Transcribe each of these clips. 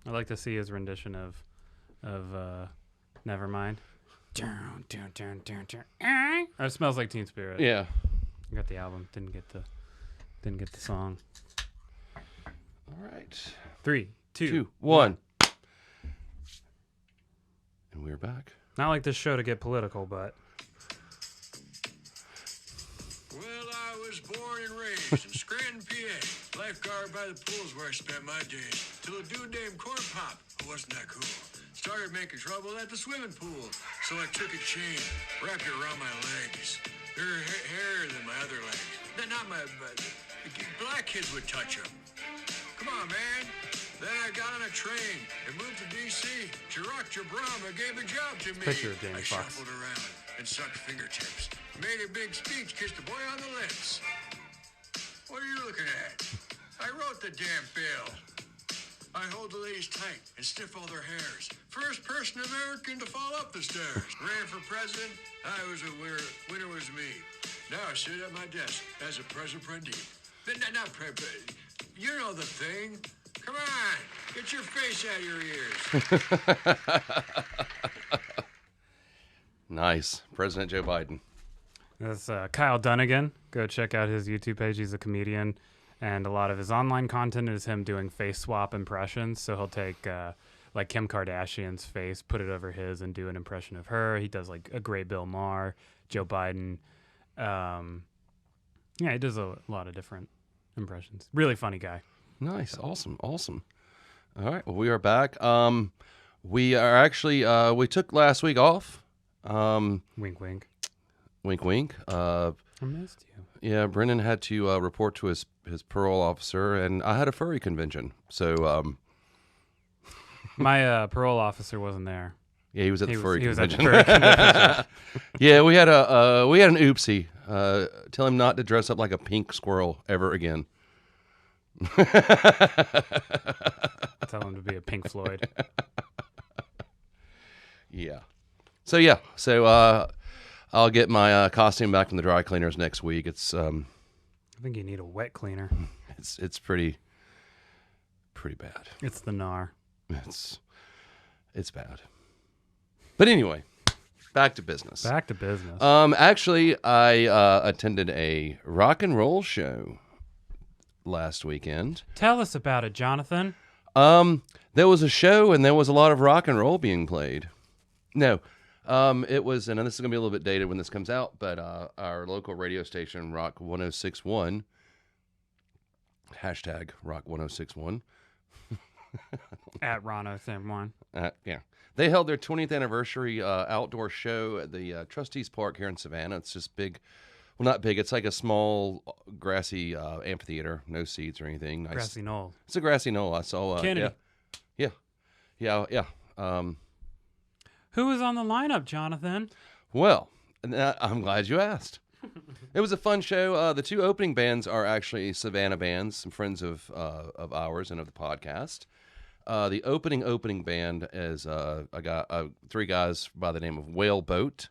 I like to see his rendition of Nevermind. It smells like Teen Spirit. Yeah. I got the album. Didn't get the song. All right. 3, 2, 1. And we're back. Not like this show to get political, but. Well, I was born and raised in Scranton, PA. Lifeguard by the pool's where I spent my days. Till a dude named Corn Pop, who wasn't that cool, started making trouble at the swimming pool. So I took a chain, wrapped it around my legs. They're hairier than my other legs. Not my, but black kids would touch them. Come on, man. Then I got on a train and moved to D.C. Chirac Jabrama gave a job to me. Picture of Jamie I Foxx. shuffled around and sucked fingertips. Made a big speech, kissed the boy on the lips. What are you looking at? I wrote the damn bill. I hold the ladies tight and sniff all their hairs. First person American to fall up the stairs. Ran for president. I was a winner. Winner was me. Now I sit at my desk as a president. Not president. You know the thing. Come on, get your face out of your ears. Nice. President Joe Biden. That's Kyle Dunnigan. Go check out his YouTube page. He's a comedian, and a lot of his online content is him doing face swap impressions. So he'll take like Kim Kardashian's face, put it over his, and do an impression of her. He does like a great Bill Maher, Joe Biden. Yeah, he does a lot of different impressions. Really funny guy. Nice. Awesome. All right. Well, we are back. We are actually, we took last week off. Wink, wink. Wink, wink. I missed you. Yeah, Brendan had to report to his parole officer, and I had a furry convention. So, My parole officer wasn't there. yeah, he was at the furry He was at convention. the furry convention. Yeah, we had an oopsie. Tell him not to dress up like a pink squirrel ever again. Tell him to be a Pink Floyd. Yeah. So I'll get my costume back from the dry cleaners next week. It's I think you need a wet cleaner. it's pretty bad. It's the gnar. It's bad. But anyway, back to business. Back to business. Actually, I attended a rock and roll show last weekend. Tell us about it, Jonathan. There was a show and there was a lot of rock and roll being played. No, it was, and this is going to be a little bit dated when this comes out, but our local radio station, Rock 1061, hashtag Rock 1061. At Rono Sim 1. Yeah. They held their 20th anniversary outdoor show at the Trustees Park here in Savannah. It's just big. Well, not big. It's like a small grassy amphitheater. No seats or anything. Nice. Grassy Knoll. It's a grassy knoll. I saw. Kennedy. Yeah. Who was on the lineup, Jonathan? Well, I'm glad you asked. It was a fun show. The two opening bands are actually Savannah bands, some friends of ours and of the podcast. The opening band is three guys by the name of Whale Boat.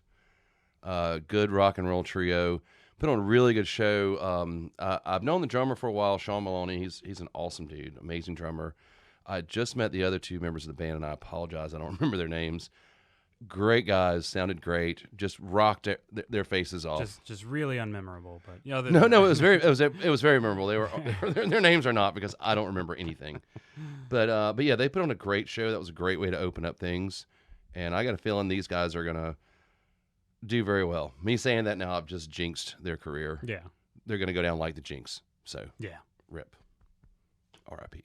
Good rock and roll trio. Put on a really good show. I've known the drummer for a while, Sean Maloney. He's an awesome dude, amazing drummer. I just met the other two members of the band, and I apologize, I don't remember their names. Great guys, sounded great. Just rocked their faces off. Just really unmemorable, but yeah. No, it was very memorable. They were their names are not because I don't remember anything. But yeah, they put on a great show. That was a great way to open up things, and I got a feeling these guys are gonna do very well. Me saying that now, I've just jinxed their career. Yeah, they're gonna go down like the Jinx. So yeah, rip, R.I.P.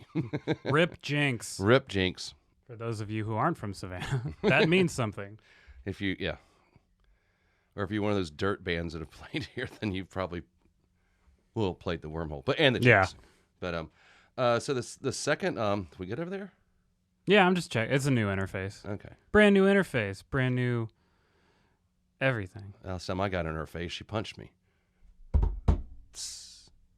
Rip Jinx. Rip Jinx. For those of you who aren't from Savannah, that means something. Or if you're one of those dirt bands that have played here, then you probably will played the Wormhole, and the Jinx. Yeah. But so the second, did we get over there? Yeah, I'm just checking. It's a new interface. Okay. Brand new interface. Brand new everything. Last time I got in her face, she punched me. I'm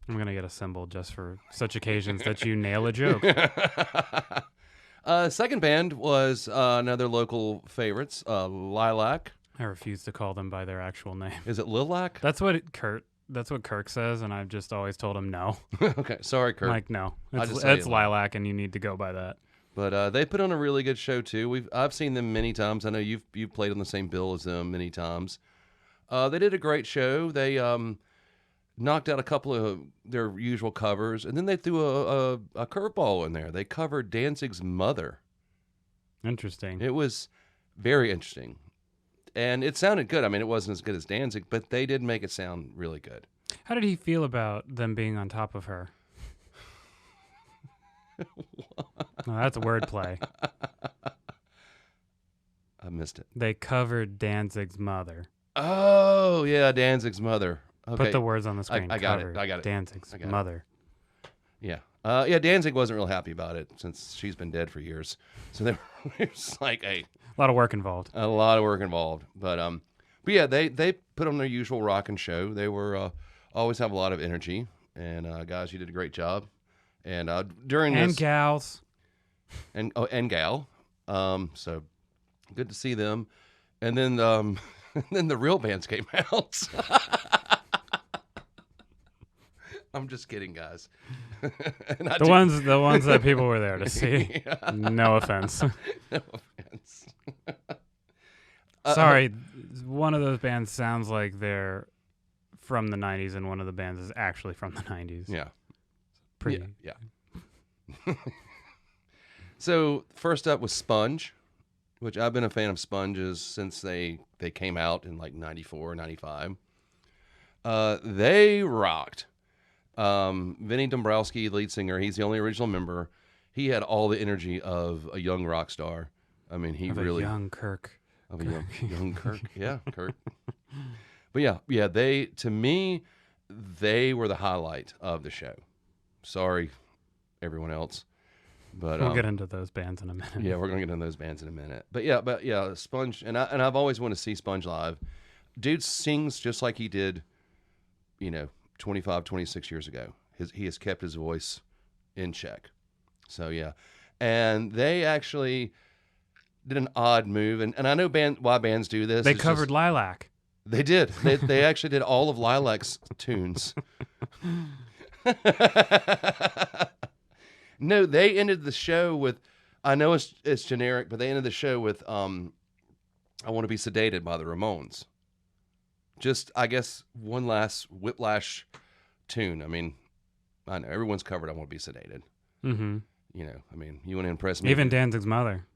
going to get a symbol just for such occasions that you nail a joke. Second band was another local favorites, Lilac. I refuse to call them by their actual name. Is it Lilac? That's what Kirk says, and I've just always told him no. Okay, sorry, Kirk. Like, no. It's Lilac, and you need to go by that. But they put on a really good show too. I've seen them many times. I know you've played on the same bill as them many times. They did a great show. They knocked out a couple of their usual covers, and then they threw a curveball in there. They covered Danzig's Mother. Interesting. It was very interesting. And it sounded good. I mean, it wasn't as good as Danzig, but they did make it sound really good. How did he feel about them being on top of her? Oh, that's a wordplay. I missed it. They covered Danzig's Mother. Oh, yeah, Danzig's Mother. Okay. Put the words on the screen. I got it. Covered I got it. Danzig's I got it. Mother. Yeah. Yeah, Danzig wasn't real happy about it since she's been dead for years. So there was like a lot of work involved. A lot of work involved. But yeah, they put on their usual rockin' show. They were always have a lot of energy. And guys, you did a great job. And during this, and gals. And gal. So good to see them. And then and then the real bands came out. I'm just kidding, guys. The ones that people were there to see. Yeah. No offense. No offense. Sorry, one of those bands sounds like they're from the 90s, and one of the bands is actually from the 90s. Yeah. Pretty. Yeah. So first up was Sponge, which I've been a fan of Sponges since they came out in like 94, 95. They rocked. Vinny Dombrowski, lead singer, he's the only original member. He had all the energy of a young rock star. I mean, he really a young Kirk. Of a young Kirk. Yeah, Kirk. But yeah, to me, they were the highlight of the show. Sorry, everyone else. But we'll get into those bands in a minute. Yeah, we're gonna get into those bands in a minute. But yeah, Sponge, and I've always wanted to see Sponge live. Dude sings just like he did, 25, 26 years ago. He has kept his voice in check. So yeah, and they actually did an odd move, and I know why bands do this. They covered Lilac. They did. They actually did all of Lilac's tunes. No, they ended the show with, I know it's generic, but they ended the show with I Want to Be Sedated by the Ramones. Just, I guess, one last whiplash tune. I mean, I know everyone's covered I Want to Be Sedated. Mm-hmm. I mean, you want to impress me. Even Danzig's Mother.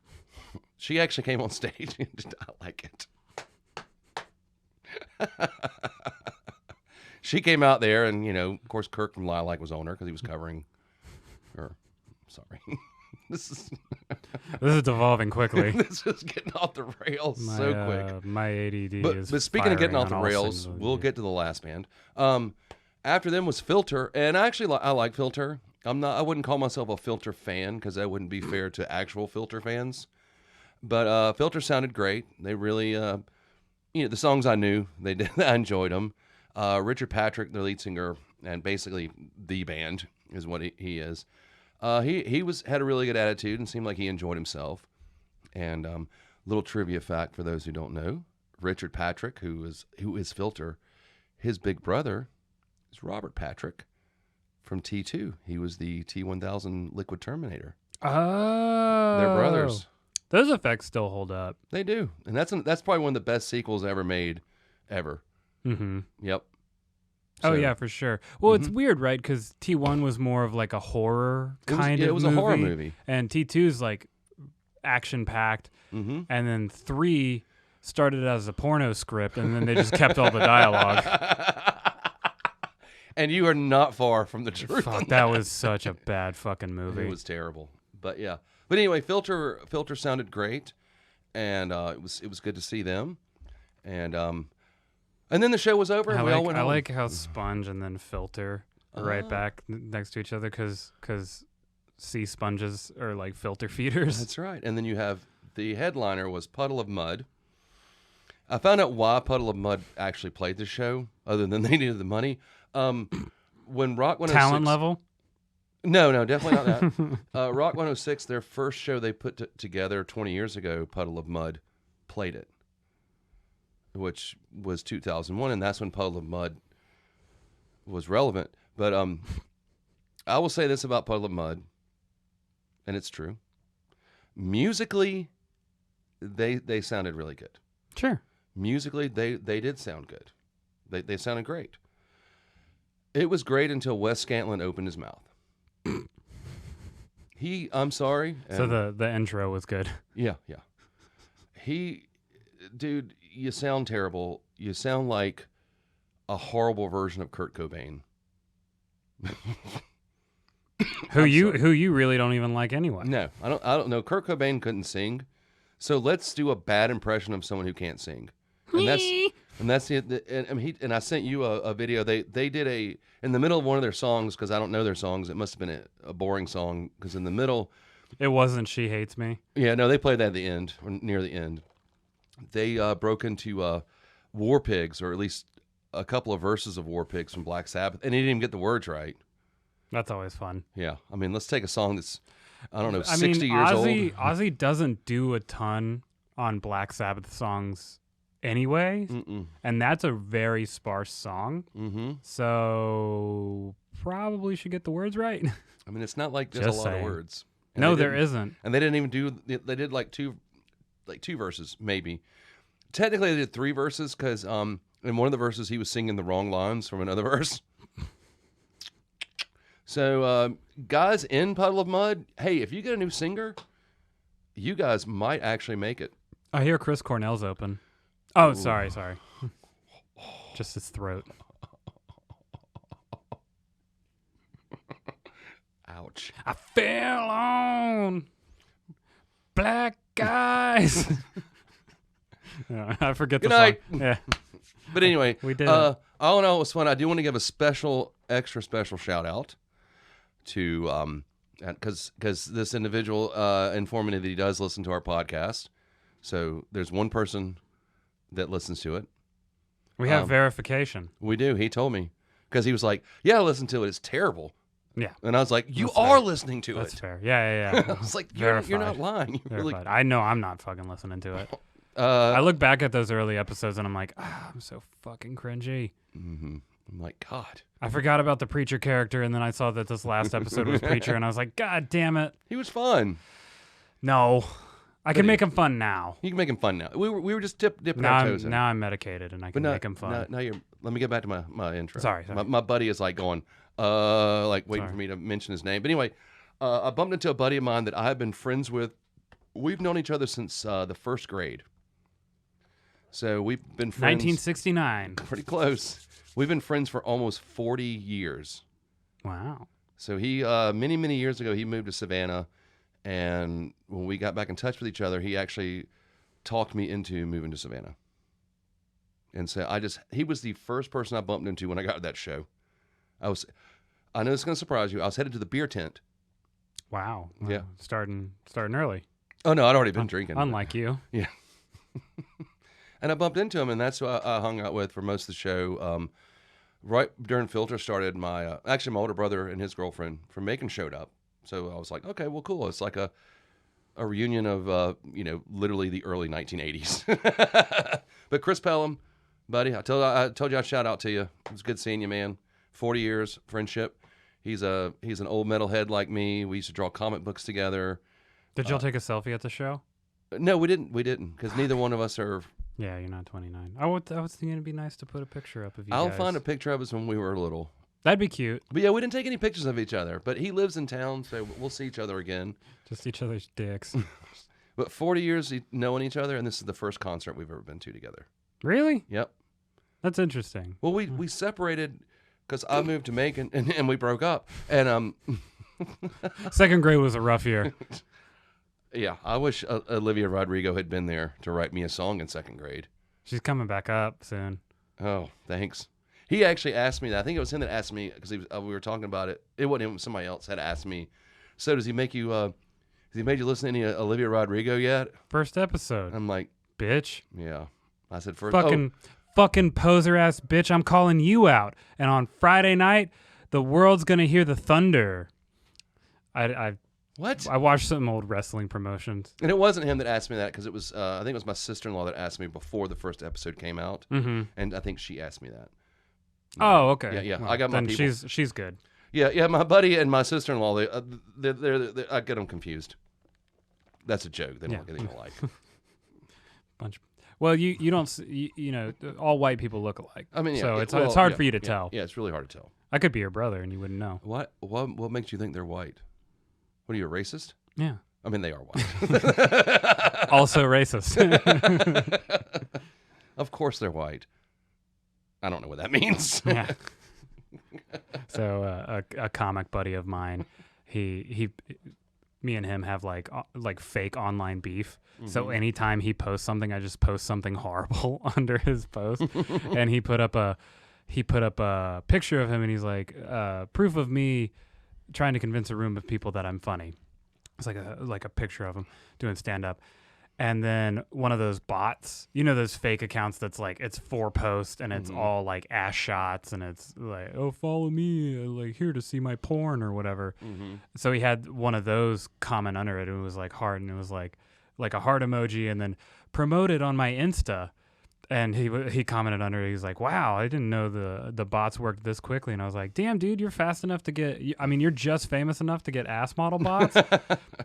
She actually came on stage and did not like it. She came out there and, of course, Kirk from Lilac was on her because he was covering her. Sorry. This is devolving quickly. This is getting off the rails so quick. My ADD but speaking of getting off the rails, we'll get to the last band. After them was Filter, and actually I like Filter. I wouldn't call myself a Filter fan because that wouldn't be fair to actual Filter fans. But Filter sounded great. They really, the songs I knew, they did. I enjoyed them. Richard Patrick, their lead singer, and basically the band is what he is. He had a really good attitude and seemed like he enjoyed himself. And little trivia fact for those who don't know: Richard Patrick, who is Filter, his big brother is Robert Patrick from T2. He was the T-1000 Liquid Terminator. Oh, they're brothers. Those effects still hold up. They do, and that's probably one of the best sequels ever made, ever. Mm-hmm. Yep. Oh, yeah, for sure. Well, it's weird, right? Because T1 was more of like a horror kind of movie. It was a horror movie. And T2 is like action-packed. Mm-hmm. And then 3 started as a porno script, and then they just kept all the dialogue. And you are not far from the truth. Fuck, that was such a bad fucking movie. It was terrible. But yeah. But anyway, Filter sounded great. And it was good to see them. And then the show was over, and we all went home. I like how Sponge and then Filter are right back next to each other because sea sponges are like filter feeders. That's right. And then you have the headliner was Puddle of Mud. I found out why Puddle of Mud actually played the show, other than they needed the money. When Rock 106... Talent level? No, definitely not that. Rock 106, their first show they put together 20 years ago, Puddle of Mud, played it, which was 2001, and that's when Puddle of Mud was relevant. But I will say this about Puddle of Mud, and it's true. Musically, they sounded really good. Sure. Musically, they did sound good. They sounded great. It was great until Wes Scantlin opened his mouth. I'm sorry. So the intro was good. Yeah. Dude, you sound terrible. You sound like a horrible version of Kurt Cobain. Who you really don't even like anyway. No, I don't know. Kurt Cobain couldn't sing. So let's do a bad impression of someone who can't sing. And that's it. And I sent you a video. They did in the middle of one of their songs, because I don't know their songs. It must have been a boring song, because in the middle, it wasn't She Hates Me. Yeah, no, they played that at the end, or near the end. They broke into War Pigs, or at least a couple of verses of War Pigs from Black Sabbath, and he didn't even get the words right. That's always fun. Yeah, I mean, let's take a song that's, I don't know, 60 years Ozzy doesn't do a ton on Black Sabbath songs anyway, and that's a very sparse song. Mm-hmm. So probably should get the words right. I mean, it's not like there's a lot of words. And no, there isn't. And they didn't even do. They did like two verses, maybe. Technically, they did 3 verses, because in one of the verses he was singing the wrong lines from another verse. So, guys in Puddle of Mud, hey, if you get a new singer, you guys might actually make it. I hear Chris Cornell's open. Oh, sorry. Just his throat. Ouch. I fell on black guys. Yeah, I forget Good the night. song. Yeah. But anyway, we did. All in all, it was fun. I do want to give a extra special shout out to, because this individual informed me that he does listen to our podcast. So there's one person that listens to it. We have verification. We do. He told me, because he was like, "Yeah, I listened to it. It's terrible." Yeah. And I was like, "You That's are fair. listening to That's it." fair. Yeah. I was like, "You're not lying. You really." I know I'm not fucking listening to it. I look back at those early episodes and I'm like, I'm so fucking cringy. Mm-hmm. I'm like, God. I forgot about the Preacher character, and then I saw that this last episode was Preacher, and I was like, God damn it. He was fun. No. I can make him fun now. You can make him fun now. We were just dipping our toes in. Now I'm medicated, and I can make him fun. Now let me get back to my intro. Sorry. My buddy is like going, waiting for me to mention his name. But anyway, I bumped into a buddy of mine that I have been friends with. We've known each other since the first grade. So we've been friends. 1969. Pretty close. We've been friends for almost 40 years. Wow. So he, many, many years ago, he moved to Savannah. And when we got back in touch with each other, he actually talked me into moving to Savannah. And so he was the first person I bumped into when I got to that show. I know it's going to surprise you. I was headed to the beer tent. Wow. Yeah. Starting early. Oh, no, I'd already been drinking. Unlike you. Yeah. And I bumped into him, and that's who I hung out with for most of the show. Right during Filter started, my older brother and his girlfriend from Macon showed up. So I was like, okay, well, cool. It's like a reunion of, literally the early 1980s. But Chris Pelham, buddy, I told you I'd shout out to you. It was good seeing you, man. 40 years friendship. He's an old metalhead like me. We used to draw comic books together. Did y'all take a selfie at the show? No, we didn't, because neither one of us are. Yeah, you're not 29. I was thinking it'd be nice to put a picture up of you I'll guys. find a picture of us when we were little. That'd be cute. But yeah, we didn't take any pictures of each other. But he lives in town, so we'll see each other again. Just each other's dicks. But 40 years knowing each other, and this is the first concert we've ever been to together. Really? Yep. That's interesting. Well, we separated because I moved to Macon, and we broke up. And Second grade was a rough year. Yeah, I wish Olivia Rodrigo had been there to write me a song in second grade. She's coming back up soon. Oh, thanks. He actually asked me that. I think it was him that asked me, because we were talking about it. It wasn't him. Somebody else had asked me. So does he make you? Has he made you listen to any Olivia Rodrigo yet? First episode. I'm like, bitch. Yeah. I said first. Fucking poser ass bitch. I'm calling you out. And on Friday night, the world's gonna hear the thunder. What? I watched some old wrestling promotions. And it wasn't him that asked me that, because it was I think it was my sister-in-law that asked me before the first episode came out. Mm-hmm. And I think she asked me that. Oh, okay. Yeah. Well, I got my then people. she's good. Yeah. My buddy and my sister-in-law, I get them confused. That's a joke. They don't look anything alike. Bunch. Well, you don't you know, all white people look alike. I mean, so it's hard for you to tell. Yeah, it's really hard to tell. I could be your brother and you wouldn't know. What makes you think they're white? What are you, a racist? Yeah. I mean, they are white. Also racist. Of course they're white. I don't know what that means. Yeah. So a comic buddy of mine, me and him have like fake online beef. Mm-hmm. So anytime he posts something, I just post something horrible under his post. And he put up a picture of him, and he's like, proof of me trying to convince a room of people that I'm funny. It's like a picture of him doing stand up. And then one of those bots, you know, those fake accounts that's like, it's 4 posts and it's all like ass shots and it's like, oh, follow me, like here to see my porn or whatever. Mm-hmm. So he had one of those comment under it. And it was like heart, and it was like a heart emoji, and then promoted on my Insta. And he commented under it. He's like, wow, I didn't know the bots worked this quickly. And I was like, damn, dude, you're fast enough to get, I mean, you're just famous enough to get ass model bots.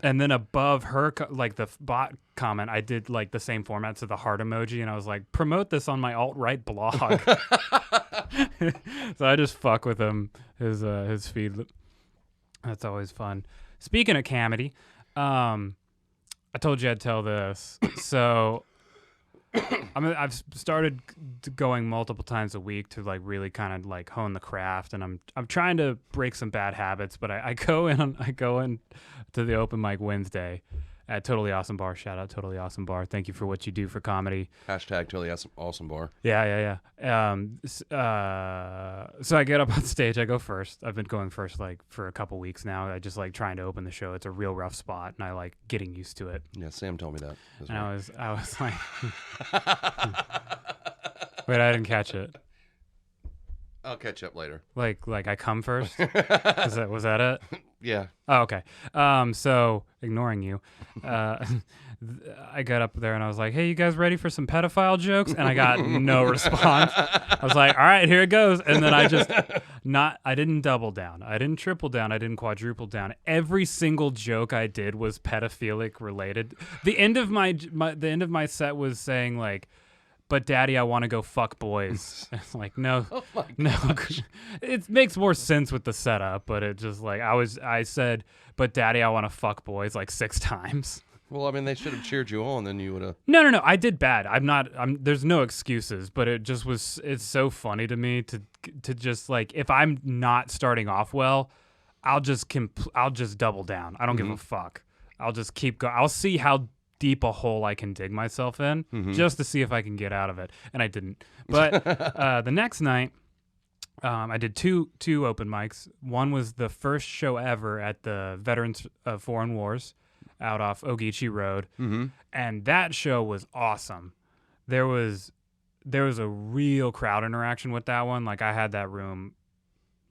And then above her, like the bot comment, I did like the same format, so the heart emoji. And I was like, promote this on my alt-right blog. So I just fuck with him, his feed. That's always fun. Speaking of comedy, I told you I'd tell this. So... I've started going multiple times a week to like really kind of like hone the craft, and I'm trying to break some bad habits. But I go in to the open mic Wednesday at Totally Awesome Bar. Shout out Totally Awesome Bar. Thank you for what you do for comedy. Hashtag Totally Awesome Bar. Yeah. So I get up on stage. I go first. I've been going first like for a couple weeks now. I just like trying to open the show. It's a real rough spot, and I like getting used to it. Yeah, Sam told me that. And I was like, wait, I didn't catch it. I'll catch up later. Like I come first? Was that it? Yeah. Oh, okay. So ignoring you, I got up there and I was like, "Hey, you guys ready for some pedophile jokes?" And I got no response. I was like, "All right, here it goes." And then I didn't double down. I didn't triple down. I didn't quadruple down. Every single joke I did was pedophilic related. The end of my set was saying like, "But daddy, I want to go fuck boys." It's like, no. It makes more sense with the setup, but it just like, I said, "But daddy, I want to fuck boys" like 6 times. Well, I mean, they should have cheered you on, then you would have. No. I did bad. There's no excuses, but it just was, it's so funny to me to just like, if I'm not starting off well, I'll just double down. I don't give a fuck. I'll just keep going. I'll see how deep a hole I can dig myself in just to see if I can get out of it. And I didn't. But the next night, I did two open mics. One was the first show ever at the Veterans of Foreign Wars out off Ogeechee Road. And that show was awesome. There was a real crowd interaction with that one. Like I had that room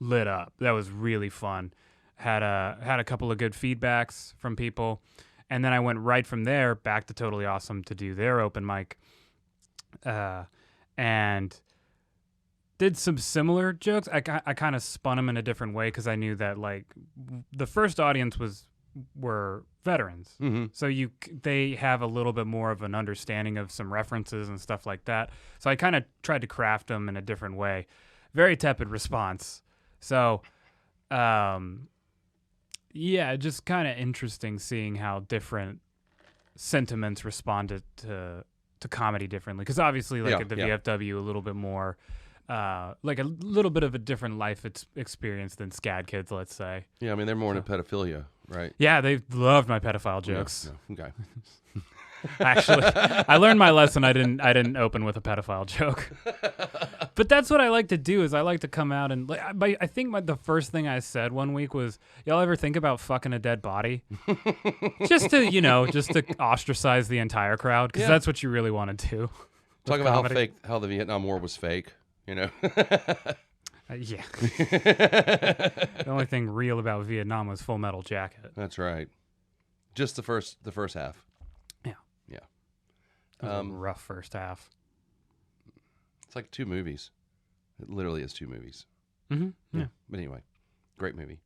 lit up. That was really fun. Had a couple of good feedbacks from people. And then I went right from there back to Totally Awesome to do their open mic, and did some similar jokes. I kind of spun them in a different way because I knew that like the first audience were veterans, so they have a little bit more of an understanding of some references and stuff like that. So I kind of tried to craft them in a different way. Very tepid response. So. Yeah, just kind of interesting seeing how different sentiments responded to comedy differently. Because obviously, like at the VFW, a little bit more, like a little bit of a different life experience than Scad Kids, let's say. Yeah, I mean, they're more into pedophilia, right? Yeah, they loved my pedophile jokes. Yeah. Okay. Actually, I learned my lesson. I didn't open with a pedophile joke. But that's what I like to do. Is I like to come out and I think the first thing I said one week was, "Y'all ever think about fucking a dead body?" just to ostracize the entire crowd, because that's what you really want to do. Talk about how the Vietnam War was fake. Yeah. The only thing real about Vietnam was Full Metal Jacket. That's right. Just the first half. Yeah. It was a rough first half. It's like 2 movies. It literally is 2 movies. Yeah. But anyway, great movie.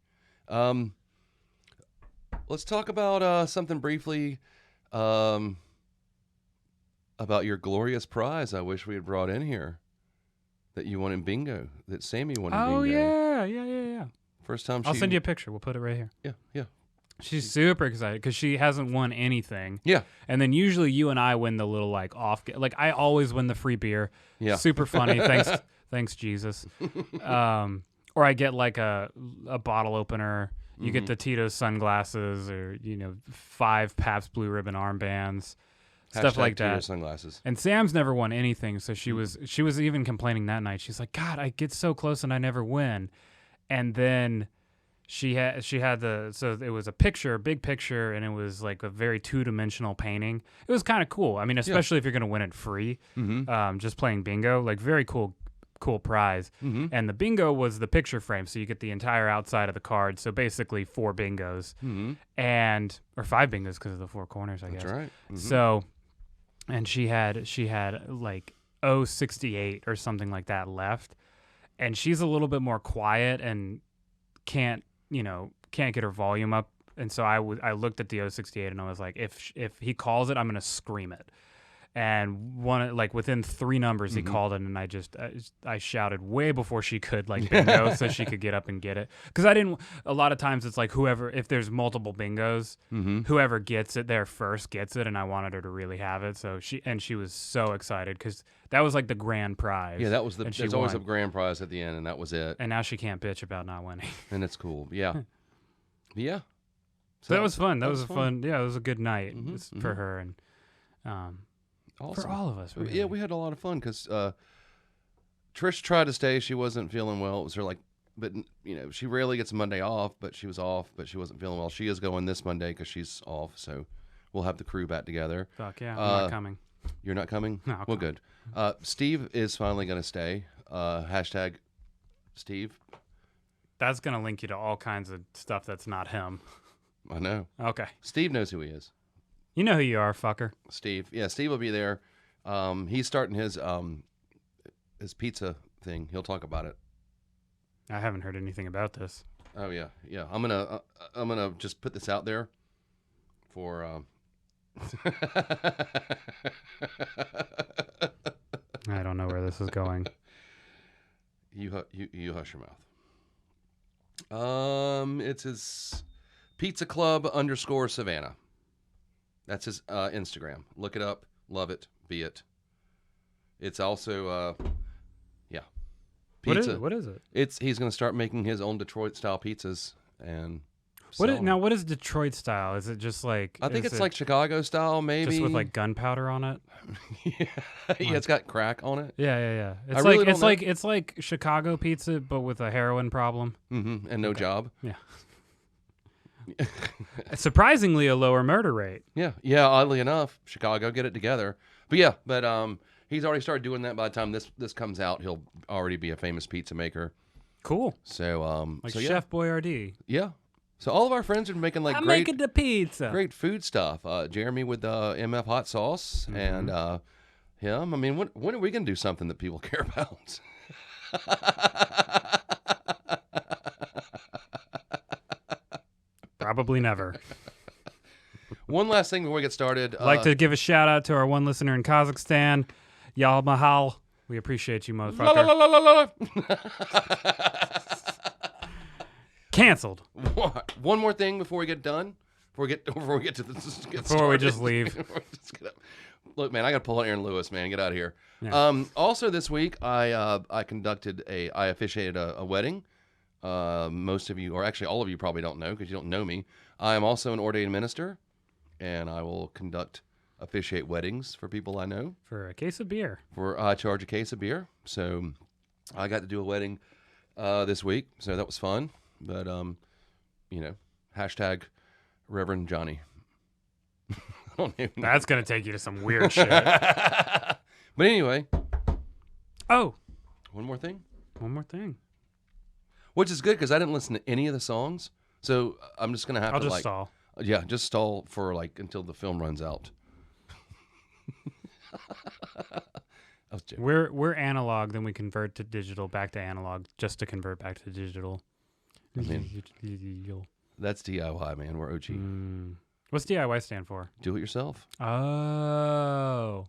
Let's talk about something briefly. About your glorious prize I wish we had brought in here that you won in bingo, that Sammy won in bingo. Oh, yeah. First time I'll send you a picture. We'll put it right here. Yeah. She's super excited because she hasn't won anything. Yeah. And then usually you and I win the little like off. Like I always win the free beer. Yeah. Super funny. Thanks Jesus. Or I get like a bottle opener. You get the Tito's sunglasses, or 5 Pabst Blue Ribbon armbands, stuff like that. Tito's sunglasses. And Sam's never won anything, so she was even complaining that night. She's like, God, I get so close and I never win. And then she had so it was a big picture, and it was like a very 2-dimensional painting. It was kind of cool. I mean, especially if you're gonna win it free, just playing bingo, like very cool prize. And the bingo was the picture frame, so you get the entire outside of the card. So basically 4 bingos, or 5 bingos because of the 4 corners, I guess. That's right. So, and she had like 068 or something like that left, and she's a little bit more quiet and can't get her volume up. And so I looked at the 068 and I was like, if he calls it, I'm gonna scream it. And within 3 numbers he called it, and I shouted way before she could, like, bingo, so she could get up and get it. Because a lot of times it's like if there's multiple bingos, whoever gets it there first gets it, and I wanted her to really have it. So she was so excited because that was like the grand prize. Yeah, that was there's always a won. grand prize at the end, and that was it. And now she can't bitch about not winning. And it's cool. Yeah. Yeah. So that was fun. That was fun. Yeah, it was a good night for her and awesome. For all of us. Really. Yeah, we had a lot of fun because Trish tried to stay. She wasn't feeling well. It was her but she rarely gets a Monday off, but she was off, but she wasn't feeling well. She is going this Monday because she's off, so we'll have the crew back together. Fuck yeah, I'm not coming. You're not coming? No, well, good. Steve is finally going to stay. Hashtag Steve. That's going to link you to all kinds of stuff that's not him. I know. Okay. Steve knows who he is. You know who you are, fucker. Steve. Yeah, Steve will be there. He's starting his pizza thing. He'll talk about it. I haven't heard anything about this. Oh yeah. I'm gonna just put this out there for. I don't know where this is going. You hush your mouth. It's his Pizza Club _ Savannah. That's his Instagram. Look it up. Love it. Be it. It's also, pizza. What is it? He's going to start making his own Detroit style pizzas and. What is Detroit style? Is it just like? I think it's like Chicago style, maybe. Just with like gunpowder on it. Yeah, it's got crack on it. Yeah. It's like Chicago pizza, but with a heroin problem. And no job. Yeah. Surprisingly, a lower murder rate. Yeah. Oddly enough, Chicago, get it together. But he's already started doing that. By the time this comes out, he'll already be a famous pizza maker. Cool. So Chef Boyardee. Yeah. So all of our friends are making I'm making the pizza. Great food stuff. Jeremy with MF hot sauce and him. I mean, when are we gonna do something that people care about? Probably never. One last thing before we get started. I'd like to give a shout out to our one listener in Kazakhstan, Yal Mahal. We appreciate you, motherfucker. Canceled. One more thing before we get done. Before we get to this. Before we just leave. Look, man, I got to pull out Aaron Lewis, man. Get out of here. Yeah. Also this week, I officiated a wedding. Most of you, or actually all of you, probably don't know because you don't know me. I am also an ordained minister, and I will officiate weddings for people I know. For a case of beer. I charge a case of beer. So I got to do a wedding this week, so that was fun. But hashtag Reverend Johnny. That's gonna take you to some weird shit. But anyway. Oh. One more thing. Which is good because I didn't listen to any of the songs, so I'm just gonna have to stall. Yeah, just stall for until the film runs out. We're analog, then we convert to digital, back to analog, just to convert back to digital. I mean, that's DIY, man. We're OG. What's DIY stand for? Do it yourself. Oh.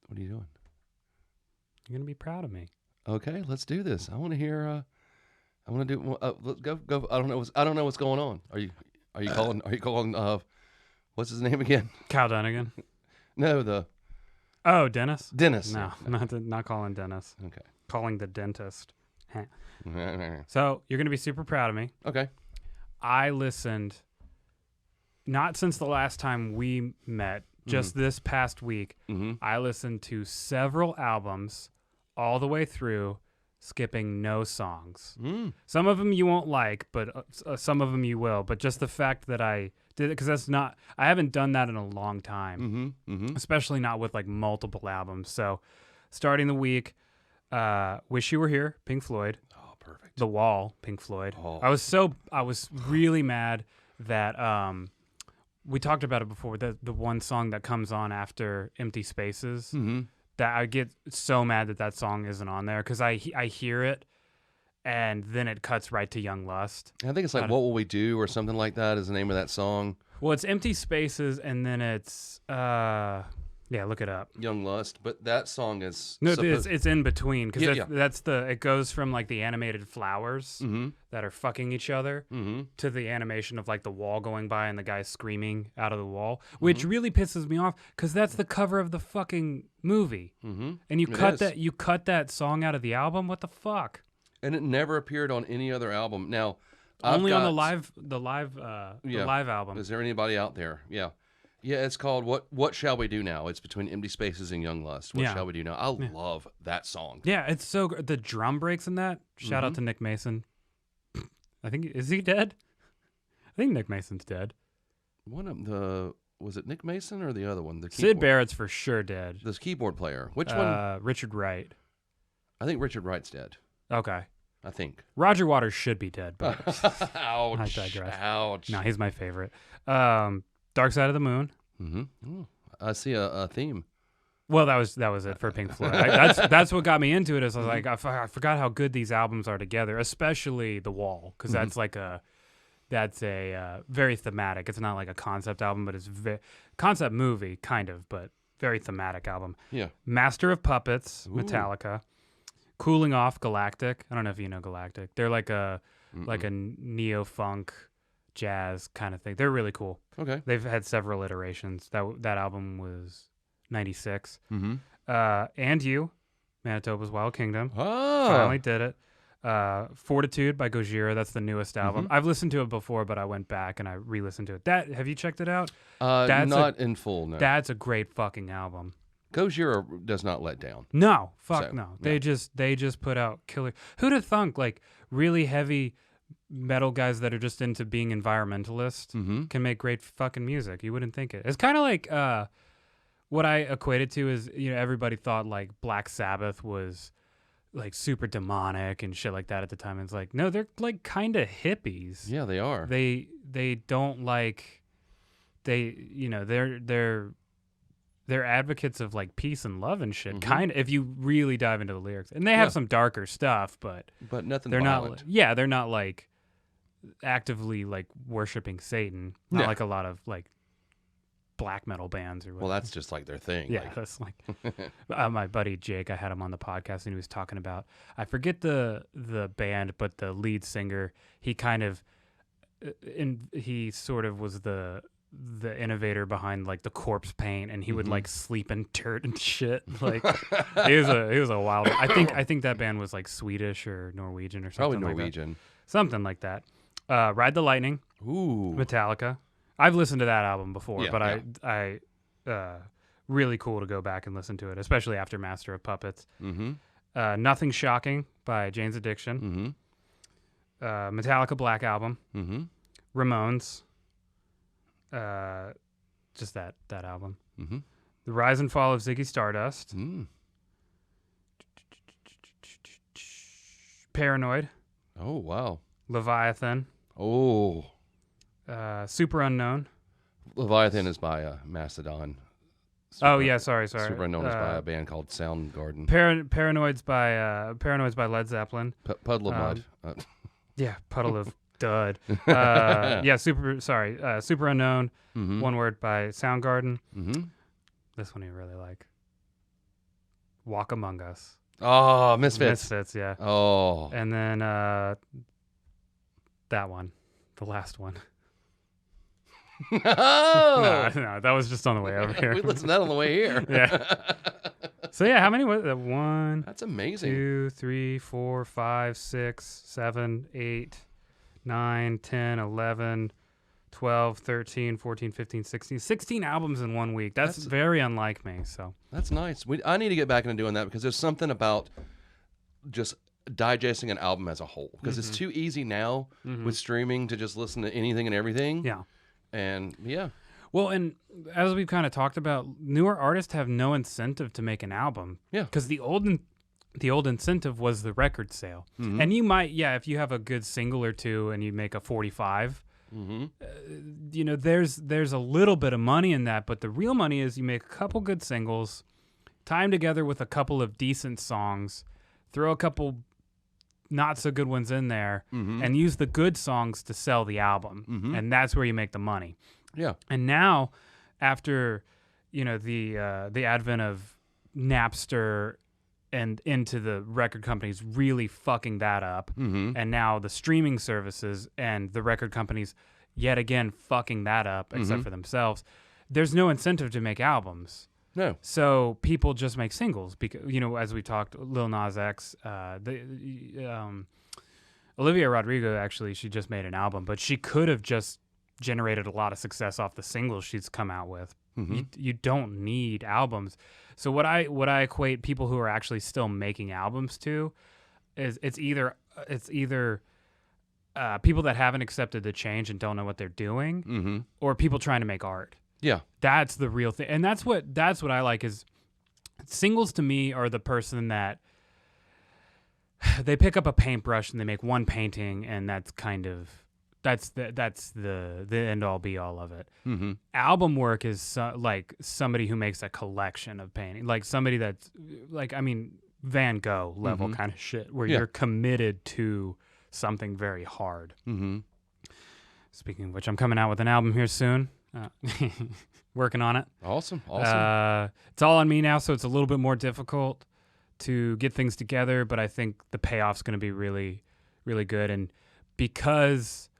What are you doing? You're going to be proud of me. Okay, let's do this. I want to hear. I want to do. Let's go. I don't know what's going on. Are you calling? Are you calling? What's his name again? Kyle Dunnigan. No, Oh, Dennis? Dennis. No, not calling Dennis. Okay. Calling the dentist. So you're going to be super proud of me. Okay. I listened, not since the last time we met, just this past week, I listened to several albums all the way through, skipping no songs. Some of them you won't like, but some of them you will. But just the fact that I did it, because I haven't done that in a long time, especially not with like multiple albums. So starting the week, Wish You Were Here, Pink Floyd. Oh, perfect. The Wall, Pink Floyd. Oh. I was really mad that we talked about it before, the one song that comes on after Empty Spaces. That I get so mad that song isn't on there, because I hear it and then it cuts right to Young Lust. I think it's like What Will We Do or something like that is the name of that song. Well, it's Empty Spaces and then it's yeah, look it up. Young Lust, but that song is it's in between, because Yeah. it goes from like the animated flowers that are fucking each other to the animation of like the wall going by and the guy screaming out of the wall, which really pisses me off, because that's the cover of the fucking movie, and you cut that song out of the album. What the fuck? And it never appeared on any other album. Now, only on the live album. Is there anybody out there? Yeah. Yeah, it's called What Shall We Do Now? It's between Empty Spaces and Young Lust. What Shall We Do Now? I love that song. Yeah, it's so good. The drum breaks in that. Shout out to Nick Mason. Is he dead? I think Nick Mason's dead. Was it Nick Mason or the other one? Sid Barrett's for sure dead. This keyboard player. Which one? Richard Wright. I think Richard Wright's dead. Okay. I think. Roger Waters should be dead, but ouch. I digress. Ouch. No, he's my favorite. Dark Side of the Moon. Ooh, I see a theme. Well, that was it for Pink Floyd. That's what got me into it. Is I was like, I forgot how good these albums are together, especially The Wall, because that's a very thematic. It's not like a concept album, but it's concept movie kind of, but very thematic album. Yeah. Master of Puppets, Metallica. Cooling Off, Galactic. I don't know if you know Galactic. They're like a neo-funk jazz kind of thing. They're really cool. Okay. They've had several iterations. That album was 96. And You, Manitoba's Wild Kingdom. Finally did it. Fortitude by Gojira. That's the newest album. I've listened to it before, but I went back and I re-listened to it. Have you checked it out? Not in full, no. That's a great fucking album. Gojira does not let down. No. No. They just put out killer. Who'd have thunk, like, really heavy metal guys that are just into being environmentalists can make great fucking music. You wouldn't think it. It's kind of like what I equated to is, everybody thought like Black Sabbath was like super demonic and shit like that at the time. It's like, no, they're like kind of hippies. Yeah, they are. They don't like, they're advocates of like peace and love and shit. Kind of, if you really dive into the lyrics, and they have some darker stuff, but nothing. They're violent. not. They're not like actively like worshiping Satan. Not like a lot of like black metal bands or whatever. Well, that's just like their thing. Yeah, that's like my buddy Jake. I had him on the podcast and he was talking about. I forget the band, but the lead singer. He kind of, he sort of was the innovator behind like the corpse paint, and he would like sleep in dirt and shit. Like he was a wild. I think that band was like Swedish or Norwegian or something. Probably Norwegian. Something like that. Ride the Lightning. Ooh. Metallica. I've listened to that album before, Yeah, but I really cool to go back and listen to it, especially after Master of Puppets. Nothing Shocking by Jane's Addiction. Metallica Black Album. Ramones. Just that album. The Rise and Fall of Ziggy Stardust. Paranoid. Oh, wow. Leviathan. Oh. Super Unknown. Leviathan is by Mastodon. Sorry. Super Unknown is by a band called Soundgarden. Paranoid's by Led Zeppelin. Puddle of Mud. Yeah, Puddle of Dud. Super Unknown. One word by Soundgarden. This one you really like. Walk Among Us. Oh, Misfits. Misfits, yeah. Oh. And then that one, the last one. Oh. No, that was just on the way over here. We listened to that on the way here. Yeah. So yeah, how many was that? 1, That's amazing. 2, 3, 4, 5, 6, 7, 8, 9, 10, 11, 12, 13, 14, 15, 16. 16 albums in 1 week. That's very unlike me. So That's nice. I need to get back into doing that because there's something about just digesting an album as a whole. Because it's too easy now with streaming to just listen to anything and everything. yeah. And yeah. Well, and as we've kind of talked about, newer artists have no incentive to make an album. Yeah. Because the old incentive was the record sale. And you might, if you have a good single or two and you make a 45, there's a little bit of money in that. But the real money is you make a couple good singles, tie them together with a couple of decent songs, throw a couple not so good ones in there, and use the good songs to sell the album. And that's where you make the money. Yeah. And now, after the advent of Napster and into the record companies really fucking that up, and now the streaming services and the record companies yet again fucking that up, except for themselves, there's no incentive to make albums. No. So people just make singles because as we talked, Lil Nas X, Olivia Rodrigo actually, she just made an album, but she could have just generated a lot of success off the singles she's come out with. You don't need albums. So what I equate people who are actually still making albums to is it's either people that haven't accepted the change and don't know what they're doing, or people trying to make art. Yeah. That's the real thing. And that's what I like is singles to me are the person that they pick up a paintbrush and they make one painting, and that's the end all be all of it. Album work is like somebody who makes a collection of painting, like somebody that's like, Van Gogh level kind of shit, where you're committed to something very hard. Speaking of which, I'm coming out with an album here soon. Working on it. Awesome. It's all on me now, so it's a little bit more difficult to get things together, but I think the payoff's going to be really, really good. And because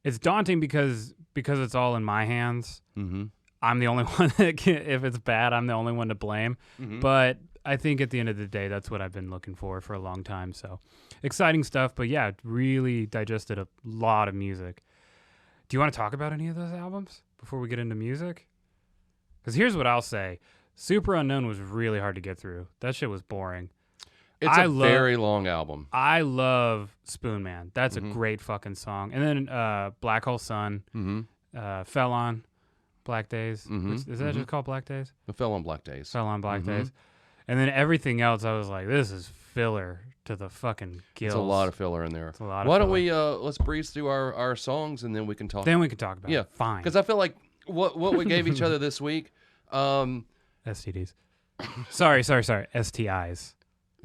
it's daunting because it's all in my hands, I'm the only one that can, if it's bad, I'm the only one to blame. But I think at the end of the day, that's what I've been looking for a long time. So exciting stuff, but yeah, really digested a lot of music. Do you want to talk about any of those albums before we get into music? Because here's what I'll say. Super Unknown was really hard to get through. That shit was boring. It's a very long album. I love Spoon Man. That's a great fucking song. And then Black Hole Sun fell on Black Days. Is that just called Black Days? It fell on Black Days. Fell on Black Days. And then everything else, I was like, this is filler to the fucking gills. It's a lot of filler in there. It's a lot of Why filler. don't we let's breeze through our songs and then we can talk. Then we can talk about it. Fine. Because I feel like what we gave each other this week. STDs. Sorry. STIs.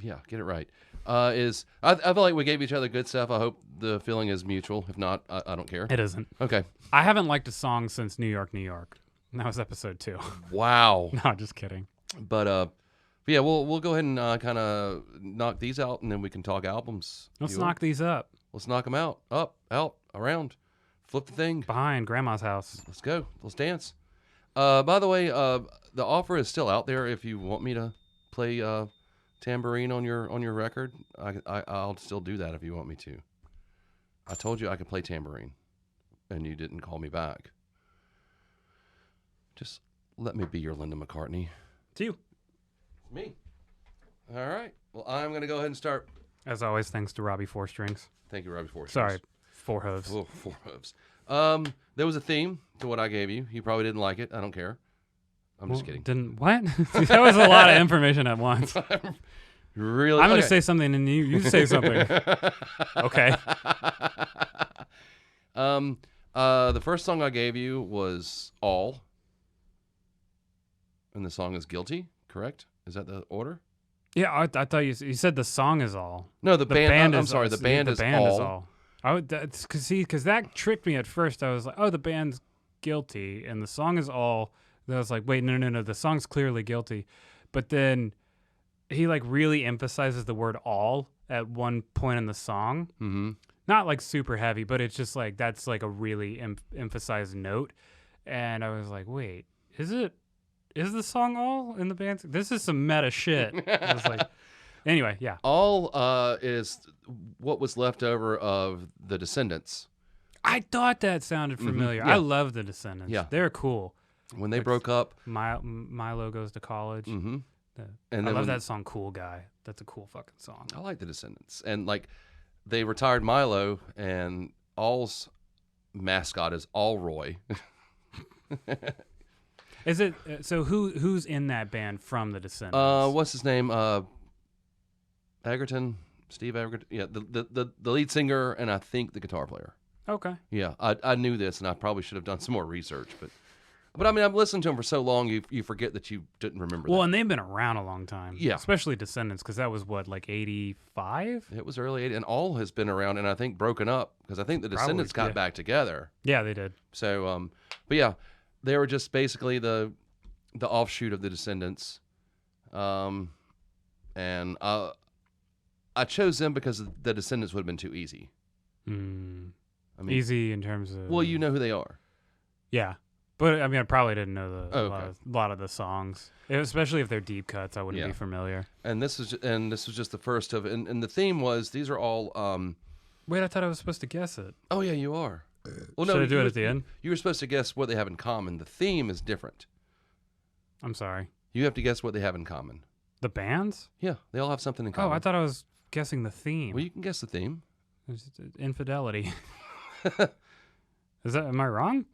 Yeah, get it right. I feel like we gave each other good stuff. I hope the feeling is mutual. If not, I don't care. It isn't. Okay. I haven't liked a song since New York, New York. That was episode 2. Wow. No, just kidding. But yeah, we'll go ahead and kind of knock these out, and then we can talk albums. Let's knock these up. Let's knock them out. Up, out, around. Flip the thing. Behind Grandma's house. Let's go. Let's dance. By the way, the offer is still out there. If you want me to play tambourine on your record, I'll still do that if you want me to. I told you I could play tambourine, and you didn't call me back. Just let me be your Linda McCartney. To you. Me. All right. Well, I'm going to go ahead and start. As always, thanks to Robbie Four Strings. Thank you, Robbie Four Strings. Sorry, Four Hooves. Oh, Four Hooves. There was a theme to what I gave you. You probably didn't like it. I don't care. I'm just kidding. Didn't what? That was a lot of information at once. Really? I'm going to say something and you say something. Okay. The first song I gave you was All. And the song is Guilty, correct? Is that the order? Yeah, I thought you said the song is All. No, the band. I'm is sorry, all. the band is band All. Is all. That's because that tricked me at first. I was like, oh, the band's guilty, and the song is all. I was like, wait, no, the song's clearly guilty, but then he like really emphasizes the word all at one point in the song. Mm-hmm. Not like super heavy, but it's just like that's like a really emphasized note, and I was like, wait, is the song all in the band? This is some meta shit. I was like, anyway, yeah. All is what was left over of the Descendants. I thought that sounded familiar. Yeah. I love the Descendants. Yeah. They're cool. When they broke up. Milo Goes to College. Mm-hmm. And I love that song, Cool Guy. That's a cool fucking song. I like the Descendants. And like they retired Milo, and All's mascot is Allroy. Is it so? Who's in that band from the Descendants? What's his name? Egerton, Steve Egerton. Yeah, the lead singer, and I think the guitar player. Okay. Yeah, I knew this, and I probably should have done some more research, but I mean, I've listened to them for so long, you forget that you didn't remember. Well, that. and they've been around a long time. Yeah, especially Descendants, because that was what, like 85. It was early 80s, and All has been around, and I think broken up because I think the Descendants got back together. Yeah, they did. So, but yeah, they were just basically the offshoot of the Descendants, and I chose them because the Descendants would have been too easy. I mean, easy in terms of. Well, you know who they are. Yeah, but I mean, I probably didn't know a lot of the songs, especially if they're deep cuts. I wouldn't be familiar. And this was just the first of, and the theme was these are all. Wait, I thought I was supposed to guess it. Oh yeah, you are. Well, no, should I do it at the end? You were supposed to guess what they have in common. The theme is different. I'm sorry. You have to guess what they have in common. The bands? Yeah, they all have something in common. Oh, I thought I was guessing the theme. Well, you can guess the theme. It's infidelity. Am I wrong?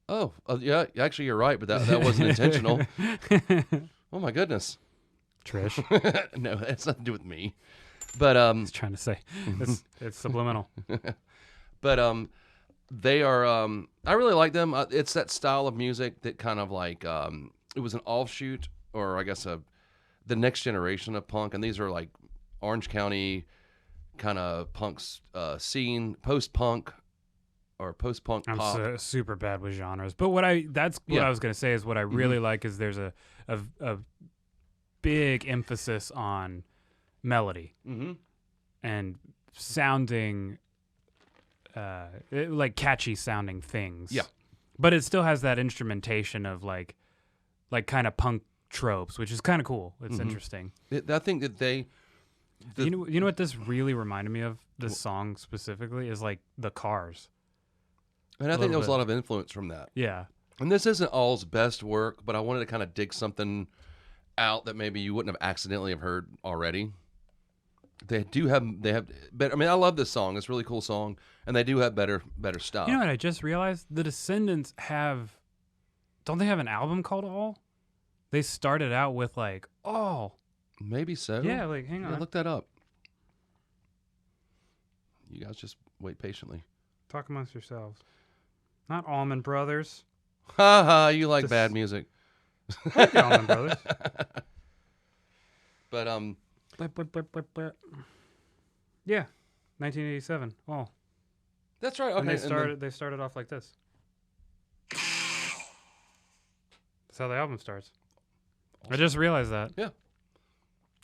Oh, yeah. Actually, you're right, but that wasn't intentional. Oh my goodness, Trish. No, that's nothing to do with me. But I was trying to say it's subliminal. But they are. I really like them. It's that style of music that kind of like it was an offshoot, or I guess the next generation of punk, and these are like Orange County kind of punks scene, post-punk or post-punk pop. I'm super bad with genres, but what I was gonna say is what I really like is there's a big emphasis on melody and sounding like catchy sounding things. Yeah, but it still has that instrumentation of like kind of punk tropes, which is kind of cool. It's interesting. I think that they. You know what this really reminded me of, this song specifically, is like the Cars. And I think there was a lot of influence from that. Yeah. And this isn't All's best work, but I wanted to kind of dig something out that maybe you wouldn't have accidentally have heard already. They have better. I mean, I love this song. It's a really cool song, and they do have better stuff. You know what I just realized? The Descendants don't they have an album called All? They started out with like All. Maybe so. Yeah, like hang on. Look that up. You guys just wait patiently. Talk amongst yourselves. Not Allman Brothers. Ha ha! You like bad music. I like the Allman Brothers. But yeah, 1987. Oh, that's right. Okay, and they started off like this. That's how the album starts. Awesome. I just realized that. Yeah.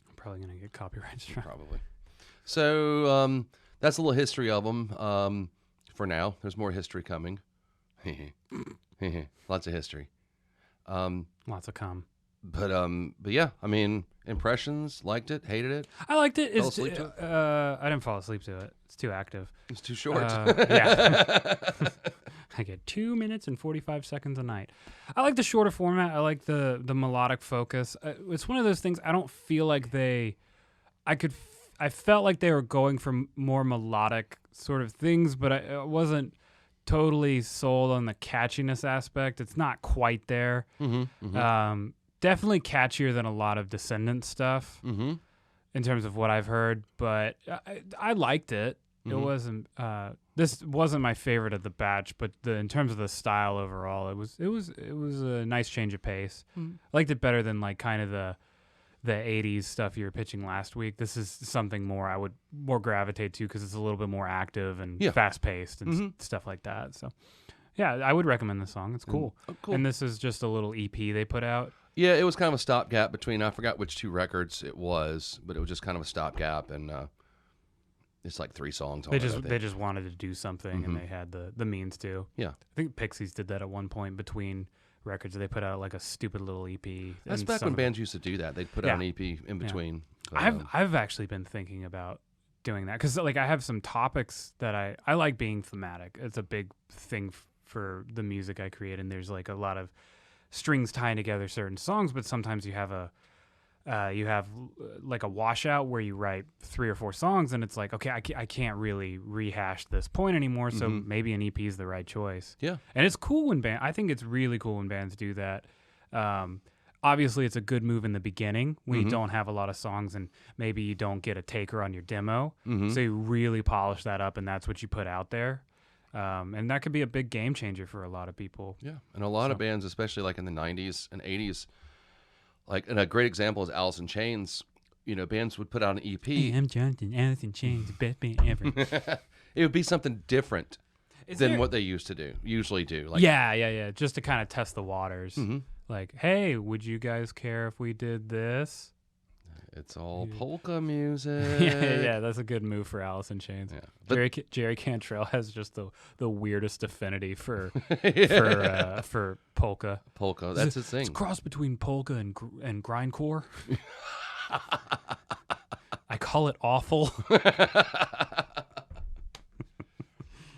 I'm probably gonna get copyright strike. Probably. So that's a little history of them. For now, there's more history coming. Lots of history. Lots of cum. But yeah, I mean, impressions, liked it, hated it. I liked it. Fell asleep to it? I didn't fall asleep to it. It's too active. It's too short. Yeah. I get 2 minutes and 45 seconds a night. I like the shorter format. I like the melodic focus. It's one of those things I don't feel like I felt like they were going for more melodic sort of things, but I wasn't totally sold on the catchiness aspect. It's not quite there. Definitely catchier than a lot of Descendants stuff in terms of what I've heard, but I liked it. It wasn't. This wasn't my favorite of the batch, but in terms of the style overall, it was a nice change of pace. I liked it better than like kind of the the 80s stuff you were pitching last week. This is something more I would more gravitate to because it's a little bit more active and fast paced and stuff like that. So, yeah, I would recommend this song. It's cool. Oh, cool. And this is just a little EP they put out. Yeah, it was kind of a stopgap between, I forgot which 2 records it was, but it was just kind of a stopgap, and it's like 3 songs on it. They just wanted to do something, and they had the means to. Yeah. I think Pixies did that at one point between records. They put out like a stupid little EP. That's back when bands used to do that. They'd put out an EP in between. I've actually been thinking about doing that because like I have some topics that I like being thematic. It's a big thing for the music I create, and there's like a lot of strings tying together certain songs, but sometimes you have like a washout where you write 3 or 4 songs and it's like, okay, I can't really rehash this point anymore, so maybe an EP is the right choice. Yeah. And it's cool when I think it's really cool when bands do that. Obviously it's a good move in the beginning when you don't have a lot of songs and maybe you don't get a taker on your demo, so you really polish that up and that's what you put out there. And that could be a big game changer for a lot of people. Yeah, and a lot of bands, especially like in the 90s and 80s, like, and a great example is Alice in Chains. You know, bands would put out an EP. Hey, I'm Jonathan. Alice in Chains, the best band ever. It would be something different than what they usually do. Like, yeah. Just to kind of test the waters. Like, hey, would you guys care if we did this? It's all polka music. yeah, that's a good move for Alice in Chains. Yeah. Jerry Cantrell has just the weirdest affinity for polka. Polka, that's his thing. It's a cross between polka and grindcore. I call it awful.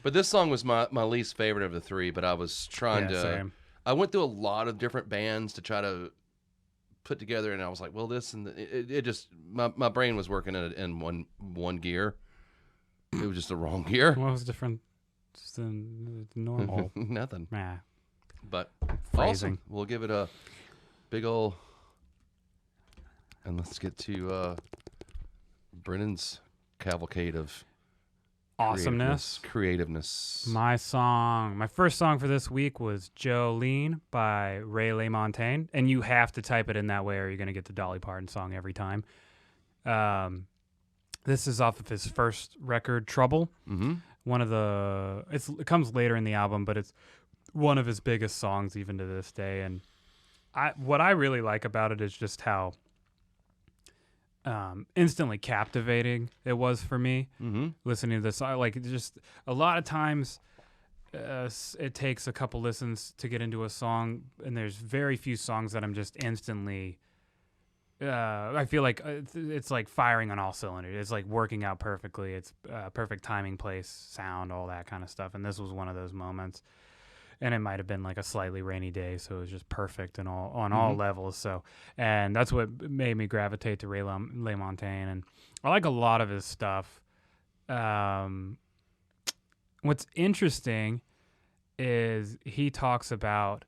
But this song was my least favorite of the 3. But I was trying to. Same. I went through a lot of different bands to try to put together, and I was like, well, this and it just my brain was working in one gear. It was just the wrong gear. What was different than normal? Nothing. Nah. But Phrasing. awesome. We'll give it a big ol', and let's get to Brennan's cavalcade of awesomeness, creativeness. My first song for this week was Jolene by Ray LaMontagne, and you have to type it in that way or you're going to get the Dolly Parton song every time. This is off of his first record, Trouble. One of it comes later in the album, but it's one of his biggest songs even to this day. And what I really like about it is just how instantly captivating it was for me listening to this song. Like, just a lot of times it takes a couple listens to get into a song, and there's very few songs that I'm just instantly I feel like it's like firing on all cylinders. It's like working out perfectly. It's perfect timing, place, sound, all that kind of stuff. And this was one of those moments. And it might have been like a slightly rainy day, so it was just perfect on all levels. So, and that's what made me gravitate to Ray LaMontagne. And I like a lot of his stuff. What's interesting is he talks about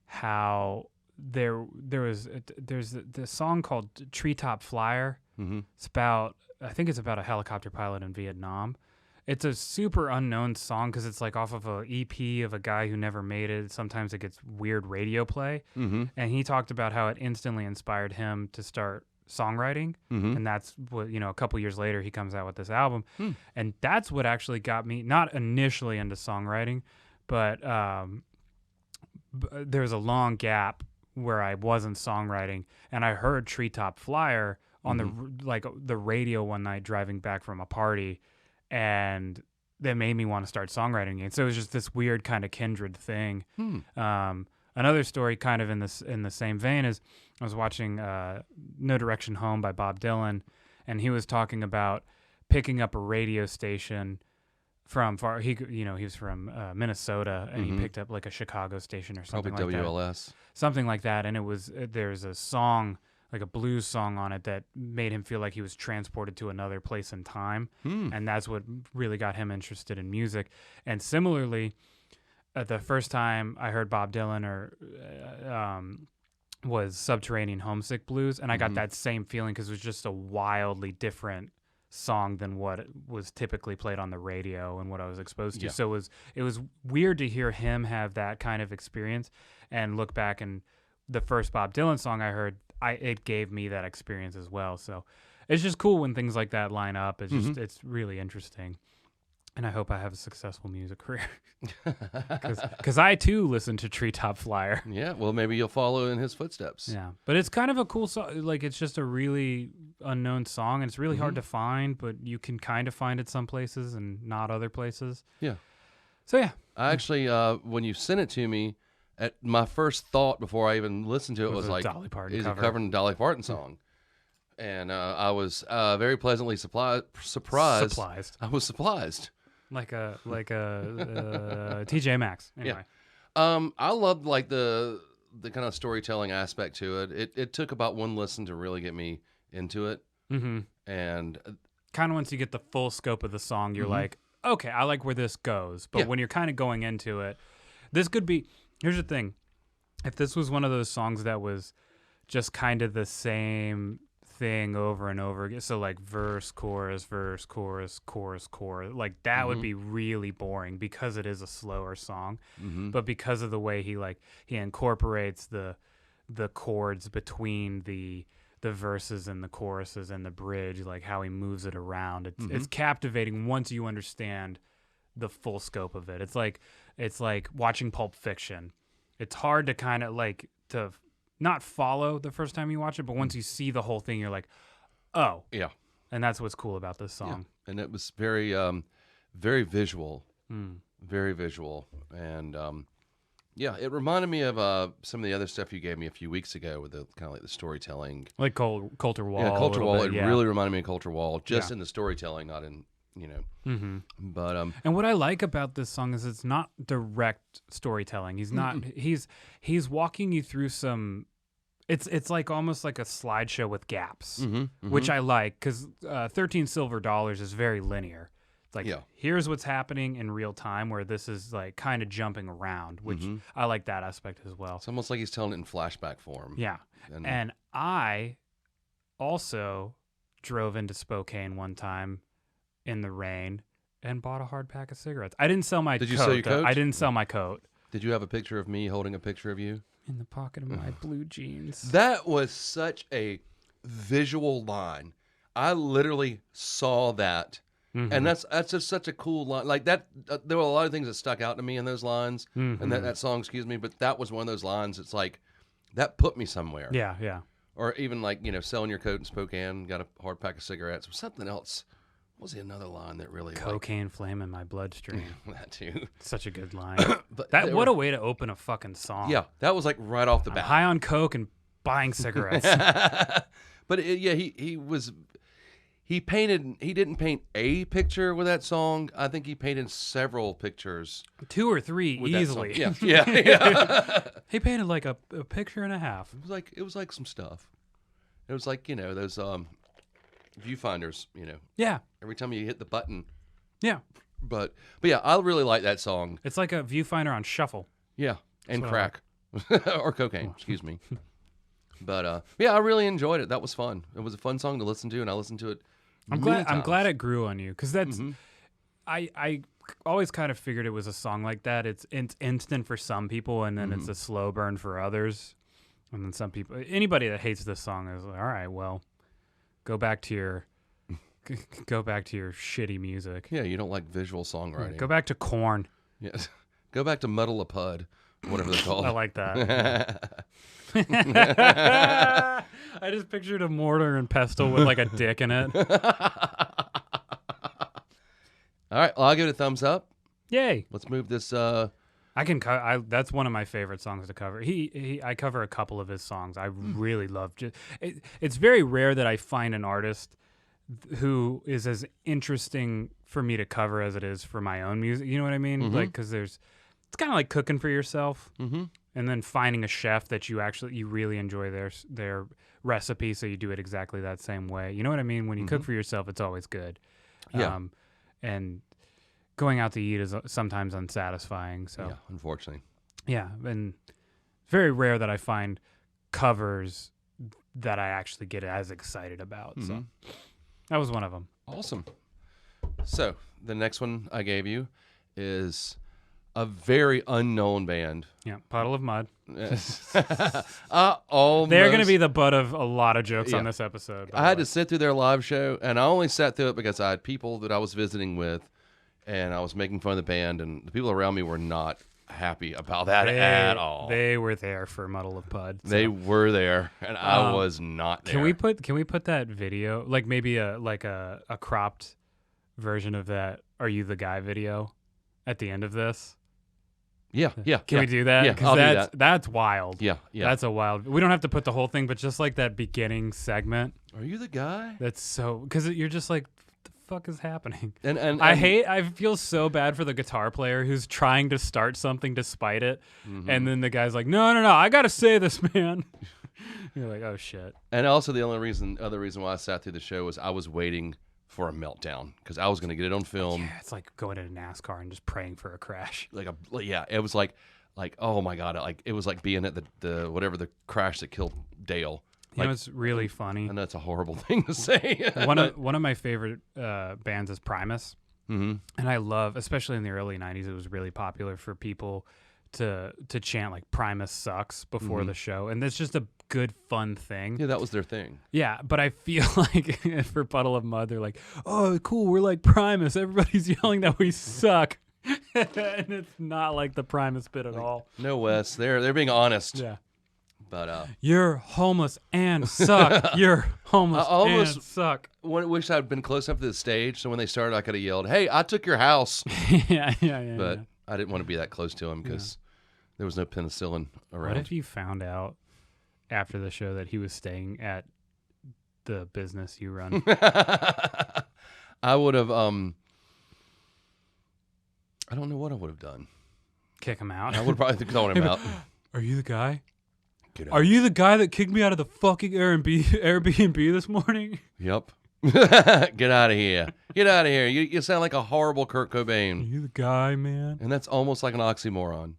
how there's the song called Treetop Flyer. It's about, I think it's about a helicopter pilot in Vietnam. It's a super unknown song because it's like off of an EP of a guy who never made it. Sometimes it gets weird radio play. And he talked about how it instantly inspired him to start songwriting. And that's what, a couple years later, he comes out with this album. And that's what actually got me, not initially into songwriting, but there's a long gap where I wasn't songwriting. And I heard Treetop Flyer on the radio one night driving back from a party. And that made me want to start songwriting again. So it was just this weird kind of kindred thing. Another story kind of in the same vein is I was watching No Direction Home by Bob Dylan, and he was talking about picking up a radio station from far. He was from Minnesota, and he picked up like a Chicago station or something Probably like WLS. that. Something like that, and there's a song, like a blues song on it that made him feel like he was transported to another place in time. And that's what really got him interested in music. And similarly, the first time I heard Bob Dylan was Subterranean Homesick Blues. And I got that same feeling because it was just a wildly different song than what was typically played on the radio and what I was exposed to. Yeah. So it was weird to hear him have that kind of experience and look back, and the first Bob Dylan song I heard, it gave me that experience as well. So it's just cool when things like that line up. It's just it's really interesting. And I hope I have a successful music career. Because I, too, listen to Treetop Flyer. Yeah, well, maybe you'll follow in his footsteps. Yeah, but it's kind of a cool song. Like, it's just a really unknown song, and it's really hard to find, but you can kind of find it some places and not other places. Yeah. So, yeah. I actually, when you sent it to me, my first thought before I even listened to it was like, Dolly Parton is cover. it covering a Dolly Parton song? And I was very pleasantly surprised. I was surprised. Like a TJ Maxx. Anyway. Yeah. I loved like the kind of storytelling aspect to it. It took about one listen to really get me into it. Mm-hmm. And kind of once you get the full scope of the song, you're like, okay, I like where this goes. But when you're kind of going into it, this could be. Here's the thing: if this was one of those songs that was just kind of the same thing over and over again, so like verse, chorus, like that would be really boring because it is a slower song. But because of the way he incorporates the chords between the verses and the choruses and the bridge, like how he moves it around, it's captivating once you understand the full scope of it. It's like watching Pulp Fiction. It's hard to kind of like to not follow the first time you watch it, but once you see the whole thing, you're like, oh. Yeah. And that's what's cool about this song. Yeah. And it was very, very visual. Very visual. And, yeah, it reminded me of some of the other stuff you gave me a few weeks ago with the kind of like the storytelling. Like Coulter Wall. Yeah, Coulter Wall. It really reminded me of Coulter Wall, just in the storytelling, not in, But and what I like about this song is it's not direct storytelling. He's not. He's walking you through some. It's like almost like a slideshow with gaps, which I like because 13 Silver Dollars is very linear. It's like here's what's happening in real time, where this is like kind of jumping around, which I like that aspect as well. It's almost like he's telling it in flashback form. Yeah, and I also drove into Spokane one time in the rain and bought a hard pack of cigarettes. I didn't sell my coat. Did you sell your coat? I didn't sell my coat. Did you have a picture of me holding a picture of you? In the pocket of my blue jeans. That was such a visual line. I literally saw that. And that's just such a cool line. Like that, there were a lot of things that stuck out to me in those lines, and that song, excuse me, but that was one of those lines. It's like, that put me somewhere. Yeah, yeah. Or even like, selling your coat in Spokane, got a hard pack of cigarettes, or something else. What was another line that really cocaine flame in my bloodstream? That too. Such a good line. But what a way to open a fucking song. Yeah, that was like right off the bat. High on coke and buying cigarettes. But he didn't paint a picture with that song. I think he painted several pictures. 2 or 3 easily. Yeah. He painted like a picture and a half. It was like some stuff. It was like, those viewfinders, Yeah. Every time you hit the button. Yeah. But yeah, I really like that song. It's like a viewfinder on shuffle. Yeah. And crack. Or cocaine, excuse me. But yeah, I really enjoyed it. That was fun. It was a fun song to listen to, and I listened to it I'm glad it grew on you, because that's I always kind of figured it was a song like that. It's instant for some people, and then it's a slow burn for others. And then some people, anybody that hates this song is like, all right, well, go back to your shitty music. Yeah, you don't like visual songwriting. Go back to Korn. Yes. Go back to Muddle a Pud, whatever they're called. I like that. I just pictured a mortar and pestle with like a dick in it. All right, well, I'll give it a thumbs up. Yay! Let's move this. I can. That's one of my favorite songs to cover. I cover a couple of his songs. I really love. It's very rare that I find an artist who is as interesting for me to cover as it is for my own music. You know what I mean? Like, because it's kind of like cooking for yourself, and then finding a chef that you really enjoy their recipe, so you do it exactly that same way. You know what I mean? When you cook for yourself, it's always good. Yeah. And going out to eat is sometimes unsatisfying. So yeah, unfortunately. Yeah, and very rare that I find covers that I actually get as excited about. So that was one of them. Awesome. So the next one I gave you is a very unknown band. Yeah, Puddle of Mud. Almost. They're going to be the butt of a lot of jokes on Yeah. this episode. I had to sit through their live show, and I only sat through it because I had people that I was visiting with, and I was making fun of the band, and the people around me were not happy about that at all. They were there for Muddle of Pud. So. They were there, and I was not there. Can we put that video, like maybe a cropped version of that "Are You the Guy" video at the end of this? Yeah. Can we do that? Yeah, 'Cause I'll do that. That's wild. Yeah. That's a wild. We don't have to put the whole thing, but just like that beginning segment. Are you the guy? That's so because you're just like, what the fuck is happening? And I feel so bad for the guitar player who's trying to start something despite it, and then the guy's like, no, I gotta say this, man. You're like, oh shit. And also the other reason why I sat through the show was I was waiting for a meltdown because I was going to get it on film. Yeah, it's like going into NASCAR and just praying for a crash. It was like oh my god, it was like being at the whatever the crash that killed Dale. You know, it's really funny. And that's a horrible thing to say. one of my favorite bands is Primus, and I love, especially in the early '90s, it was really popular for people to chant like Primus sucks before the show, and it's just a good fun thing. Yeah, that was their thing. Yeah, but I feel like for Puddle of Mud, they're like, oh, cool, we're like Primus. Everybody's yelling that we suck. And it's not like the Primus bit at all. No, Wes, they're being honest. Yeah. But you're homeless and suck. You're homeless and suck. I wish I'd been close enough to the stage, so when they started, I could have yelled, "Hey, I took your house." yeah. But I didn't want to be that close to him because there was no penicillin around. What if you found out after the show that he was staying at the business you run? I would have. I don't know what I would have done. Kick him out. I would probably thrown him out. Are you the guy? Get out. Are you the guy that kicked me out of the fucking Airbnb this morning? Yep. Get out of here. Get out of here. You sound like a horrible Kurt Are Cobain. you the guy, man? And that's almost like an oxymoron.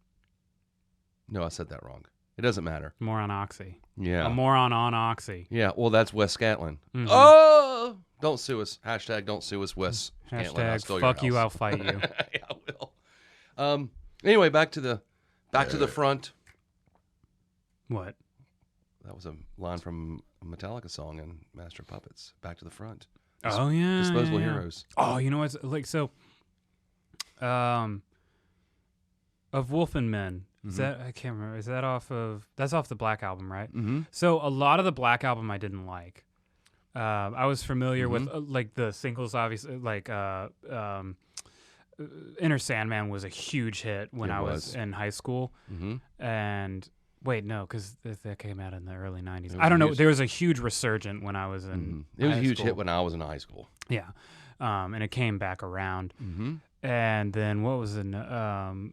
No, I said that wrong. It doesn't matter. Moron oxy. Yeah. A moron on oxy. Yeah, well, that's Wes Scantlin. Mhm. Oh! Don't sue us. Hashtag don't sue us, Wes Scantlin. I'll steal your Fuck you, house. I'll fight you. Yeah, I will. Anyway, back to the front. What? That was a line from a Metallica song in Master of Puppets. Back to the front. Oh yeah. Disposable yeah. Heroes. Oh, you know what's like so. Of Wolf and Men. Is that I can't remember. Is that that's off the Black Album, right? Mm-hmm. So a lot of the Black Album I didn't like. I was familiar with like the singles, obviously. Like Inner Sandman was a huge hit when I was in high school. Mm-hmm. And wait, no, because that came out in the early '90s. I don't know. There was a huge resurgent when I was in. It was a huge school. hit when I was in high school. Yeah, and it came back around. Mm-hmm. And then what was in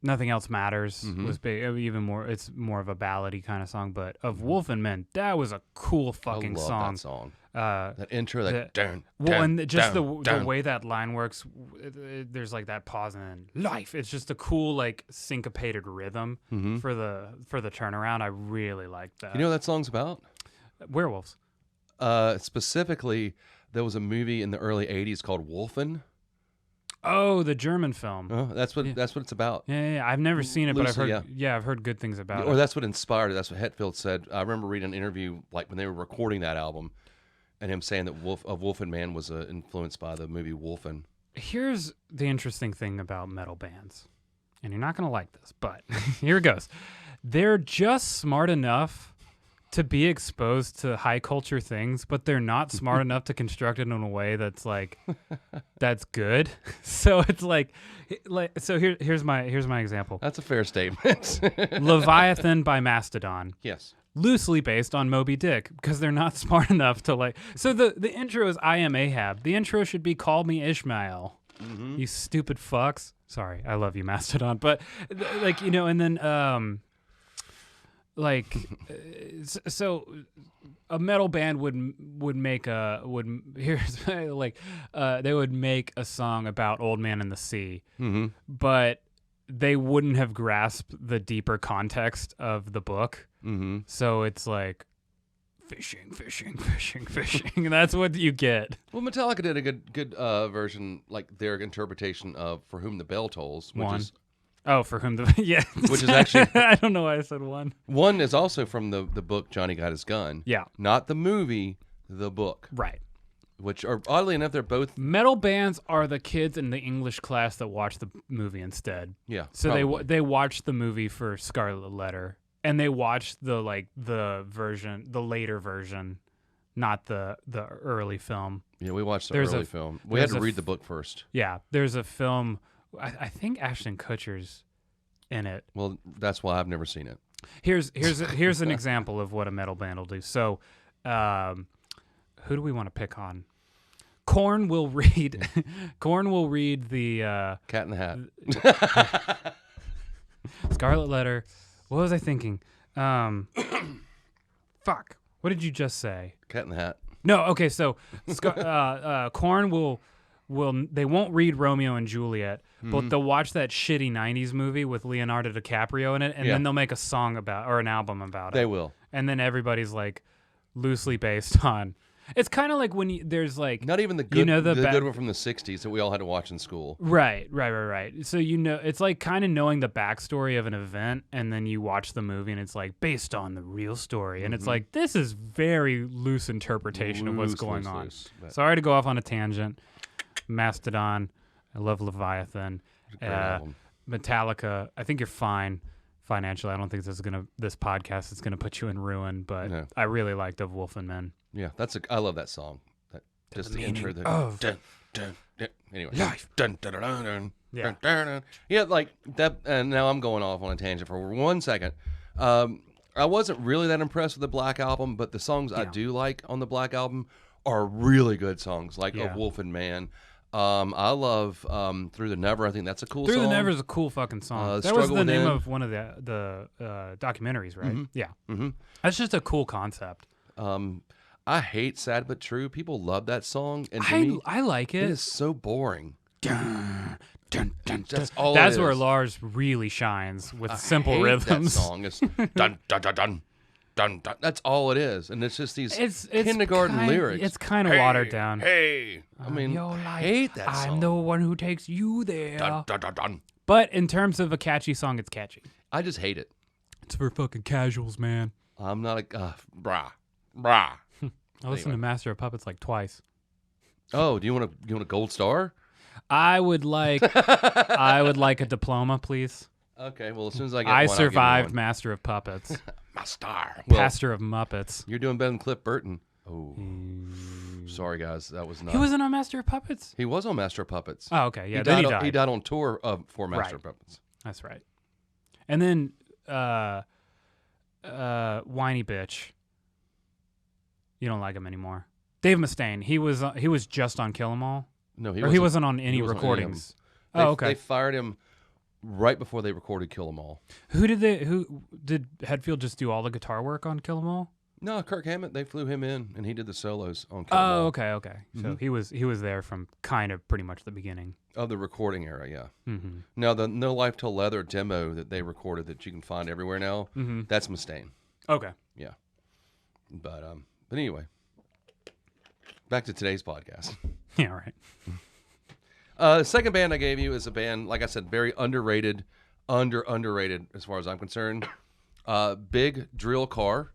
Nothing Else Matters was big. Even more, it's more of a ballady kind of song. But of Wolf and Men, that was a cool fucking I love song. that song. That intro, that dun, well, dun, and just dun, the way that line works, there's like that pause and then life. It's just a cool like syncopated rhythm for the turnaround. I really like that. You know what that song's about? Werewolves. Specifically, there was a movie in the early '80s called Wolfen. Oh, the German film. That's what it's about. Yeah. I've never seen it, but I've Loosely, heard. Yeah, I've heard good things about it. Or that's what inspired it. That's what Hetfield said. I remember reading an interview like when they were recording that album, and him saying that Wolf and Man was influenced by the movie Wolfen. Here's the interesting thing about metal bands, and you're not gonna like this, but here it goes. They're just smart enough to be exposed to high culture things, but they're not smart enough to construct it in a way that's like that's good. So it's like so here's my example. That's a fair statement. Leviathan by Mastodon. Yes. Loosely based on Moby Dick because they're not smart enough to like. So the intro is I Am Ahab. The intro should be Call Me Ishmael. You stupid fucks. Sorry, I love you, Mastodon. But like and then so a metal band would make they would make a song about Old Man in the Sea, but they wouldn't have grasped the deeper context of the book. So it's like fishing, and that's what you get. Well, Metallica did a good version, like their interpretation of "For Whom the Bell Tolls," which One. is Oh, for whom the yeah, which is actually I don't know why I said one. one is also from the book Johnny Got His Gun. Yeah, Not the movie, the book. right. Which are oddly enough, they're both Metal bands are the kids in the English class that watch the movie instead. yeah. So probably. they watch the movie for Scarlet Letter, and they watch the later version, not the early film. Yeah, we watched the There's early a- film. We had there's to a read f- the book first. Yeah, there's a film. I think Ashton Kutcher's in it. Well, that's why I've never seen it. Here's an example of what a metal band will do. So, who do we want to pick on? Korn will read the Cat in the Hat. Scarlet Letter. What was I thinking? Fuck. What did you just say? Cat in the Hat. No. Okay. So, Korn will they won't read Romeo and Juliet, but they'll watch that shitty '90s movie with Leonardo DiCaprio in it, and Yeah. then they'll make a song about or an album about They it. will. And then everybody's like loosely based on. It's kind of like when there's like Not even the good, you know the good one from the '60s that we all had to watch in school. Right. So it's like kind of knowing the backstory of an event, and then you watch the movie, and it's like based on the real story, and it's like this is very loose interpretation of what's going on. But Sorry to go off on a tangent. Mastodon, I love Leviathan. great album. Metallica, I think you're fine financially. I don't think this podcast is gonna put you in ruin, but No. I really liked Of Wolf and Men. Yeah, I love that song. Just the intro. of Dun, dun, dun. Anyway, life. Dun, dun, dun, dun, dun, Yeah. dun, dun, dun. Yeah, like that. And now I'm going off on a tangent for 1 second. I wasn't really that impressed with the Black Album, but the songs I Yeah. do like on the Black Album are really good songs, like Yeah. Of Wolf and Man. I love Through the Never. I think that's a cool Through song. the Never is a cool fucking song. That was Struggle the name Within. of one of the documentaries, right? Yeah. Mm-hmm. That's just a cool concept. I hate Sad But True. People love that song, and to me, I like it it. is so boring. Dun, dun, dun, That's dun. all. That's it where is. Lars really shines with I simple hate rhythms. That song is dun dun dun dun dun dun. That's all it is, and it's just these It's kindergarten lyrics. It's kind of watered down. Hey, I mean, Your I life, hate that song. I'm the one who takes you there. Dun dun dun dun. But in terms of a catchy song, it's catchy. I just hate it. It's for fucking casuals, man. I'm not a brah. I listened to Master of Puppets like twice. Oh, do you want a gold star? I would like a diploma, please. Okay, well as soon as I get I one, I'll give you survived one. Master of Puppets. My star. Well, Pastor of Muppets. you're doing better than Cliff Burton. Oh, sorry guys, that was not. He wasn't on Master of Puppets? He was on Master of Puppets. Oh, okay. Yeah, he then died. He died on tour for Master Right. of Puppets. That's right. And then Whiny Bitch. You don't like him anymore. Dave Mustaine. He was just on Kill 'Em All. No, Or he wasn't on any wasn't on any of recordings. They, Oh, okay. They fired him right before they recorded Kill 'Em All. Who did Hetfield just do all the guitar work on Kill 'Em All? No, Kirk Hammett. They flew him in, and he did the solos on Kill 'Em All. Oh, okay. So he was there from kind of pretty much the beginning. Of the recording era, yeah. Mm-hmm. No, the No Life Till Leather demo that they recorded that you can find everywhere now, that's Mustaine. Okay. Yeah. But anyway, back to today's podcast. Yeah, right. The second band I gave you is a band, like I said, very underrated, underrated as far as I'm concerned. Big Drill Car.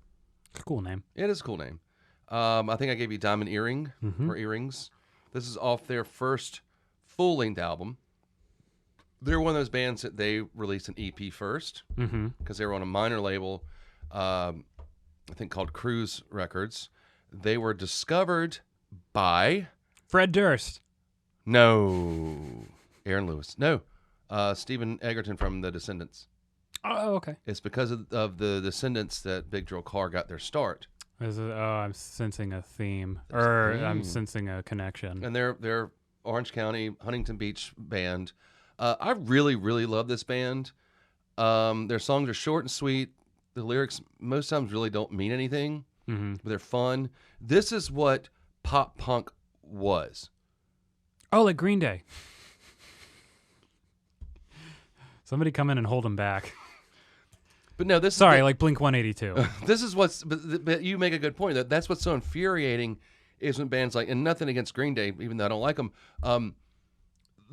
It's a cool name. It is a cool name. I think I gave you Diamond Earring or Earrings. This is off their first full-length album. They're one of those bands that they released an EP first because they were on a minor label, I think called Cruise Records. They were discovered by... Fred Durst. No. Aaron Lewis. No. Stephen Egerton from The Descendants. Oh, okay. It's because of the Descendants that Big Drill Car got their start. I'm sensing a theme, There's a or I'm theme. sensing a connection. And they're Orange County, Huntington Beach band. I really, really love this band. Their songs are short and sweet. The lyrics most times really don't mean anything, but they're fun. This is what pop punk was. Oh, like Green Day. Somebody come in and hold him back. But no, this Sorry, is like Blink 182. this is what's. But you make a good point. That's what's so infuriating is when bands like, and nothing against Green Day, even though I don't like them.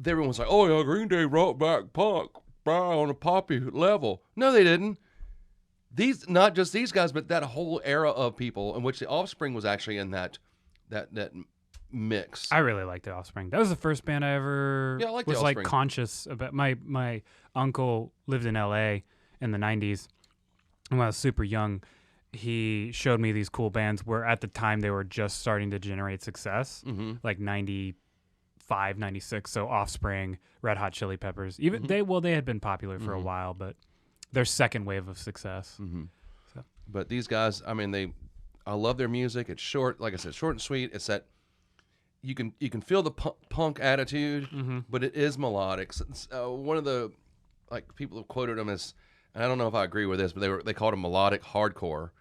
Everyone's like, oh yeah, Green Day brought back punk on a poppy level. No, they didn't. These, not just these guys, but that whole era of people in which the Offspring was actually in that mix. I really liked the Offspring. That was the first band I ever Yeah, I like the was like Offspring. conscious about. My uncle lived in L.A. in the 90s, and when I was super young, he showed me these cool bands where at the time they were just starting to generate success, like 95, 96. So Offspring, Red Hot Chili Peppers. Even they had been popular for a while, but their second wave of success. So. But these guys, I mean, I love their music. It's short, like I said, short and sweet. It's that you can feel the punk attitude, but it is melodic. So, one of the people have quoted them as, and I don't know if I agree with this, but they called them melodic hardcore.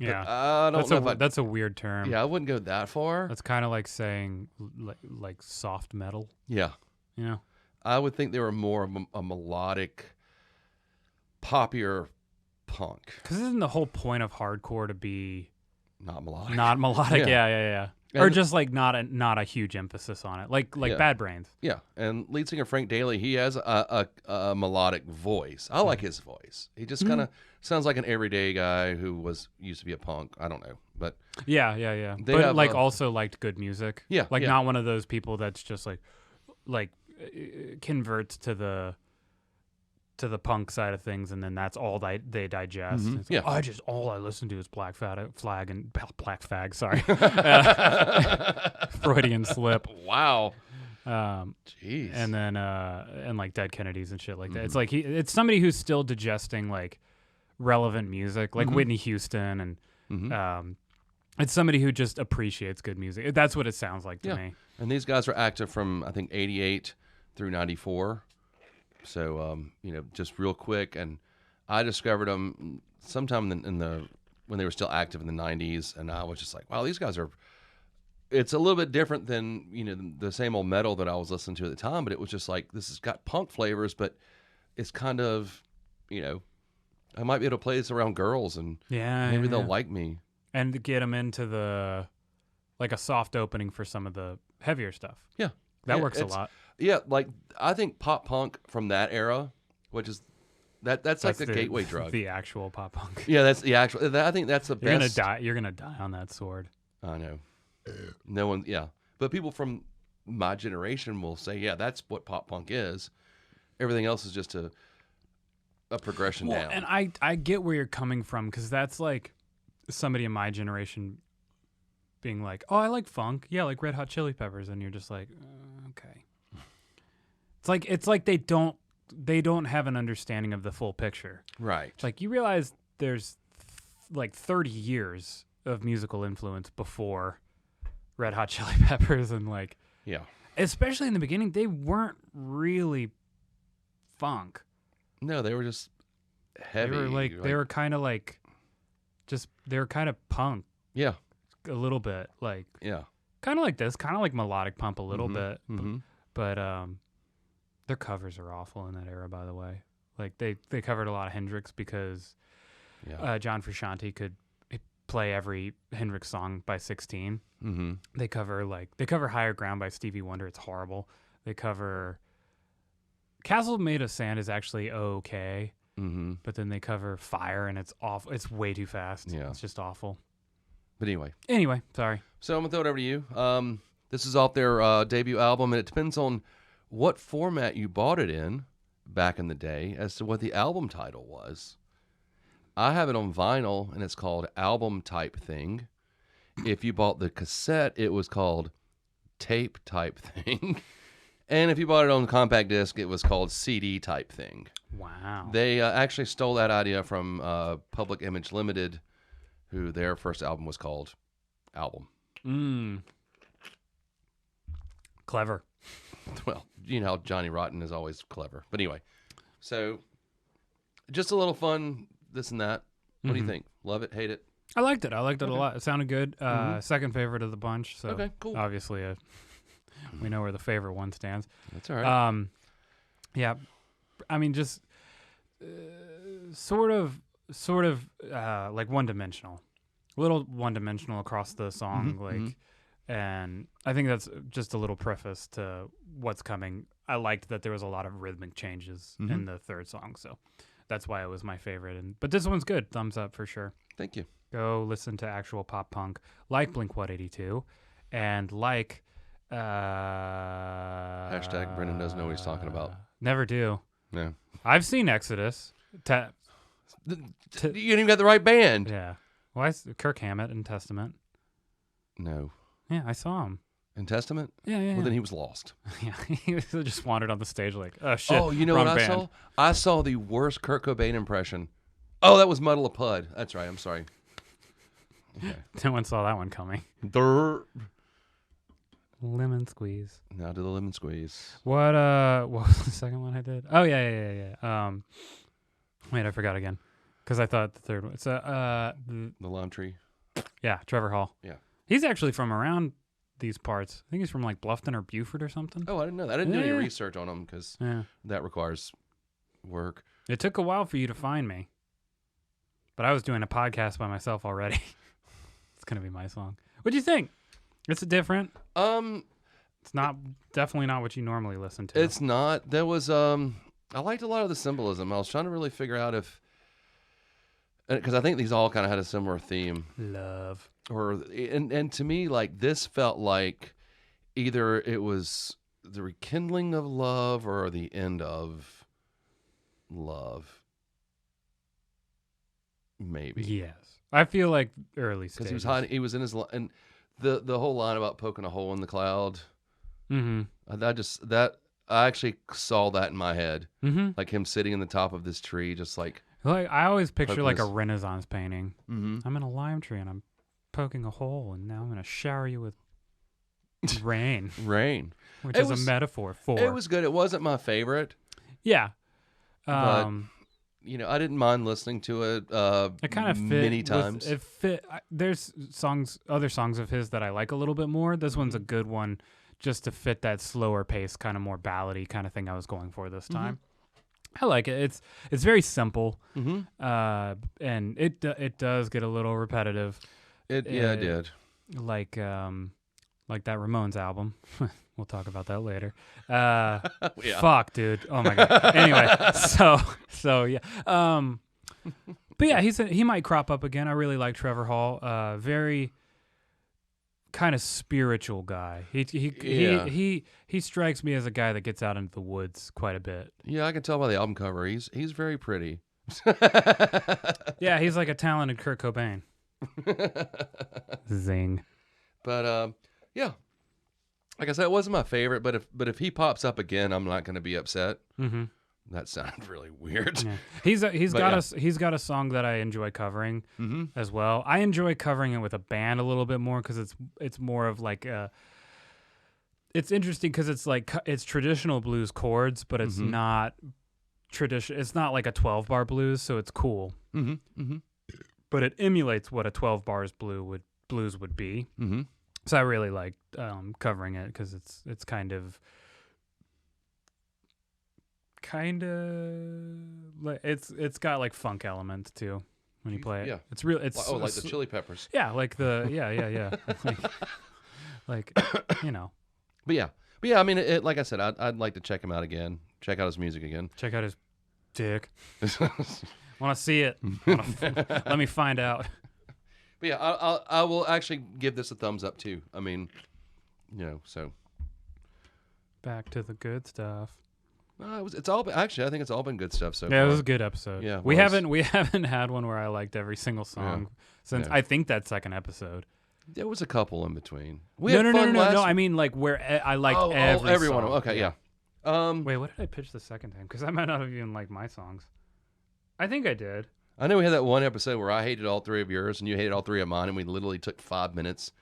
Yeah, I don't know if that's a weird term. Yeah, I wouldn't go that far. That's kind of like saying like soft metal. Yeah, You know, I would think they were more of a melodic, poppier punk, because isn't the whole point of hardcore to be not melodic. not melodic? Yeah. Yeah. And Or just like not a huge emphasis on it, like Yeah. Bad Brains. Yeah, and lead singer Frank Daly, he has a melodic voice. I like his voice. He just kind of sounds like an everyday guy who used to be a punk. I don't know, but Yeah. They But have like a- also liked good music. Yeah, like yeah. not one of those people that's just like converts to the punk side of things, and then that's all they digest. It's Yeah. like, all I listen to is Black Flag and Black Fag. Sorry, Freudian slip. wow, And jeez. then and like Dead Kennedys and shit like that. It's like it's somebody who's still digesting like relevant music, like Whitney Houston, and it's somebody who just appreciates good music. That's what it sounds like to me. And these guys are active from I think 88 through 94. So just real quick, and I discovered them sometime in the when they were still active in the 90s, and I was just like, wow, these guys are. It's a little bit different than the same old metal that I was listening to at the time, but it was just like this has got punk flavors, but it's kind of I might be able to play this around girls, and maybe they'll like me. And to get them into the like a soft opening for some of the heavier stuff. Yeah, That works a lot. Yeah, like I think pop punk from that era, which is that's like the gateway drug. The actual pop punk. Yeah, that's the actual. I think that's the You're best. gonna die. You're gonna die on that sword. I know. No one. Yeah, but people from my generation will say, yeah, that's what pop punk is. Everything else is just a progression down. And I get where you're coming from, because that's like somebody in my generation being like, oh, I like funk. Yeah, like Red Hot Chili Peppers, and you're just like, okay. It's like they don't have an understanding of the full picture. Right. It's like you realize there's like 30 years of musical influence before Red Hot Chili Peppers, and like, Yeah. especially in the beginning, they weren't really funk. No, they were just heavy. They were kind of like, they were kind of punk Yeah. a little bit, like Yeah. kind of like this, kind of like melodic pump a little bit, Mm-hmm. but their covers are awful in that era, by the way. Like they covered a lot of Hendrix because Yeah. John Frusciante could play every Hendrix song by 16. Mm-hmm. They cover Higher Ground by Stevie Wonder. It's horrible. They cover Castle Made of Sand is actually okay, Mm-hmm. but then they cover Fire, and it's awful. It's way too fast. Yeah. It's just awful. But anyway, Sorry. so I'm gonna throw it over to you. This is off their debut album, and it depends on what format you bought it in back in the day as to what the album title was. I have it on vinyl, and it's called Album Type Thing. If you bought the cassette, it was called Tape Type Thing. And if you bought it on compact disc, it was called CD Type Thing. Wow. They actually stole that idea from Public Image Limited, who their first album was called Album. Clever. Well, you know how Johnny Rotten is always clever. But anyway, so just a little fun, this and that. What do you think? Love it? Hate it? I liked it. I liked it a lot. It sounded good. Second favorite of the bunch. So Okay, cool. Obviously, we know where the favorite one stands. That's all right. Yeah. I mean, just sort of like one-dimensional, a little one-dimensional across the song, and I think that's just a little preface to what's coming. I liked that there was a lot of rhythmic changes in the third song, so that's why it was my favorite. But this one's good. Thumbs up for sure. Thank you. Go listen to actual pop punk like Blink-182 and like Hashtag Brendan doesn't know what he's talking about. Never do. No. I've seen Exodus. You didn't even got the right band. Yeah. Well, Kirk Hammett in Testament. No. Yeah, I saw him. In Testament? Yeah. Well, then he was lost. Yeah, he just wandered on the stage like, oh, shit. Oh, you know wrong what band. I saw? I saw the worst Kurt Cobain impression. Oh, that was Muddle a Pud. That's right. I'm sorry. Okay. No one saw that one coming. Durr. Lemon squeeze. Now to the lemon squeeze. What was the second one I did? Oh, yeah. Wait, I forgot again. Because I thought the third one. It's The Lime Tree. yeah, Trevor Hall. Yeah. He's actually from around these parts. I think he's from like Bluffton or Buford or something. Oh, I didn't know that. I didn't do any Yeah. research on him because Yeah. that requires work. It took a while for you to find me. But I was doing a podcast by myself already. It's going to be my song. What'd you think? It's different. It's definitely not what you normally listen to. It's not. There was I liked a lot of the symbolism. I was trying to really figure out if, because I think these all kind of had a similar theme. Love. And to me, like, this felt like either it was the rekindling of love or the end of love. Maybe. Yes. I feel like early Because stages. he was in his and the whole line about poking a hole in the cloud. Mm-hmm. I actually saw that in my head, Mm-hmm. like him sitting in the top of this tree, just like. Like, I always picture Poking like a his- Renaissance painting. Mm-hmm. I'm in a lime tree and I'm poking a hole and now I'm going to shower you with rain, Rain. which It is was- a metaphor for. It was good. It wasn't my favorite. Yeah. But I didn't mind listening to it. It kind of fit many times. It fit. There's other songs of his that I like a little bit more. This one's a good one, just to fit that slower pace, kind of more ballady kind of thing I was going for this time. I like it. It's very simple, Mm-hmm. and it does get a little repetitive, It did. like that Ramones album. We'll talk about that later. Yeah. Fuck, dude. Oh my god. Anyway, so yeah. But yeah, he might crop up again. I really like Trevor Hall. Very kind of spiritual guy. He strikes me as a guy that gets out into the woods quite a bit. Yeah, I can tell by the album cover. He's very pretty. Yeah, he's like a talented Kurt Cobain. Zing. But yeah, like I said, it wasn't my favorite. But if he pops up again, I'm not going to be upset. Mm-hmm. That sounded really weird. Yeah. He's But got a song that I enjoy covering Mm-hmm. as well. I enjoy covering it with a band a little bit more because it's more of like it's interesting because it's like it's traditional blues chords, but it's not tradition. It's not like a 12-bar blues, so it's cool. Mm-hmm. Mm-hmm. But it emulates what a 12 bars blues would be. Mm-hmm. So I really like covering it because it's kind of like it's got like funk elements too when you play it. Yeah. It's real. It's like the Chili Peppers. yeah, like the yeah. like But yeah. I mean, like I said, I'd like to check him out again. Check out his music again. check out his dick. Want to see it? Let me find out. But yeah, I will actually give this a thumbs up too. I mean, so. Back to the good stuff. It's all actually. I think it's all been good stuff so Yeah, far. it was a good episode. Yeah, it we was. haven't had one where I liked every single song since Yeah. I think that second episode. There was a couple in between. No. I mean like where I liked every one. song. Okay, yeah. Wait, what did I pitch the second time? Because I might not have even liked my songs. I think I did. I know we had that one episode where I hated all three of yours and you hated all three of mine, and we literally took 5 minutes.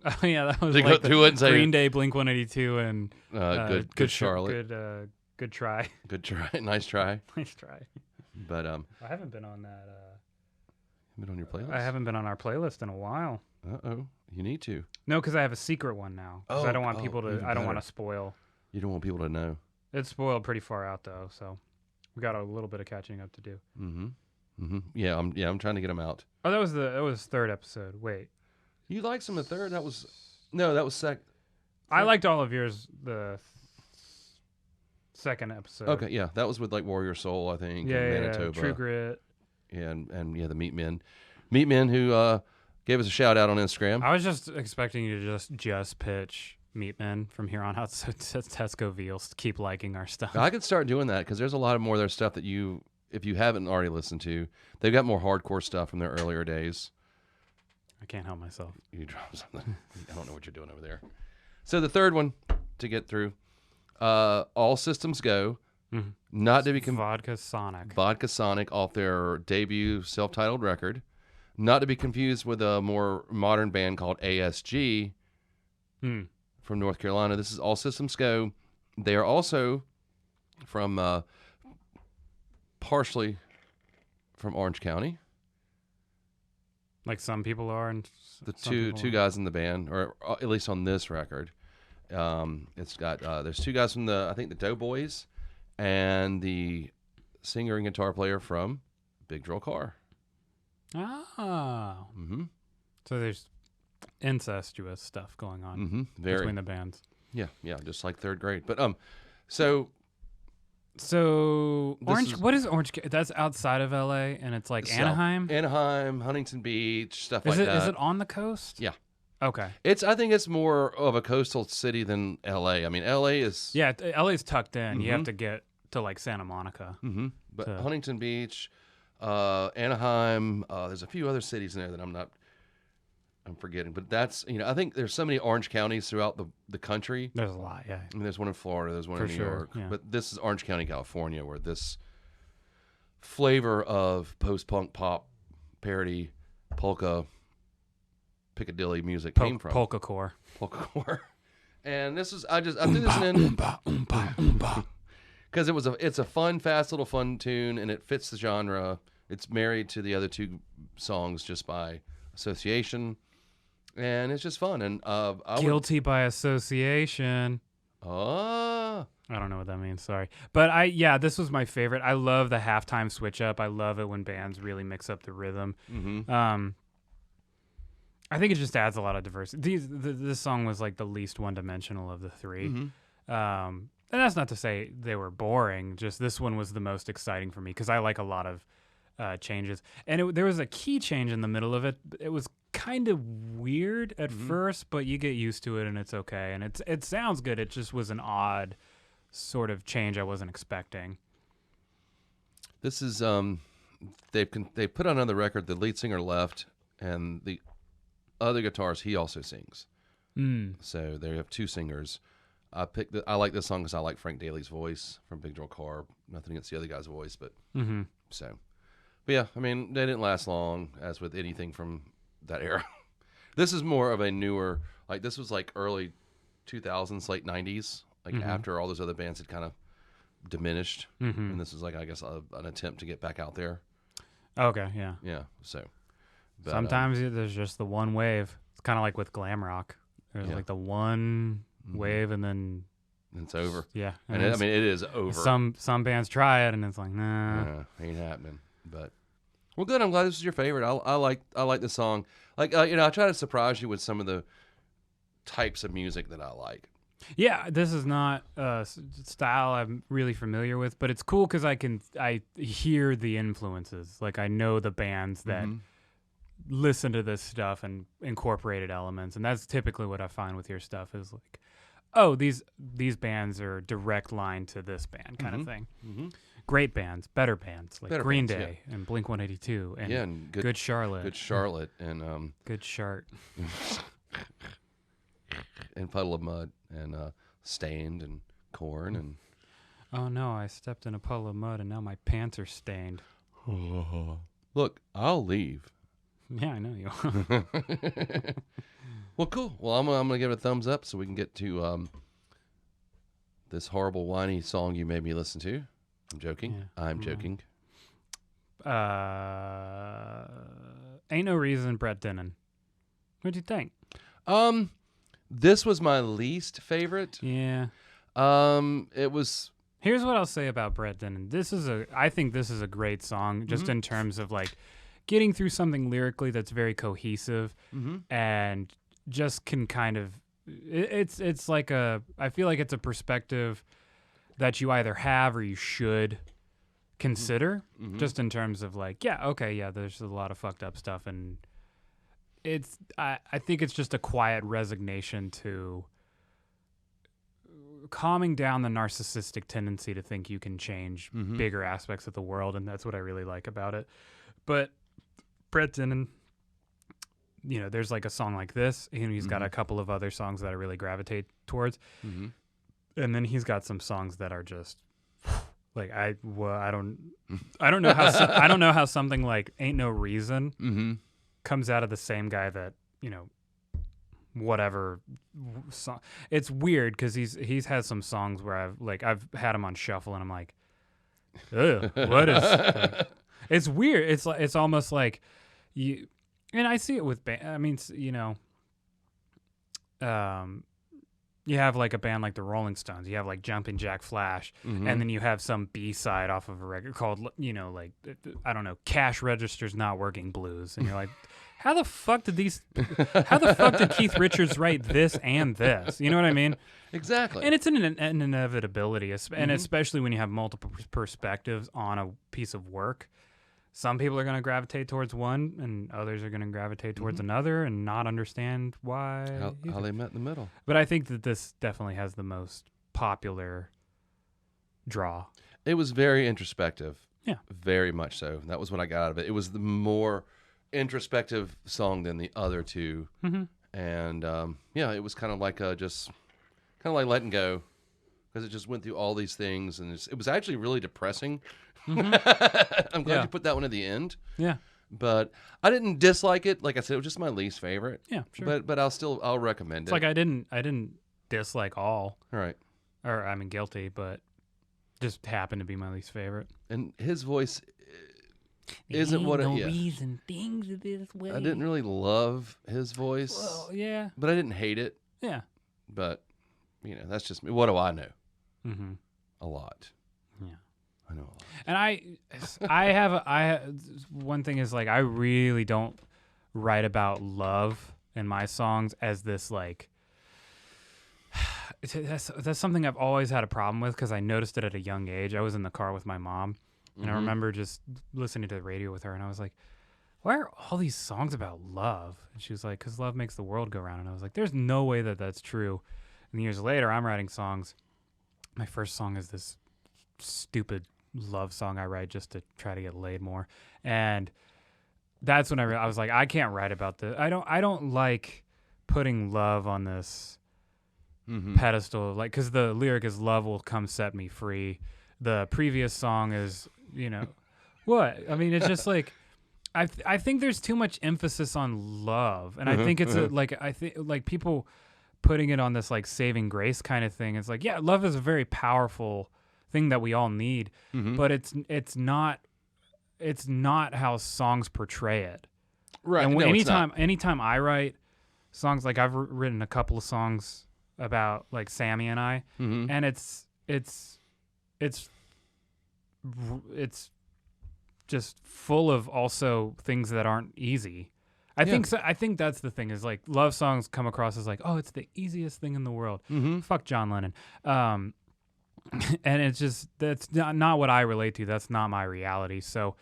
Oh yeah, that was To go like through it and say- Green Day, Blink-182, and Good Charlotte. Good try. Good try. Nice try. Nice try. But I haven't been on that. been on your playlist? I haven't been on our playlist in a while. Uh-oh. You need to. No, because I have a secret one now. 'Cause I don't want people to. even I don't want better. to spoil. You don't want people to know. It's spoiled pretty far out though, so We got a little bit of catching up to do. Yeah, I'm trying to get them out. Oh, that was third episode. Wait, You liked some of the third? That was second. I liked all of yours. The second episode. Okay, yeah, that was with like Warrior Soul, I think. Yeah, and yeah, Manitoba. True Grit. Yeah, and yeah, the Meat Men who gave us a shout out on Instagram. I was just expecting you to just pitch Meatmen from here on out. So Tesco Veals keep liking our stuff. I could start doing that because there's a lot of more of their stuff that if you haven't already listened to, they've got more hardcore stuff from their earlier days. I can't help myself. You dropped something. I don't know what you're doing over there. So the third one to get through, All Systems Go, not to be Vodka Sonic. Vodka Sonic off their debut self-titled record, not to be confused with a more modern band called ASG from North Carolina. This is All Systems Go. They are also from partially from Orange County. Like some people are, and The some two people guys in the band, or at least on this record, it's got there's two guys from I think the Doughboys, and the singer and guitar player from Big Drill Car. Oh. So there's incestuous stuff going on Very. between the bands. Yeah, just like third grade. But so Orange. What is Orange? That's outside of LA, and it's like Anaheim. Anaheim, Huntington Beach, stuff Is like it? that. Is it on the coast? Yeah. Okay. I think it's more of a coastal city than LA. I mean, LA is. Yeah, LA's tucked in. You have to get to like Santa Monica. But Huntington Beach, Anaheim, there's a few other cities in there that I'm forgetting. But that's, I think there's so many Orange counties throughout the country. There's a lot, yeah. I mean, there's one in Florida, there's one For in New sure, York. yeah. But this is Orange County, California, where this flavor of post-punk pop parody polka Piccadilly music came from. Polka core. Polka core. And this is I threw this in because it's a fun, fast little fun tune, and it fits the genre. It's married to the other two songs just by association, and it's just fun. And Guilty by association. I don't know what that means. Sorry, but this was my favorite. I love the halftime switch up. I love it when bands really mix up the rhythm. I think it just adds a lot of diversity. This song was like the least one-dimensional of the three. And that's not to say they were boring. Just this one was the most exciting for me because I like a lot of changes. And there was a key change in the middle of it. It was kind of weird at first, but you get used to it and it's okay. And it sounds good. It just was an odd sort of change I wasn't expecting. This is they put on another record. The lead singer left, and the other guitars he also sings. So they have two singers. I like this song because I like Frank Daly's voice from Big Drill Car. Nothing against the other guy's voice, but but yeah, I mean, they didn't last long, as with anything from that era. This is more of a newer, like this was like early 2000s, late 90s, like after all those other bands had kind of diminished, and this is like, I guess, an attempt to get back out there. Okay, yeah. Yeah, so. But, sometimes there's just the one wave. It's kind of like with glam rock. There's like the one wave, and then it's over. Yeah, and it is over. Some bands try it, and it's like, nah, ain't happening. But well, good. I'm glad this is your favorite. I like the song. Like I try to surprise you with some of the types of music that I like. Yeah, this is not a style I'm really familiar with, but it's cool because I hear the influences. Like I know the bands that listen to this stuff and incorporated elements, and that's typically what I find with your stuff is like, oh, these bands are direct line to this band kind of thing. Great bands, better bands like Green Day and Blink-182 and Good Charlotte. Good Charlotte and Good Chart. And Puddle of Mud and Stained and Korn and oh no, I stepped in a puddle of mud and now my pants are stained. Look, I'll leave. Yeah, I know you. Well, cool. Well, I'm gonna give it a thumbs up so we can get to this horrible whiny song you made me listen to. I'm joking. Yeah. I'm joking. Ain't No Reason, Brett Dennen. What'd you think? This was my least favorite. Yeah. It was Here's what I'll say about Brett Dennen. I think this is a great song, just in terms of like getting through something lyrically that's very cohesive and just can kind of. It's like I feel like it's a perspective that you either have or you should consider, just in terms of like, there's a lot of fucked up stuff, and I think it's just a quiet resignation to calming down the narcissistic tendency to think you can change bigger aspects of the world, and that's what I really like about it. But Brett Dennen, there's like a song like this, and he's got a couple of other songs that I really gravitate towards, and then he's got some songs that are just like I don't know how I don't know how something like Ain't No Reason comes out of the same guy that whatever song. It's weird because he's had some songs where I've had him on shuffle and I'm like, ugh, what is like, it's weird. It's almost like you, and I see it with I mean, you have like a band like the Rolling Stones, you have like Jumpin' Jack Flash, and then you have some B-side off of a record called, like, I don't know, Cash Register's Not Working Blues. And you're like, how the fuck did Keith Richards write this and this? You know what I mean? Exactly. And it's an inevitability, and especially when you have multiple perspectives on a piece of work. Some people are going to gravitate towards one, and others are going to gravitate towards another and not understand why. How they met in the middle. But I think that this definitely has the most popular draw. It was very introspective. Yeah. Very much so. That was what I got out of it. It was the more introspective song than the other two. And, it was kind of like letting go, because it just went through all these things, and it was actually really depressing. I'm glad you put that one at the end. Yeah. But I didn't dislike it. Like I said, it was just my least favorite. Yeah, sure. But I'll recommend it. It's like I didn't dislike all. Right. Or I mean guilty, but just happened to be my least favorite. And his voice isn't what it is. Reason things are this way. I didn't really love his voice. Well, yeah. But I didn't hate it. Yeah. But that's just me. What do I know? A lot. Yeah. I know a lot. And I one thing is like I really don't write about love in my songs as this like that's something I've always had a problem with, because I noticed it at a young age. I was in the car with my mom, and I remember just listening to the radio with her, and I was like, why are all these songs about love? And she was like, because love makes the world go round. And I was like, there's no way that that's true. And years later, I'm writing songs. My first song is this stupid love song I write just to try to get laid more. And that's when I was like, I can't write about this. I don't like putting love on this pedestal, like, because the lyric is love will come set me free. The previous song is, what? I mean, it's just like, I think there's too much emphasis on love. And I think it's I think like people putting it on this like saving grace kind of thing. It's like, yeah, love is a very powerful thing that we all need, but it's not how songs portray it. Right. And no, anytime I write songs, like I've written a couple of songs about like Sammy and I, and it's just full of also things that aren't easy. I think that's the thing, is like love songs come across as like, oh, it's the easiest thing in the world. Fuck John Lennon. And it's just, that's not what I relate to. That's not my reality. So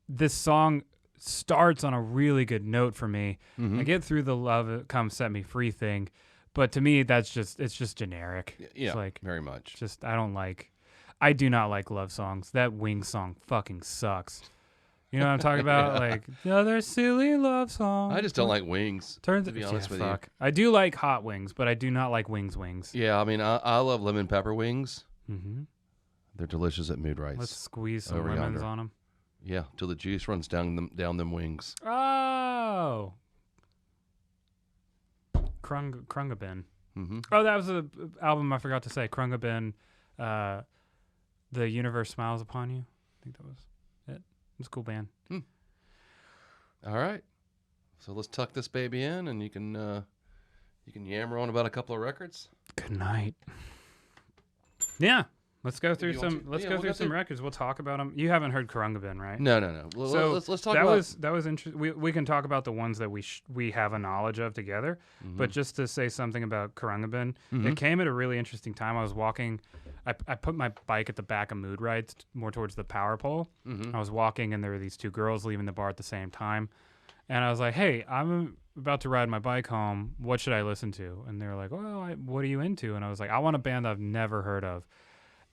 this song starts on a really good note for me. I get through the love come set me free thing, but to me it's just generic. Yeah, it's like, very much. Just I do not like love songs. That Wings song fucking sucks. You know what I'm talking about? Yeah. Like, the other silly love song. I just don't like Wings. To be honest with you. I do like Hot Wings, but I do not like Wings. Yeah, I mean, I love lemon pepper wings. Mm-hmm. They're delicious at Mood Rights. Let's squeeze some over lemons yonder. on them. Yeah, till the juice runs down them wings. Oh. Krungabin. Mm-hmm. Oh, that was an album I forgot to say. Krungabin, The Universe Smiles Upon You. I think that was it. It was a cool band. All right. So let's tuck this baby in, and you can yammer on about a couple of records. Good night. Yeah. Let's go through you want some. to. Let's Yeah, go we'll through go some through- records. We'll talk about them. You haven't heard Kurungabin, right? No. Well, So let's talk that about. that was interesting. We can talk about the ones that we have a knowledge of together. But just to say something about Kurungabin, it came at a really interesting time. I was walking. I put my bike at the back of Mood Rides, more towards the power pole. I was walking, and there were these two girls leaving the bar at the same time. And I was like, "Hey, I'm about to ride my bike home. What should I listen to?" And they were like, "Well, what are you into?" And I was like, "I want a band I've never heard of."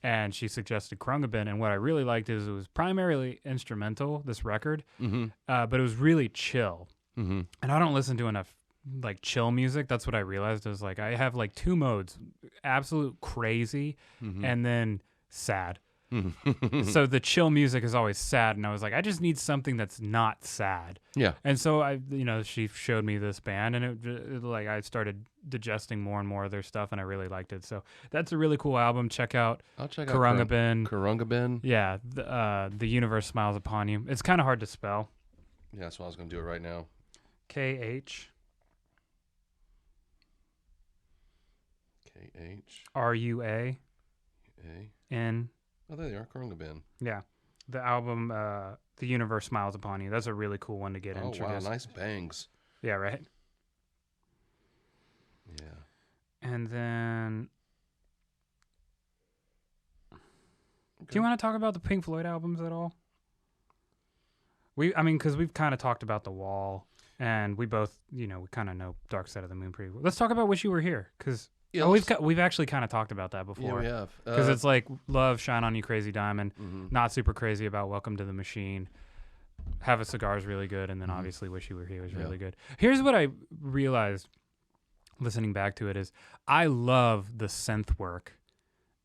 And she suggested Kurungabin, and what I really liked is it was primarily instrumental, this record, but it was really chill. And I don't listen to enough like chill music. That's what I realized. Is like I have like two modes: absolute crazy, and then sad. So the chill music is always sad, and I was like, I just need something that's not sad. Yeah. And so she showed me this band, and it like I started digesting more and more of their stuff, and I really liked it. So that's a really cool album. Check out I'll check Kurungabin. out Kurungabin. Yeah, the universe smiles upon you. It's kind of hard to spell. Yeah, that's what I was going to do it right now. KH KHRUAN. RUAN. Oh, there they are, Kurungabin. Yeah, the album The Universe Smiles Upon You. That's a really cool one to get Oh, introduced. wow, nice bangs. Yeah, right. Yeah. And then, do you want to talk about the Pink Floyd albums at all? Because we've kind of talked about The Wall, and we both, we kind of know Dark Side of the Moon pretty well. Let's talk about Wish You Were Here, because we've actually kind of talked about that before. Yeah, we have. Because it's like Love, Shine On You, Crazy Diamond, not super crazy about Welcome to the Machine. Have a Cigar is really good, and then obviously Wish You Were Here is really good. Here's what I realized listening back to it is I love the synth work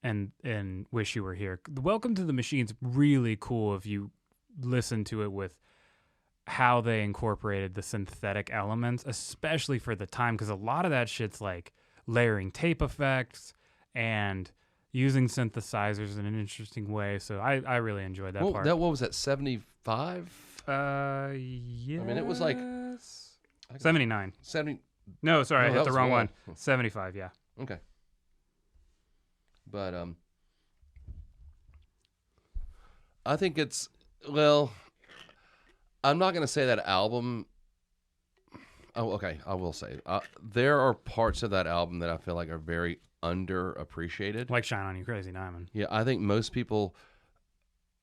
and Wish You Were Here. Welcome to the Machine's really cool if you listen to it with how they incorporated the synthetic elements, especially for the time, because a lot of that shit's like layering tape effects and using synthesizers in an interesting way. So I really enjoyed that part. What was that, 75? Yeah. I mean, it was like 79. 70. No, sorry, No, I that hit the was wrong wrong. one. 75, yeah. Okay. But I think it's, well, I'm not going to say that album. Oh, okay. I will say there are parts of that album that I feel like are very underappreciated. Like Shine On You, Crazy Diamond. Yeah, I think most people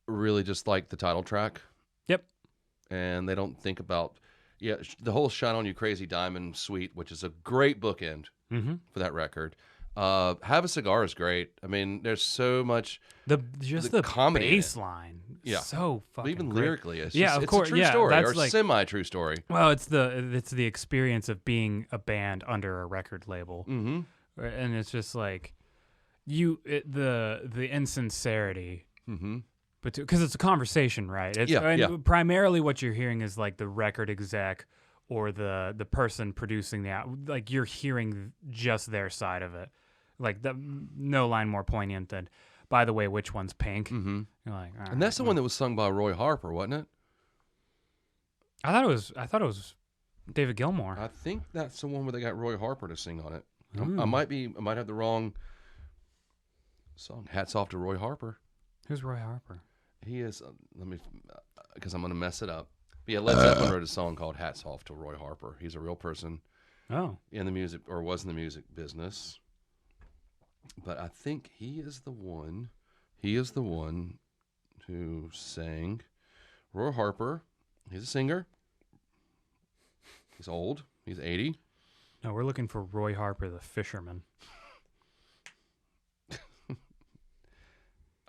really just like the title track. Yep. And they don't think about, the whole Shine On You Crazy Diamond suite, which is a great bookend for that record. Have a Cigar is great. I mean, there's so much. The comedy in it. bass line. Yeah. So fucking Even great. lyrically, it's Yeah, just, of it's course, a true yeah, story that's or like- semi-true story. Well, it's the experience of being a band under a record label. Mm-hmm. And it's just like the insincerity. Mm-hmm. But because it's a conversation, right? It's, Yeah. Primarily, what you're hearing is like the record exec or the person producing like you're hearing just their side of it. Like no line more poignant than, by the way, which one's pink? Mm-hmm. You're like, all And that's right, the one that was sung by Roy Harper, wasn't it? I thought it was David Gilmour. I think that's the one where they got Roy Harper to sing on it. Ooh. I might have the wrong song. Hats off to Roy Harper. Who's Roy Harper? He is. Because I'm gonna mess it up. But yeah, Led Zeppelin wrote a song called "Hats Off to Roy Harper." He's a real person Oh, in the music, or was in the music business. But I think he is the one. He is the one who sang. Roy Harper. He's a singer. He's old. He's 80. no, we're looking for Roy Harper, the fisherman.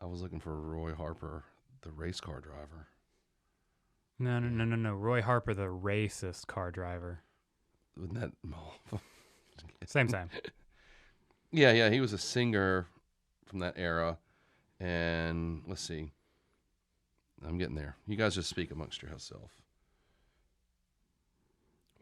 I was looking for Roy Harper, the race car driver. No. Roy Harper, the racist car driver. Wasn't that? Same time. Yeah. He was a singer from that era. And let's see. I'm getting there. You guys just speak amongst yourself.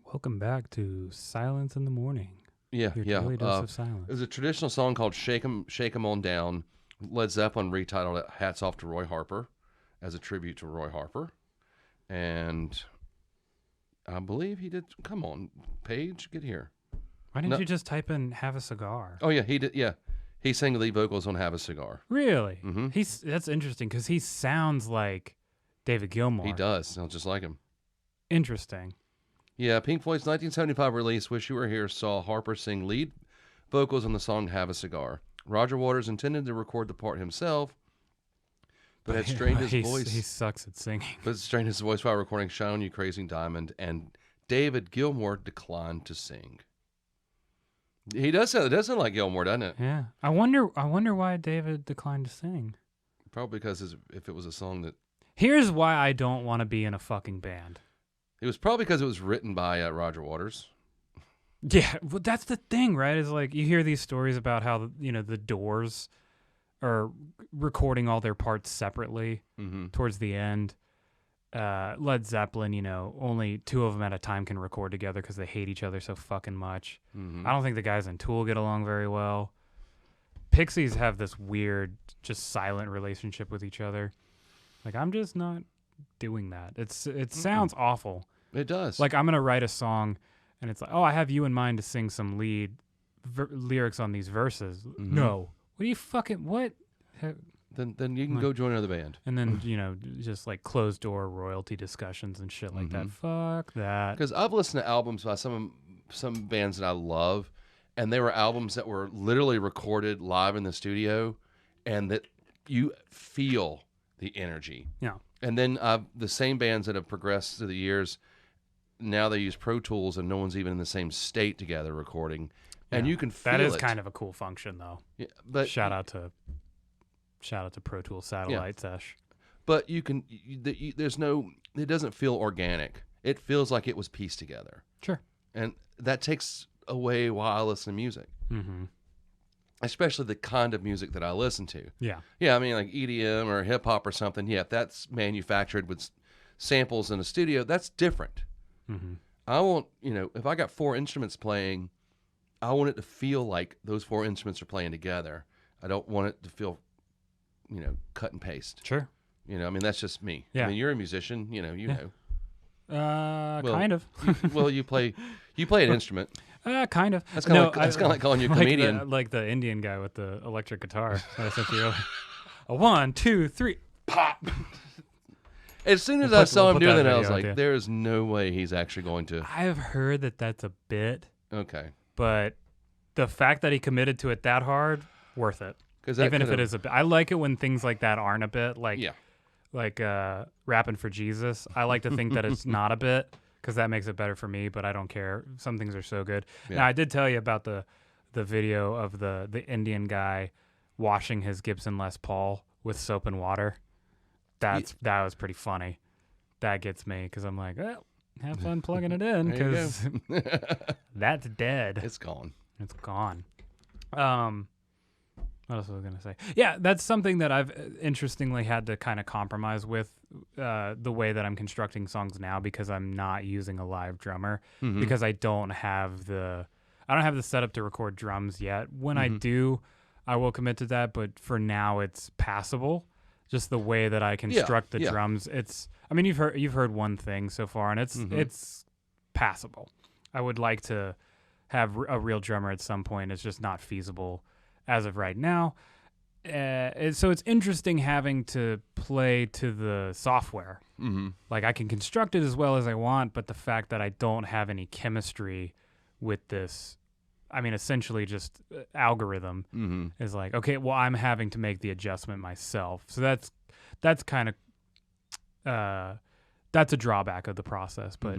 Welcome back to Silence in the Morning. Yeah, Your yeah. daily dose of silence. It was a traditional song called Shake 'Em On Down. Led Zeppelin retitled it Hats Off to Roy Harper as a tribute to Roy Harper. And I believe he did. Come on, Paige, get here. Why didn't you just type in "have a cigar"? Oh, yeah, he did. Yeah. He sang the lead vocals on Have a Cigar. Really? Mm-hmm. That's interesting because he sounds like David Gilmour. He does. Sounds just like him. Interesting. Yeah, Pink Floyd's 1975 release, Wish You Were Here, saw Harper sing lead vocals on the song Have a Cigar. Roger Waters intended to record the part himself, but had strained his voice. He sucks at singing. But strained his voice while recording Shine On You Crazy Diamond, and David Gilmour declined to sing. He does sound, it does sound like Gilmour, doesn't it? Yeah. I wonder why David declined to sing. Probably because if it was a song that... Here's why I don't want to be in a fucking band. It was probably because it was written by Roger Waters. Yeah, well, that's the thing, right? Is like you hear these stories about how the Doors are recording all their parts separately towards the end. Led Zeppelin, only 2 of them at a time can record together because they hate each other so fucking much. I don't think the guys in Tool get along very well. Pixies have this weird, just silent relationship with each other. Like, I'm just not doing that. It sounds awful. It does. Like, I'm gonna write a song, and it's like, oh, I have you in mind to sing some lead lyrics on these verses. No, what do you fucking what? Then you can go join another band. And then just like closed door royalty discussions and shit like that. Fuck that. Because I've listened to albums by some bands that I love, and they were albums that were literally recorded live in the studio, and that you feel the energy. Yeah. And then the same bands that have progressed through the years, now they use Pro Tools, and no one's even in the same state together recording, and you can feel it. That is kind of a cool function, though. Yeah, but shout out to Pro Tools Satellite Sesh. But there's no, it doesn't feel organic. It feels like it was pieced together. Sure. And that takes away while I listen to music. Mm-hmm. Especially the kind of music that I listen to. Yeah. Yeah, I mean, like EDM or hip hop or something. Yeah, if that's manufactured with samples in a studio, that's different. Mm-hmm. I want, if I got 4 instruments playing, I want it to feel like those 4 instruments are playing together. I don't want it to feel, cut and paste. Sure. I mean, that's just me. Yeah. I mean, you're a musician, you know. Kind of. You play an instrument. Kind of. That's kind of like calling you a comedian. Like the Indian guy with the electric guitar. A 1, 2, 3, pop. As soon as I saw him doing that, I was like, there is no way he's actually going to. I've heard that that's a bit. Okay. But the fact that he committed to it that hard, worth it. Even if it is a bit. I like it when things like that aren't a bit. Like Rapping for Jesus. I like to think that it's not a bit because that makes it better for me, but I don't care. Some things are so good. Yeah. Now, I did tell you about the video of the Indian guy washing his Gibson Les Paul with soap and water. That was pretty funny. That gets me because I'm like, well, have fun plugging it in because that's dead. It's gone. It's gone. What else was I going to say? Yeah, that's something that I've interestingly had to kind of compromise with the way that I'm constructing songs now because I'm not using a live drummer because I don't have the setup to record drums yet. When I do, I will commit to that, but for now it's passable. Just the way that I construct the drums, you've heard one thing so far, and it's passable. I would like to have a real drummer at some point. It's just not feasible as of right now. So it's interesting having to play to the software. Mm-hmm. Like I can construct it as well as I want, but the fact that I don't have any chemistry with this, essentially just algorithm is like, okay, well, I'm having to make the adjustment myself. So that's kind of, that's a drawback of the process, but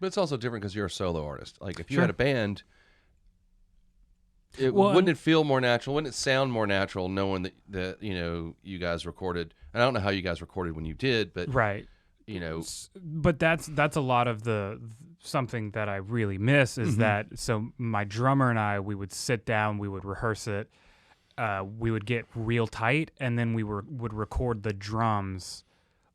But it's also different because you're a solo artist. Like if you had a band, wouldn't it feel more natural? Wouldn't it sound more natural knowing that you guys recorded? And I don't know how you guys recorded when you did, but right. But that's a lot of something that I really miss is that, so my drummer and I, we would sit down, we would rehearse it, we would get real tight, and then we would record the drums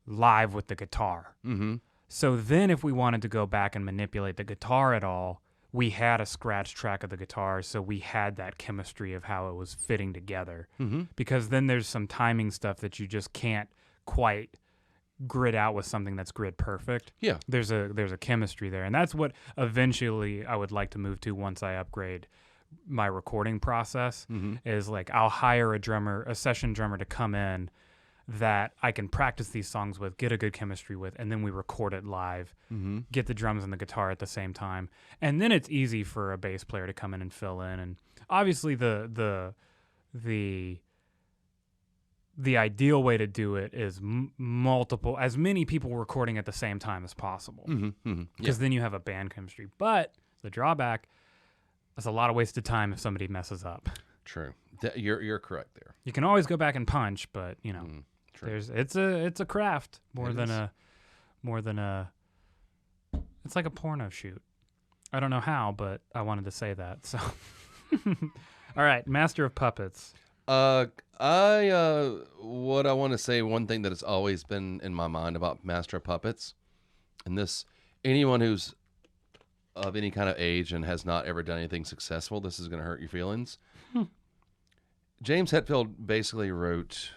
live with the guitar. Mm-hmm. So then if we wanted to go back and manipulate the guitar at all, we had a scratch track of the guitar, so we had that chemistry of how it was fitting together. Mm-hmm. Because then there's some timing stuff that you just can't quite grid out with something that's grid perfect. Yeah. There's a chemistry there, and that's what eventually I would like to move to once I upgrade my recording process Mm-hmm. is like I'll hire a session drummer to come in that I can practice these songs with, get a good chemistry with, and then we record it live, Mm-hmm. get the drums and the guitar at the same time. And then it's easy for a bass player to come in and fill in. And obviously the ideal way to do it is multiple, as many people recording at the same time as possible. Mm-hmm. Mm-hmm. Because then you have a band chemistry. But the drawback, that's a lot of wasted time if somebody messes up. True. You're correct there. You can always go back and punch, but you know, True. it's a craft more than a. It's like a porno shoot. I don't know how, but I wanted to say that. So, all right, Master of Puppets. What I want to say, one thing that has always been in my mind about Master of Puppets, and this, anyone who's of any kind of age and has not ever done anything successful, this is going to hurt your feelings. James Hetfield basically wrote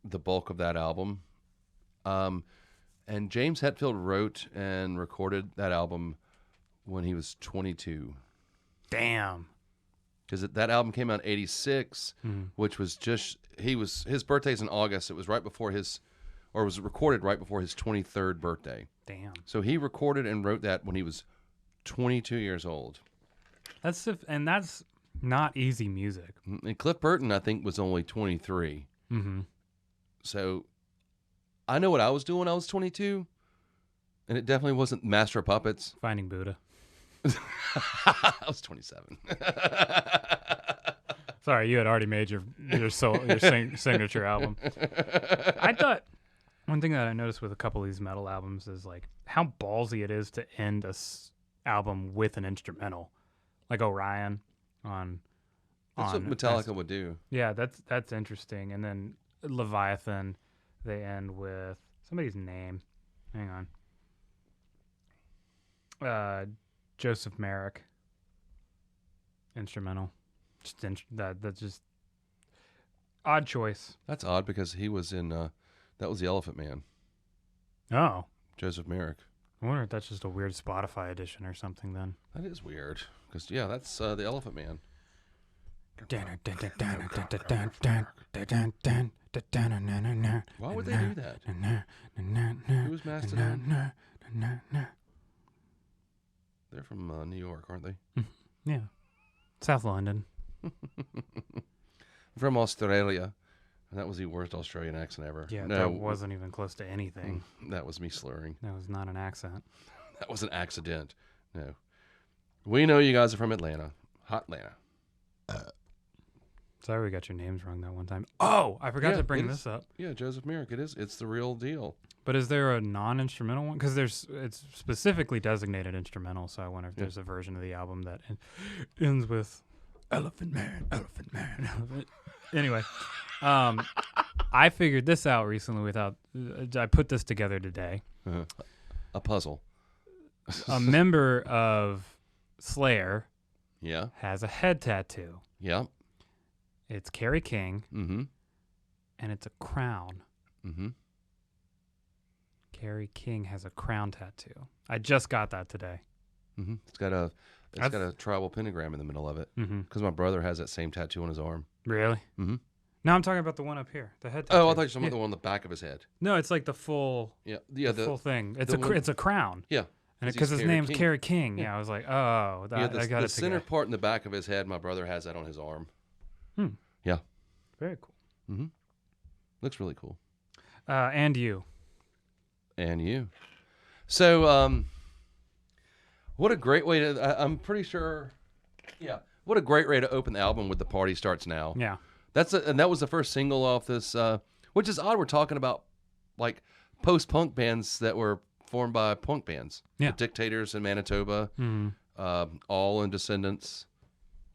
the bulk of that album. And James Hetfield wrote and recorded that album when he was 22. Damn. Because that album came out in 86, which was his birthday's in August. It was was recorded right before his 23rd birthday. Damn. So he recorded and wrote that when he was 22 years old. That's not easy music. And Cliff Burton, I think, was only 23. Mm-hmm. So I know what I was doing when I was 22, and it definitely wasn't Master of Puppets. Finding Buddha. I was 27. Sorry, you had already made your signature album. I thought one thing that I noticed with a couple of these metal albums is like how ballsy it is to end a album with an instrumental, like Orion on. That's what Metallica would do. Yeah, that's interesting. And then Leviathan, they end with somebody's name. Hang on. Joseph Merrick. Instrumental. That's just odd choice. That's odd because he was in that was the Elephant Man. Oh. Joseph Merrick. I wonder if that's just a weird Spotify edition or something then. That is weird because that's the Elephant Man. Why would they do that? Who's Mastodon? They're from New York, aren't they? Yeah. South London. From Australia. And that was the worst Australian accent ever. Yeah, no, that wasn't even close to anything. That was me slurring. That was not an accent. That was an accident. No. We know you guys are from Atlanta. Hot Atlanta. Sorry we got your names wrong that one time. Oh, I forgot to bring this up. Yeah, Joseph Merrick. It is. It's the real deal. But is there a non-instrumental one? Because it's specifically designated instrumental, so I wonder if there's a version of the album that ends with Elephant Man, Elephant Man, Elephant. Anyway, I figured this out recently I put this together today. A puzzle. A member of Slayer Yeah. has a head tattoo. Yeah. It's Kerry King, Mm-hmm. and it's a crown. Mm-hmm. Kerry King has a crown tattoo. I just got that today. Mm-hmm. It's got a tribal pentagram in the middle of it. Mm-hmm. Because my brother has that same tattoo on his arm. Really? Mm-hmm. No, I'm talking about the one up here, the head tattoo. Oh, I thought you were talking about the one on the back of his head. No, it's like the full, Yeah. full thing. It's it's a crown. Yeah. And because his name's King. Kerry King. Yeah, I was like, oh, I got the it center together. part in the back of his head, my brother has that on his arm. Yeah. Very cool. Mm-hmm. Looks really cool. And you. And you. So, what a great way to, I'm pretty sure, what a great way to open the album with The Party Starts Now. Yeah. And that was the first single off this, which is odd. We're talking about like post-punk bands that were formed by punk bands. Yeah. The Dictators in Manitoba, All and Descendants,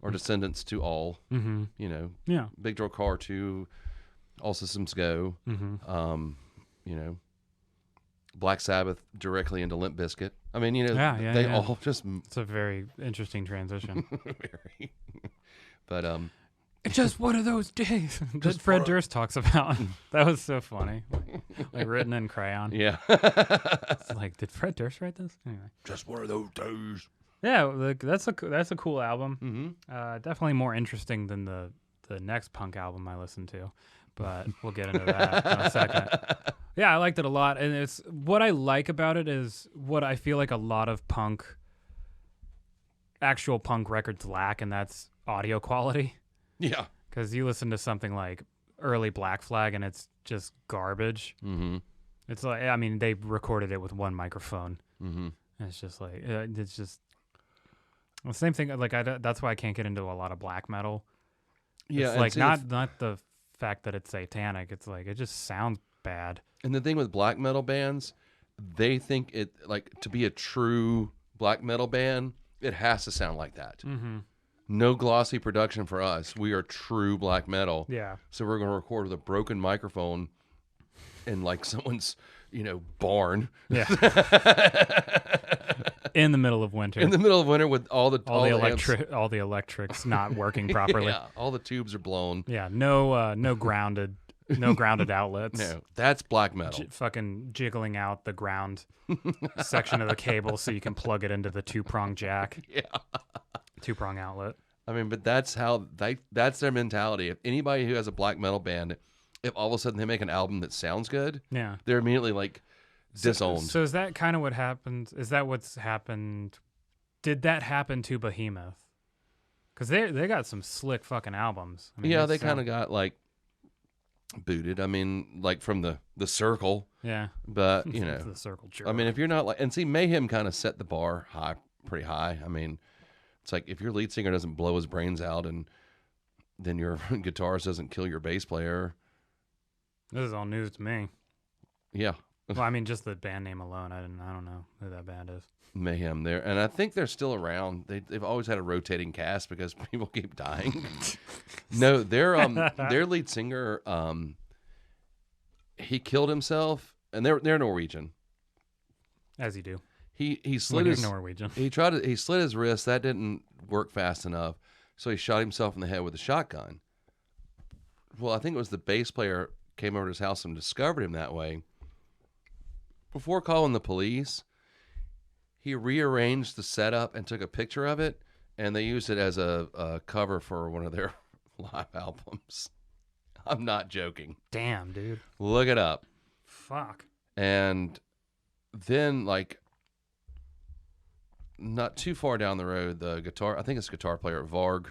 or Descendants to All, Mm-hmm. Yeah. Big Drill Car 2, All Systems Go, Mm-hmm. Black Sabbath directly into Limp Bizkit. I mean, they all just It's a very interesting transition. very. But It's just one of those days that Fred Durst talks about. That was so funny. Like written in crayon. yeah. It's like, did Fred Durst write this? Anyway. Just one of those days. Yeah, like, that's a cool album. Mm-hmm. Definitely more interesting than the next punk album I listened to, but we'll get into that in a second. Yeah, I liked it a lot, and it's what I like about it is what I feel like a lot of actual punk records lack, and that's audio quality. Yeah. Because you listen to something like early Black Flag, and it's just garbage. Mm-hmm. It's like, I mean, they recorded it with one microphone. Mm-hmm. And it's just like, it's just the same thing. Like, that's why I can't get into a lot of black metal. Yeah, It's like not the fact that it's satanic. It's like it just sounds bad. and the thing with black metal bands, they think it like to be a true black metal band, it has to sound like that. Mm-hmm. No glossy production for us. We are true black metal. Yeah. So we're going to record with a broken microphone in like someone's, barn. Yeah. In the middle of winter. In the middle of winter with all the electrics not working properly. Yeah, all the tubes are blown. Yeah. No grounded outlets. No, that's black metal. Fucking jiggling out the ground section of the cable so you can plug it into the 2-prong jack. Yeah. 2-prong outlet. I mean, but that's their mentality. If anybody who has a black metal band, if all of a sudden they make an album that sounds good, Yeah. they're immediately like disowned. So is that kind of what happened? Is that what's happened? Did that happen to Behemoth? Because they got some slick fucking albums. I mean, yeah, they kind of got like booted. I mean, like from the circle. Yeah. But the circle jerk. I mean, if you're not like, and see, Mayhem kind of set the bar pretty high. I mean, it's like if your lead singer doesn't blow his brains out, and then your guitarist doesn't kill your bass player. This is all news to me. Yeah. Well, I mean, just the band name alone, I don't know who that band is. Mayhem there, and I think they're still around. They've always had a rotating cast because people keep dying. No, their lead singer, he killed himself, and they're Norwegian. As you do. He slit his Norwegian. He slit his wrist. That didn't work fast enough, so he shot himself in the head with a shotgun. Well, I think it was the bass player came over to his house and discovered him that way. Before calling the police, he rearranged the setup and took a picture of it, and they used it as a cover for one of their live albums. I'm not joking. Damn, dude. Look it up. Fuck. And then, like, not too far down the road, the guitar, I think it's guitar player, Varg,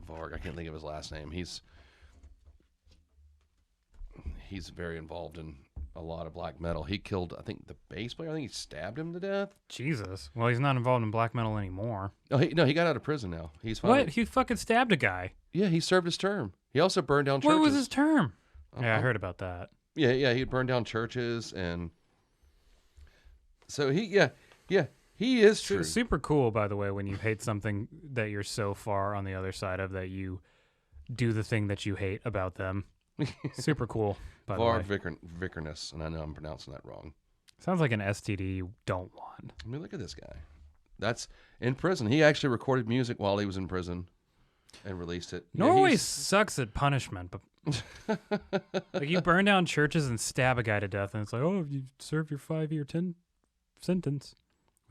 I can't think of his last name. He's very involved in a lot of black metal. He killed, I think, the bass player. I think he stabbed him to death. Jesus. Well, he's not involved in black metal anymore. Oh, he got out of prison now. He's fine. What? He fucking stabbed a guy. Yeah, he served his term. He also burned down churches. What was his term? Uh-huh. Yeah, I heard about that. Yeah, he burned down churches, and so he is true. Super cool, by the way, when you hate something that you're so far on the other side of that you do the thing that you hate about them. Super cool, by the way. Vickerness, and I know I'm pronouncing that wrong. Sounds like an STD you don't want. I mean, look at this guy. That's in prison. He actually recorded music while he was in prison and released it. Norway sucks at punishment, but like you burn down churches and stab a guy to death, and it's like, oh, you serve your 5-year sentence.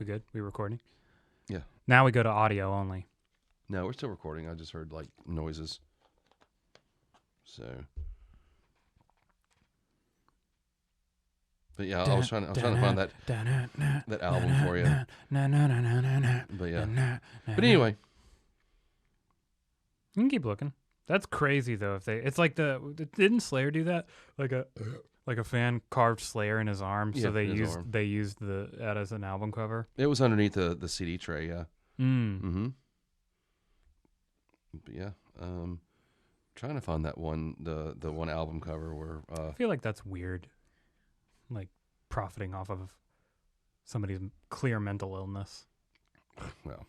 We good? We recording? Yeah. Now we go to audio only. No, we're still recording. I just heard like noises. So. But yeah, I was trying to find that album for you. But yeah. But anyway. You can keep looking. That's crazy though. It's like didn't Slayer do that? Like a fan carved Slayer in his arm, so they used that as an album cover. It was underneath the CD tray, yeah. Mm-hmm. But yeah, trying to find that one the one album cover where I feel like that's weird. Like profiting off of somebody's clear mental illness. Well,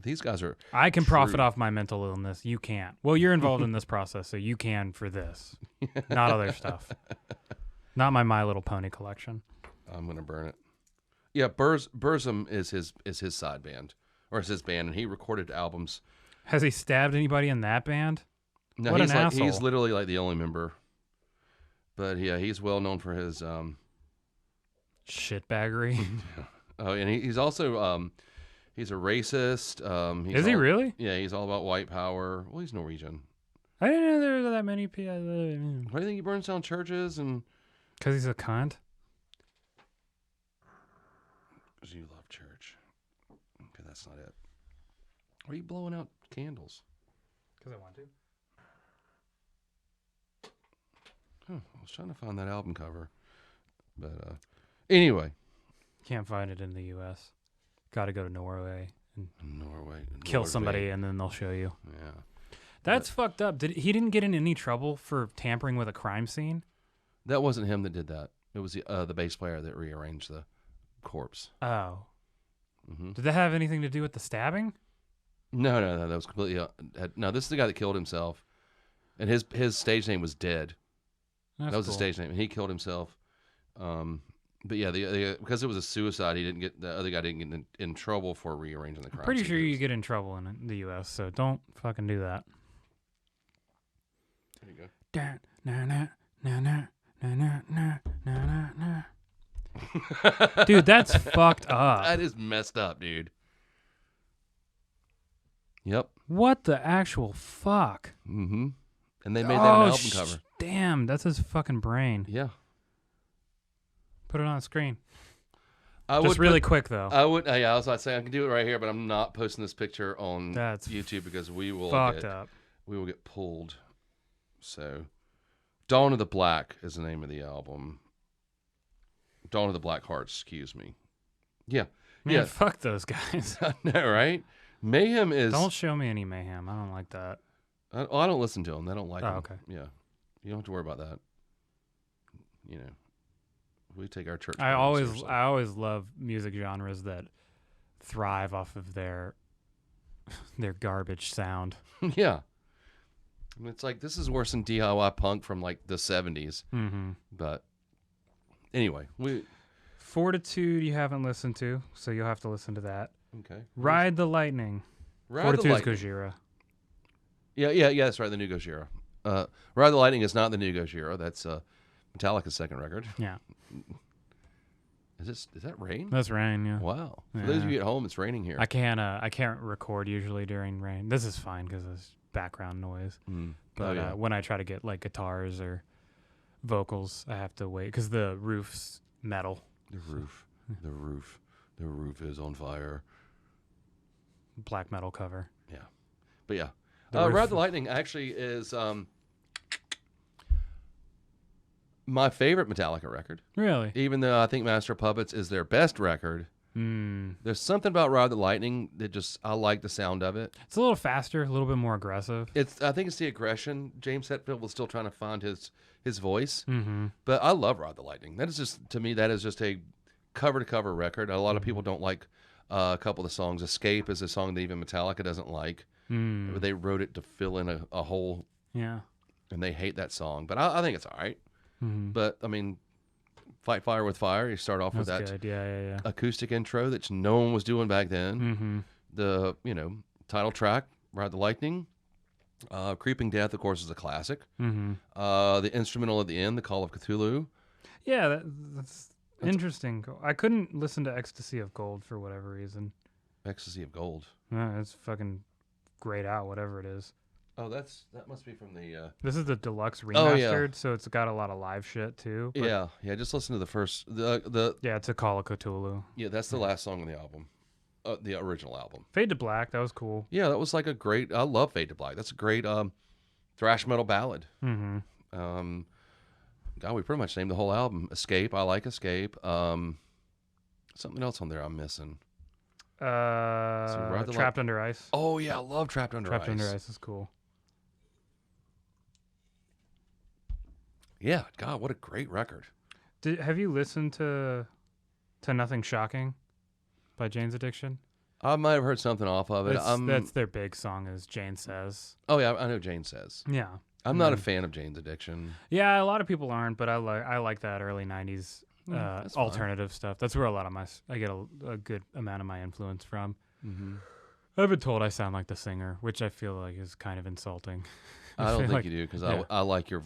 these guys are. I can profit off my mental illness. You can't. Well, you're involved in this process, so you can for this, not other stuff. Not my Little Pony collection. I'm gonna burn it. Yeah, Burzum is his side band, or is his band, and he recorded albums. Has he stabbed anybody in that band? No, what an asshole. He's literally like the only member. But yeah, he's well known for his shitbaggery. Oh, and he's also He's a racist. Is he really? Yeah, he's all about white power. Well, he's Norwegian. I didn't know there were that many people. Why do you think he burns down churches and? Because he's a cunt. Because you love church. Okay, that's not it. Why are you blowing out candles? Because I want to. Oh, I was trying to find that album cover, but anyway. Can't find it in the U.S. Got to go to Norway and kill Norway. somebody, and then they'll show you. Yeah, That's fucked up. He didn't get in any trouble for tampering with a crime scene? that wasn't him that did that. It was the bass player that rearranged the corpse. Oh. Mm-hmm. Did that have anything to do with the stabbing? No. That was completely. No, this is the guy that killed himself, and his stage name was Dead. That's that was cool. the stage name, and he killed himself. But yeah, because it was a suicide, the other guy didn't get in trouble for rearranging the crime. Pretty sure you get in trouble in the U.S., so don't fucking do that. There you go. Da, na, na, na, na, na, na, na, na, na. Dude, that's fucked up. That is messed up, dude. Yep. What the actual fuck? Mm-hmm. And they made that an album cover. Damn, that's his fucking brain. Yeah. Put it on the screen. I Just really quick, though. I would. Yeah, I was about to say I can do it right here, but I'm not posting this picture on That's YouTube because we will fucked up. We will get pulled. So, Dawn of the Black is the name of the album. Dawn of the Black Hearts. Excuse me. Yeah. Man, yeah. fuck those guys. I know, right? Mayhem is. Don't show me any Mayhem. I don't like that. I don't listen to them. I don't like them. Okay. Yeah. You don't have to worry about that. You know, we take our church. I always love music genres that thrive off of their garbage sound. Yeah. I mean, it's like, this is worse than DIY punk from like the 70s. Mm-hmm. But anyway, Fortitude you haven't listened to, so you'll have to listen to that. Okay. Ride the Lightning. Ride the Lightning. Gojira. Yeah, that's right. The new Gojira. Ride the Lightning is not the new Gojira. That's Metallica's second record. Yeah. Is that rain? That's rain, yeah. Wow. For Yeah. those of you at home, it's raining here. I can't record usually during rain. This is fine because it's background noise. Mm. But when I try to get like guitars or vocals, I have to wait because the roof's metal. The roof is on fire. Black metal cover. Yeah. But yeah. The roof. Ride the Lightning actually is my favorite Metallica record. Really? Even though I think Master of Puppets is their best record, there's something about Ride the Lightning that I like the sound of it. It's a little faster, a little bit more aggressive. I think it's the aggression. James Hetfield was still trying to find his voice, Mm-hmm. but I love Ride the Lightning. That is just a cover-to-cover record. A lot of people don't like a couple of the songs. Escape is a song that even Metallica doesn't like. But they wrote it to fill in a hole. Yeah. And they hate that song. But I think it's all right. Mm-hmm. But, I mean, Fight Fire with Fire, you start off with that good. Yeah. acoustic intro that no one was doing back then. Mm-hmm. The, title track, Ride the Lightning. Creeping Death, of course, is a classic. Mm-hmm. The instrumental at the end, The Call of Cthulhu. Yeah, that's interesting. I couldn't listen to Ecstasy of Gold for whatever reason. Ecstasy of Gold. Yeah, it's fucking grayed out, whatever it is. Oh, that must be from the... This is the deluxe remastered, Oh, yeah. so it's got a lot of live shit too. but- Yeah, just listen to the first... The Yeah, it's a Call of Cthulhu. Yeah, that's the last song on the album. The original album. Fade to Black, that was cool. Yeah, that was like a great... I love Fade to Black. That's a great thrash metal ballad. Mm-hmm. God, we pretty much named the whole album. Escape, I like Escape. Something else on there I'm missing. Ride the Trapped Under Ice. Oh, yeah, I love Trapped Under Ice. Trapped Under Ice is cool. Yeah, God, what a great record. Have you listened to Nothing Shocking by Jane's Addiction? I might have heard something off of it. That's their big song, as Jane Says. Oh, yeah, I know Jane Says. Yeah. I'm not a fan of Jane's Addiction. Yeah, a lot of people aren't, but I like that early 90s that's fine. alternative stuff. That's where I get a good amount of my influence from. Mm-hmm. I've been told I sound like the singer, which I feel like is kind of insulting. I don't feel think like- you do because yeah. I like your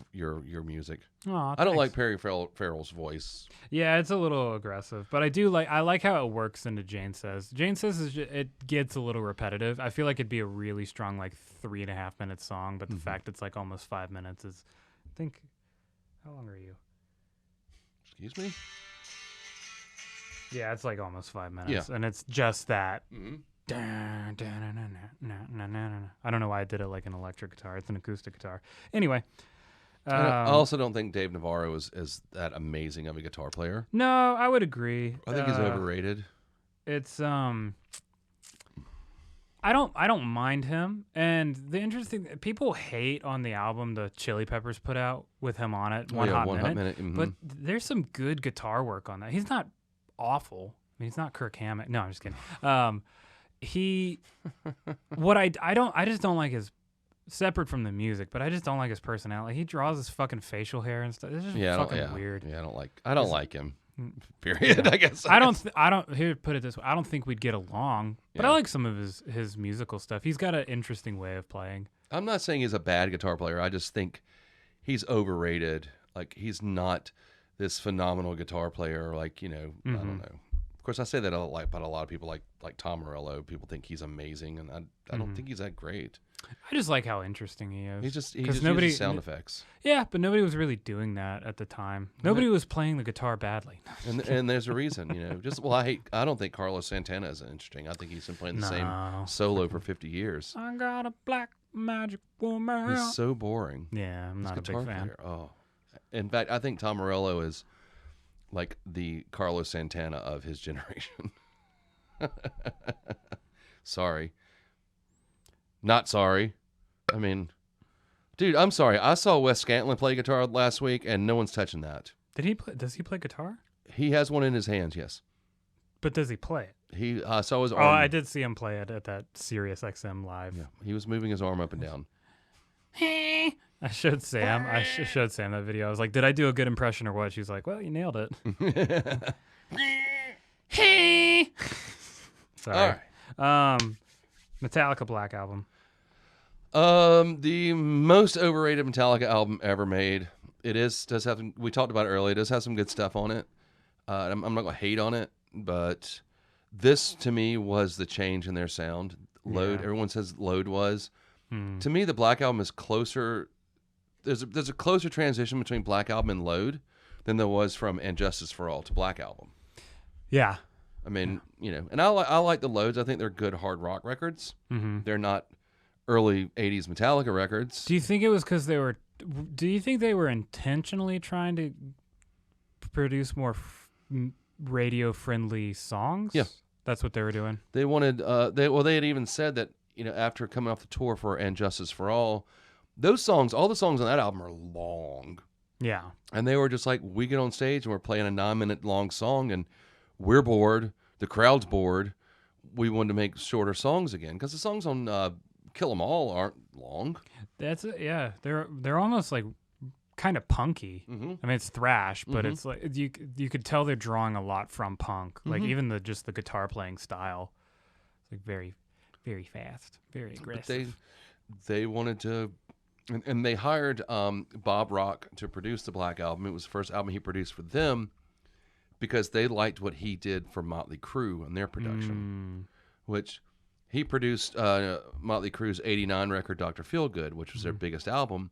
music. Aw, I don't thanks. like Perry Farrell's voice. Yeah, it's a little aggressive, but I like how it works into Jane Says. Jane Says it gets a little repetitive. I feel like it'd be a really strong like 3.5 minute song, but the fact it's like almost 5 minutes is, I think, how long are you? Excuse me. Yeah, it's like almost 5 minutes, and it's just that. Mm-hmm. I don't know why I did it like an electric guitar. It's an acoustic guitar. Anyway, I also don't think Dave Navarro is that amazing of a guitar player. no, I would agree. I think he's overrated. It's I don't mind him. And the interesting people hate on the album the Chili Peppers put out with him on it, One Hot Minute. Mhm. But there's some good guitar work on that. He's not awful. I mean, he's not Kirk Hammett. No, I'm just kidding. I just don't like his, separate from the music, but I just don't like his personality. He draws his fucking facial hair and stuff. It's just fucking weird. Yeah, I don't like him. Period. I guess. Here, put it this way. I don't think we'd get along, but I Yeah. like some of his musical stuff. He's got an interesting way of playing. I'm not saying he's a bad guitar player. I just think he's overrated. Like he's not this phenomenal guitar player. Like I don't know. Of course, I say that about a lot of people. Like Tom Morello. People think he's amazing, and I don't think he's that great. I just like how interesting he is. He just 'Cause uses sound effects. Yeah, but nobody was really doing that at the time. Nobody was playing the guitar badly. And there's a reason, I don't think Carlos Santana is interesting. I think he's been playing the No. same solo for 50 years. I got a black magic woman. He's so boring. Yeah, I'm His not a big guitar fan. player. Oh, in fact, I think Tom Morello is like the Carlos Santana of his generation. Sorry. Not sorry. I mean, dude, I'm sorry. I saw Wes Scantlin play guitar last week, and no one's touching that. Does he play guitar? He has one in his hands, yes. But does he play it? He saw his Oh, arm. I did see him play it at that Sirius XM live. Yeah, he was moving his arm up and down. I showed Sam. I showed Sam that video. I was like, "Did I do a good impression or what?" She's like, "Well, you nailed it." Sorry. All Metallica Black Album. The most overrated Metallica album ever made. Does have. We talked about it earlier. It does have some good stuff on it. I'm not gonna hate on it, but this to me was the change in their sound. Load. Yeah. Everyone says Load was. To me, the Black Album is closer. There's a closer transition between Black Album and Load than there was from And Justice for All to Black Album. Yeah. I mean, and I like the Loads. I think they're good hard rock records. Mm-hmm. They're not early '80s Metallica records. Do you think it was because they were? Do you think they were intentionally trying to produce more radio-friendly songs? Yeah. That's what they were doing. They wanted. They had even said that after coming off the tour for And Justice for All, those songs, all the songs on that album are long, Yeah. and they were just like, we get on stage and we're playing a 9-minute long song, and we're bored. The crowd's bored. We wanted to make shorter songs again because the songs on Kill 'Em All aren't long. That's it. Yeah. They're almost like kind of punky. Mm-hmm. I mean, it's thrash, but it's like you could tell they're drawing a lot from punk. Like even the guitar playing style, it's like very, very fast, very aggressive. But they wanted to, and they hired Bob Rock to produce the Black Album. It was the first album he produced for them because they liked what he did for Motley Crue and their production, which he produced Motley Crue's '89 record, Dr. Feelgood, which was their biggest album.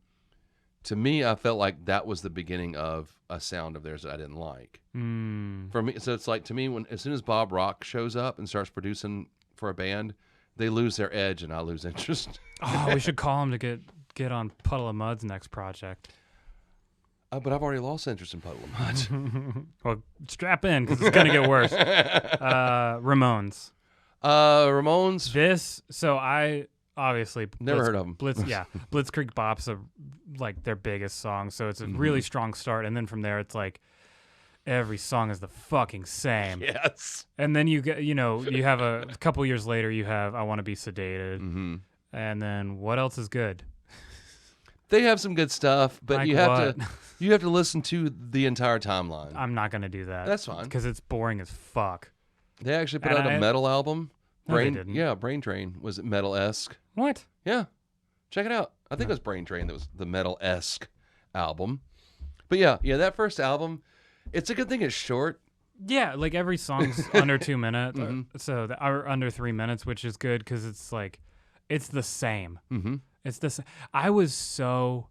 To me, I felt like that was the beginning of a sound of theirs that I didn't like. For me, so it's like to me, as soon as Bob Rock shows up and starts producing for a band, they lose their edge and I lose interest. Oh, we should call him to get on Puddle of Mud's next project. But I've already lost interest in Puddle of Mud. Well, strap in because it's gonna get worse. Ramones. Ramones. So I obviously Never heard of 'em. Blitzkrieg Bop's like their biggest song, so it's a really strong start, and then from there it's like every song is the fucking same. Yes. And then you get you have a couple years later you have I Want to Be Sedated, and then what else is good? They have some good stuff, but Like you have what? you have to listen to the entire timeline. I'm not gonna do that. That's fine. because it's boring as fuck. They actually put And out a I- metal album. No, they didn't. Brain Drain was metal-esque. What? Yeah. Check it out. I think it was Brain Train that was the metal-esque album. But yeah, that first album, it's a good thing it's short. Yeah, like every song's under 2 minutes, or under 3 minutes, which is good because it's like, it's the same. Mm-hmm. It's the same. I was so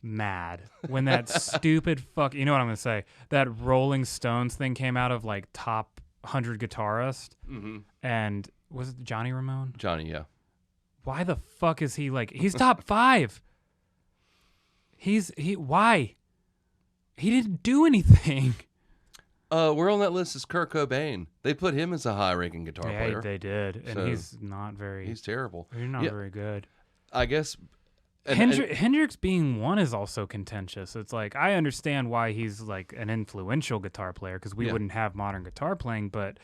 mad when that stupid you know what I'm gonna say? That Rolling Stones thing came out of like top 100 guitarist, and was it Johnny Ramone? Johnny, yeah. Why the fuck is he like? He's top 5. Why? He didn't do anything. We're on that list is Kurt Cobain. They put him as a high-ranking guitar player. They did, and So, he's not very. He's terrible. He's not very good. I guess. Hendrix being one is also contentious. It's like, I understand why he's like an influential guitar player because we wouldn't have modern guitar playing, but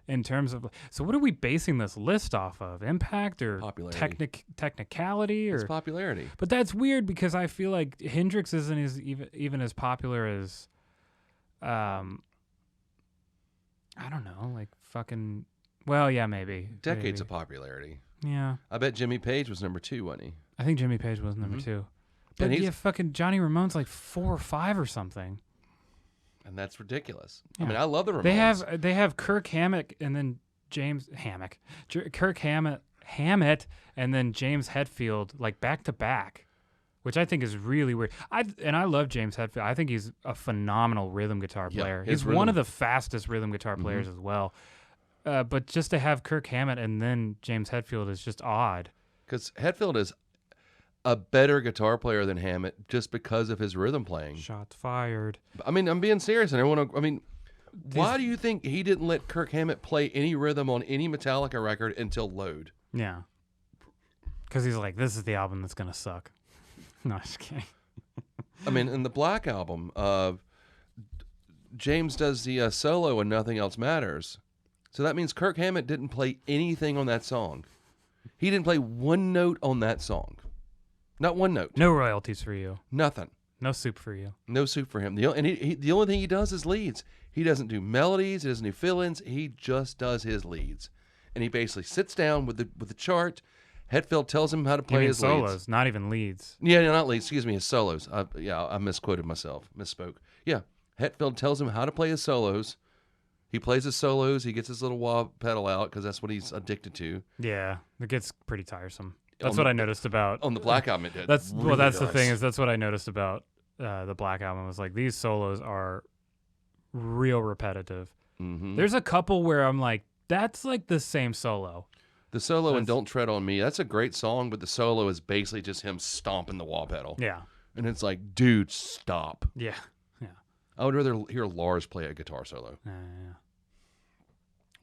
in terms of, so what are we basing this list off of? Impact or popularity? Technicality or It's popularity? But that's weird because I feel like Hendrix isn't even as popular as, I don't know, like fucking. Well, yeah, maybe Decades of popularity. Yeah, I bet Jimmy Page was number 2, wasn't he? I think Jimmy Page was number 2. But And yeah, fucking Johnny Ramone's like 4 or 5 or something. And that's ridiculous. Yeah. I mean, I love the Ramones. They have Kirk Hammett and then Kirk Hammett and then James Hetfield like back to back, which I think is really weird. I love James Hetfield. I think he's a phenomenal rhythm guitar player. He's one of the fastest rhythm guitar players as well. But just to have Kirk Hammett and then James Hetfield is just odd. Because Hetfield is a better guitar player than Hammett just because of his rhythm playing. Shots fired. I mean, I'm being serious, and why do you think he didn't let Kirk Hammett play any rhythm on any Metallica record until Load? Yeah. Because he's like, this is the album that's going to suck. No, just kidding. I mean, in the Black Album, James does the solo and Nothing Else Matters. So that means Kirk Hammett didn't play anything on that song. He didn't play one note on that song. Not one note. No royalties for you. Nothing. No soup for you. No soup for him. The only thing he does is leads. He doesn't do melodies. He doesn't do fill-ins. He just does his leads. And he basically sits down with the chart. Hetfield tells him how to play his solos, leads. not even leads. Yeah, no, not leads. Excuse me, his solos. I misquoted myself. Misspoke. Yeah, Hetfield tells him how to play his solos. He plays his solos. He gets his little wah pedal out because that's what he's addicted to. Yeah, it gets pretty tiresome. That's what I noticed about on the Black Album. It did. That's the thing is that's what I noticed about the Black Album was like these solos are real repetitive. Mm-hmm. There's a couple where I'm like, that's like the same solo. The solo in Don't Tread on Me, that's a great song, but the solo is basically just him stomping the wah pedal. Yeah, and it's like, dude, stop. Yeah. I would rather hear Lars play a guitar solo. Yeah.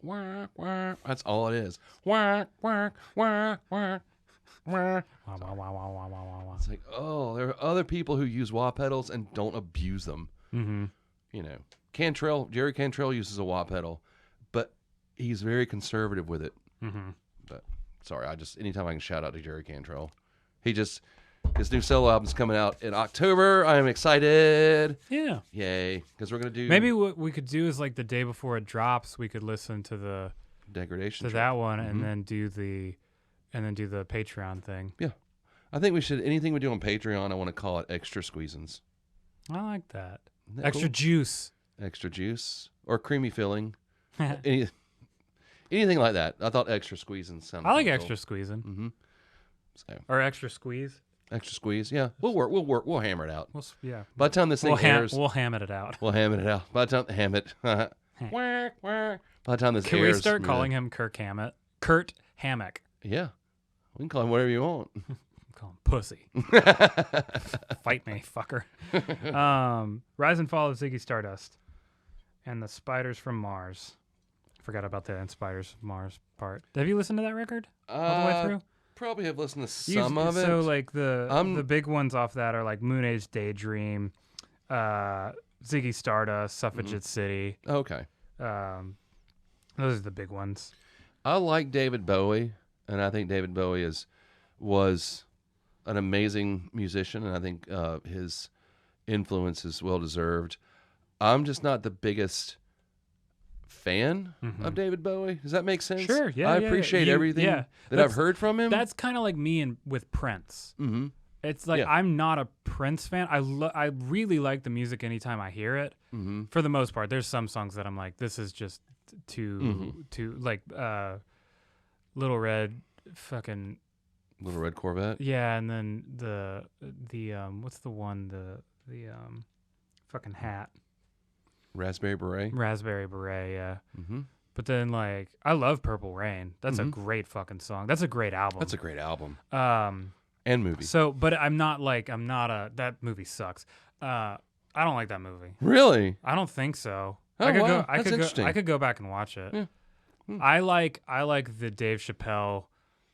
Wah, wah. That's all it is. Wah, wah, wah, wah. It's like, oh, there are other people who use wah pedals and don't abuse them. Mm-hmm. You know, Jerry Cantrell uses a wah pedal, but he's very conservative with it. Mm-hmm. But sorry, anytime I can shout out to Jerry Cantrell, his new solo album's coming out in October. I am excited. Yeah. Yay. Because we're going to do... Maybe what we could do is like the day before it drops, we could listen to the... Degradation. To that one and then do the Patreon thing. Yeah. I think we should... Anything we do on Patreon, I want to call it Extra Squeezins. I like that. Extra juice. Extra juice. Or creamy filling. Anything like that. I thought Extra Squeezins sounded I like cool. extra squeezing. Mm-hmm. So. Or extra squeeze. Extra squeeze, yeah. We'll hammer it out. Yeah. By the time this thing airs, we'll ham it out. We'll ham it out. By the time ham it. By the time this airs, can we start calling him Kirk Hammett? Kurt Hammock. Yeah, we can call him whatever you want. Call him pussy. Fight me, fucker. Rise and Fall of Ziggy Stardust, and the Spiders from Mars. Forgot about the Spiders from Mars part. Have you listened to that record all the way through? Probably have listened to some of it. So like the big ones off that are like Moon Age Daydream, Ziggy Stardust, Suffragette City. Okay. Those are the big ones. I like David Bowie, and I think David Bowie was an amazing musician, and I think his influence is well deserved. I'm just not the biggest fan of David Bowie. Does that make sense? Sure, yeah, I yeah, appreciate you- everything yeah. that I've heard from him. That's kind of like me with Prince. Mm-hmm. It's like I'm not a Prince fan. I really like the music anytime I hear it. Mm-hmm. For the most part, there's some songs that I'm like, this is just too like Little Red fucking Little Red Corvette. yeah, and then the what's the one the fucking hat. Raspberry Beret. Raspberry Beret, yeah. Mm-hmm. But then, like, I love Purple Rain. That's a great fucking song. That's a great album. That's a great album. And movie. So, but I'm not that movie sucks. I don't like that movie. Really? I don't think so. Oh, wow. That's interesting. I could go back and watch it. Yeah. I like the Dave Chappelle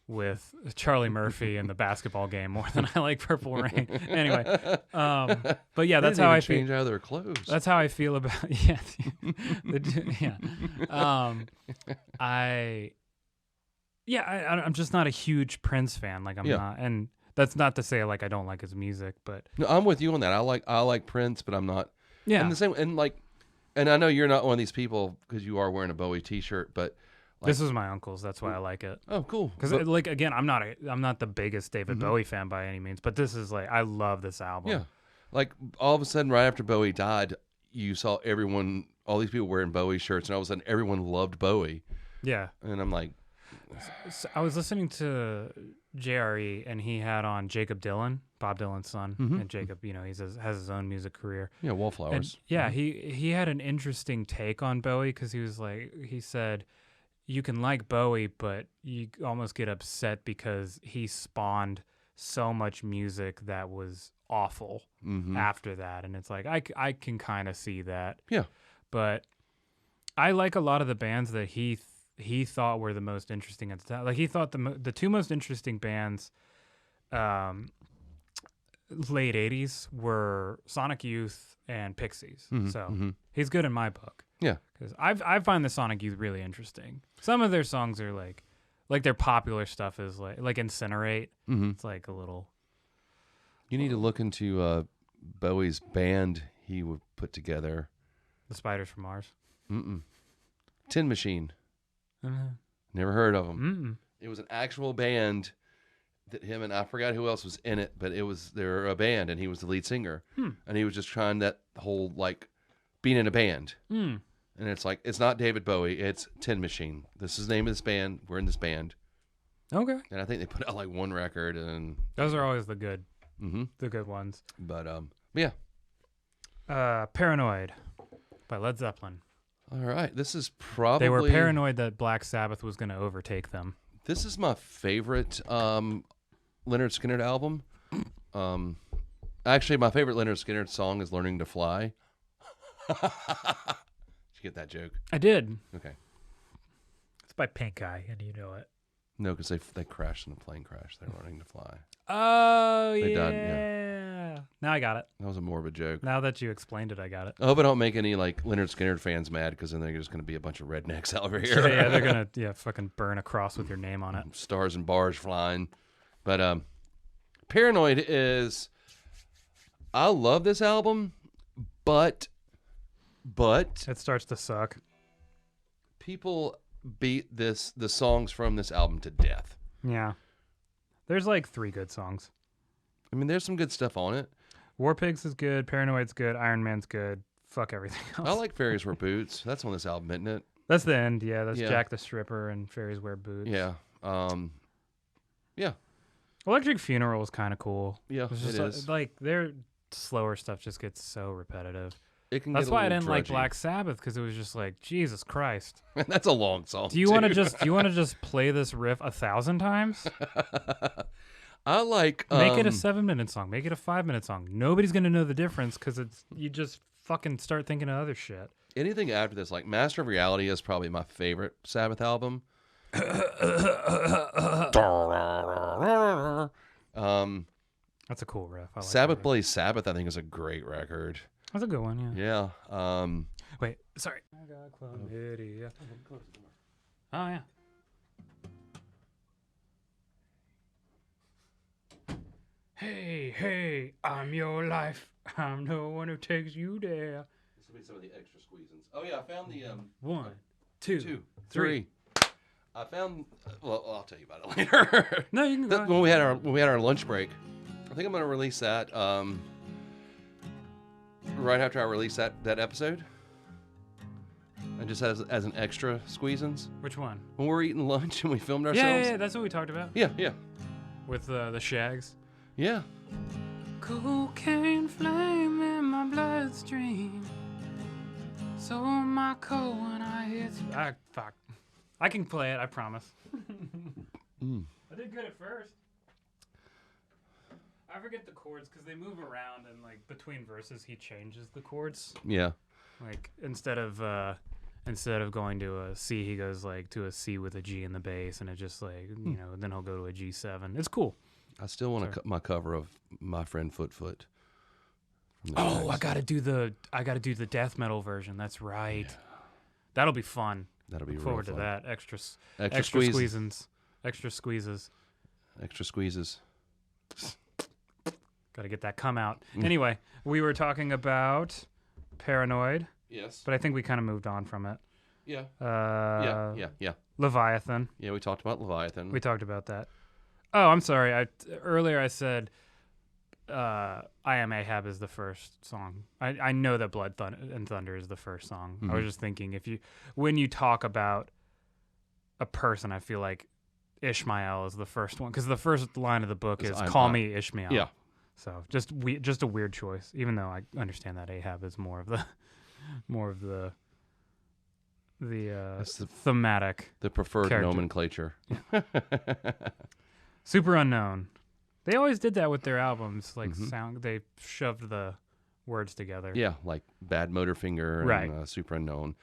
with Charlie Murphy in the basketball game more than I like Purple Rain. Anyway, but yeah, that's how I feel. Change out of their clothes. That's how I feel about yeah, I'm just not a huge Prince fan. Like I'm not, and that's not to say like I don't like his music, but no, I'm with you on that. I like Prince, but I'm not. Yeah, and the same, and I know you're not one of these people because you are wearing a Bowie T-shirt, but. This is my uncle's. That's why I like it. Oh, cool. Because like again, I'm not the biggest David Bowie fan by any means, but this is like I love this album. Yeah, like all of a sudden, right after Bowie died, you saw all these people wearing Bowie shirts, and all of a sudden, everyone loved Bowie. Yeah, and I'm like, so I was listening to JRE, and he had on Jacob Dylan, Bob Dylan's son, and Jacob, he has his own music career. Yeah, Wallflowers. And, yeah, he had an interesting take on Bowie because he said. You can like Bowie, but you almost get upset because he spawned so much music that was awful after that. And it's like, I can kind of see that. Yeah. But I like a lot of the bands that he thought were the most interesting at the time. Like he thought the two most interesting bands late 80s were Sonic Youth and Pixies. So he's good in my book. Yeah, because I find the Sonic Youth really interesting. Some of their songs are like their popular stuff is like Incinerate. It's like a little. You need to look into Bowie's band he would put together. The Spiders from Mars. Tin Machine. Never heard of them. It was an actual band that him and I forgot who else was in it, but they're a band and he was the lead singer, and he was just trying that whole like being in a band. And it's like, it's not David Bowie, it's Tin Machine. This is the name of this band. We're in this band. Okay. And I think they put out like one record, and those are always the good ones. But yeah. Paranoid by Led Zeppelin. All right. This is probably. They were paranoid that Black Sabbath was going to overtake them. This is my favorite Leonard Skinner album. Actually, my favorite Leonard Skinner song is Learning to Fly. Did you get that joke? I did. Okay. It's by Pink Eye, and you know it. No, because they crashed in a plane crash. They're learning to fly. Oh, they yeah. died, yeah. Now I got it. That was a morbid joke. Now that you explained it, I got it. I hope I don't make any like Leonard Skinner fans mad, because then they're just going to be a bunch of rednecks out over here. Yeah, they're going to fucking burn a cross with your name on it. Stars and bars flying. But Paranoid is... I love this album, but... It starts to suck. People beat the songs from this album to death. Yeah. There's like 3 good songs. I mean, there's some good stuff on it. War Pigs is good. Paranoid's good. Iron Man's good. Fuck everything else. I like Fairies Wear Boots. That's on this album, isn't it? That's the end. Yeah, that's Jack the Stripper and Fairies Wear Boots. Yeah. Yeah. Electric Funeral is kind of cool. Yeah, it is. Like, their slower stuff just gets so repetitive. That's why I didn't like Black Sabbath, because it was just like, Jesus Christ. That's a long song. Do you want to just play this riff 1,000 times? I like make it a 7-minute song. Make it a 5-minute song. Nobody's gonna know the difference because you just fucking start thinking of other shit. Anything after this, like Master of Reality, is probably my favorite Sabbath album. That's a cool riff. I like Sabbath Bloody Sabbath, I think, is a great record. That's a good one, yeah. Yeah. Wait, sorry. I got chlamydia. Oh, yeah. Hey, I'm your life. I'm the one who takes you there. Some of the extra squeezins. Oh yeah, I found the 1, 2, 2, 3. 3. I found. Well, I'll tell you about it later. No, you can go. When we had our lunch break, I think I'm going to release that right after I release that episode, and just as an extra squeezins. Which one? When we're eating lunch and we filmed ourselves. Yeah, that's what we talked about. Yeah. With the shags. Yeah. Cocaine flame in my bloodstream. So my cold when I hit. Fuck. I can play it, I promise. I did good at first. I forget the chords because they move around and like between verses he changes the chords. Yeah. Like instead of going to a C, he goes like to a C with a G in the bass, and it just like then he'll go to a G7. It's cool. I still want to cut my cover of My Friend Foot. Oh, I gotta do the death metal version. That's right. Yeah. That'll be fun. That'll be Look forward real to fun. that. Extra squeezins. Extra squeezes. Extra squeezes. Got to get that come out. Anyway, we were talking about Paranoid. Yes. But I think we kind of moved on from it. Yeah. Yeah. Leviathan. Yeah, we talked about Leviathan. We talked about that. Oh, I'm sorry. Earlier I said I Am Ahab is the first song. I know that Blood and Thunder is the first song. Mm-hmm. I was just thinking when you talk about a person, I feel like Ishmael is the first one because the first line of the book is "Call me Ishmael." Yeah. So just a weird choice, even though I understand that Ahab is more of the thematic, the preferred character. nomenclature. Yeah. Super Unknown. They always did that with their albums, like sound. They shoved the words together. Yeah, like Bad Motorfinger and Right. Super Unknown.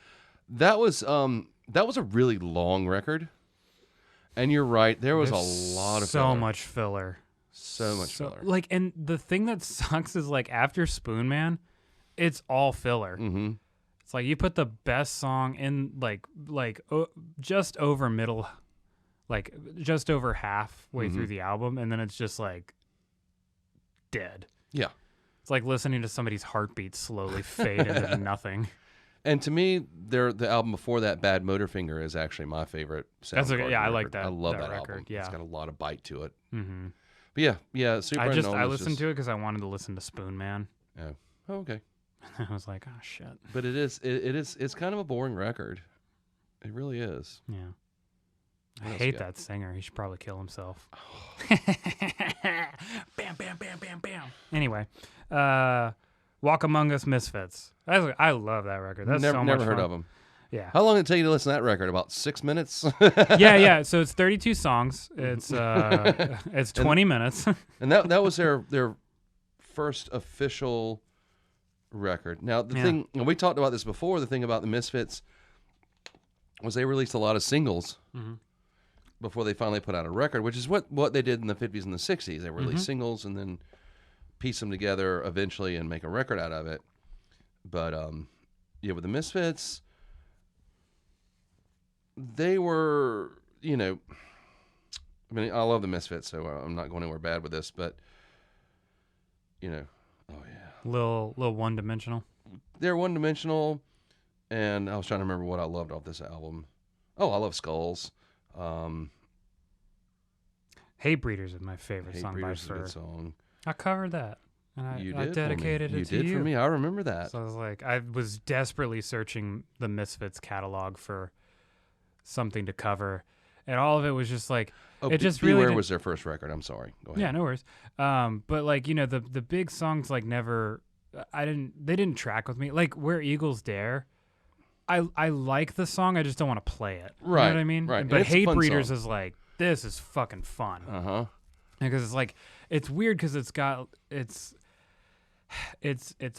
That was a really long record. And you're right, there's a lot of filler. much filler. So much filler. Like, and the thing that sucks is like after Spoon Man, it's all filler. Mm-hmm. It's like you put the best song in just over middle, like just over halfway through the album, and then it's just like dead. Yeah. It's like listening to somebody's heartbeat slowly fade into nothing. And to me, the album before that, Bad Motorfinger, is actually my favorite Soundgarden I record. like that. I love that that record. album. Yeah. It's got a lot of bite to it. Mm-hmm. But yeah, Super Unknown. I listened to it because I wanted to listen to Spoon Man. Oh, okay. I was like, oh shit. But it's kind of a boring record. It really is. Yeah. What I else hate you got? that singer. He should probably kill himself. Bam, bam, bam, bam, bam. Anyway, Walk Among Us Misfits. I love that record. That's so much never heard fun. of them. Yeah. How long did it take you to listen to that record? About 6 minutes? Yeah. So it's 32 songs. It's 20 minutes. And that was their first official record. Now the thing, and we talked about this before, the thing about the Misfits was they released a lot of singles before they finally put out a record, which is what they did in the 50s and the 60s. They released singles and then piece them together eventually and make a record out of it. But with the Misfits, they were, I mean, I love the Misfits, so I'm not going anywhere bad with this, but oh yeah, little one-dimensional. They're one-dimensional, and I was trying to remember what I loved off this album. Oh, I love Skulls. Hate Breeders is my favorite Hate song Breeders by is a good Fur. song. I covered that. And I dedicated it to you. You did for me. I remember that. So I was like, I was desperately searching the Misfits catalog for something to cover, and all of it was just like, it just really. Beware was their first record. I'm sorry. Go ahead. Yeah, no worries. But like the big songs like never. They didn't track with me. Like Where Eagles Dare. I like the song. I just don't want to play it. Right. You know what I mean? Right. But It's a Hate fun Breeders song. is like, this is fucking fun. Uh-huh. Because it's weird because it's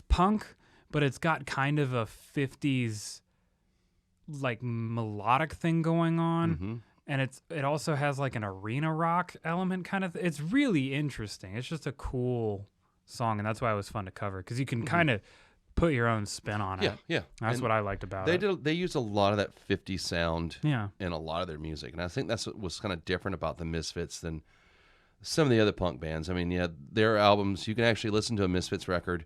punk, but it's got kind of a 50s like melodic thing going on, and it also has like an arena rock element kind of. It's really interesting. It's just a cool song, and that's why it was fun to cover because you can kind of put your own spin on it. Yeah. That's what I liked about it. They used a lot of that 50s sound Yeah. in a lot of their music, and I think that's what was kind of different about the Misfits than some of the other punk bands. I mean, their albums, you can actually listen to a Misfits record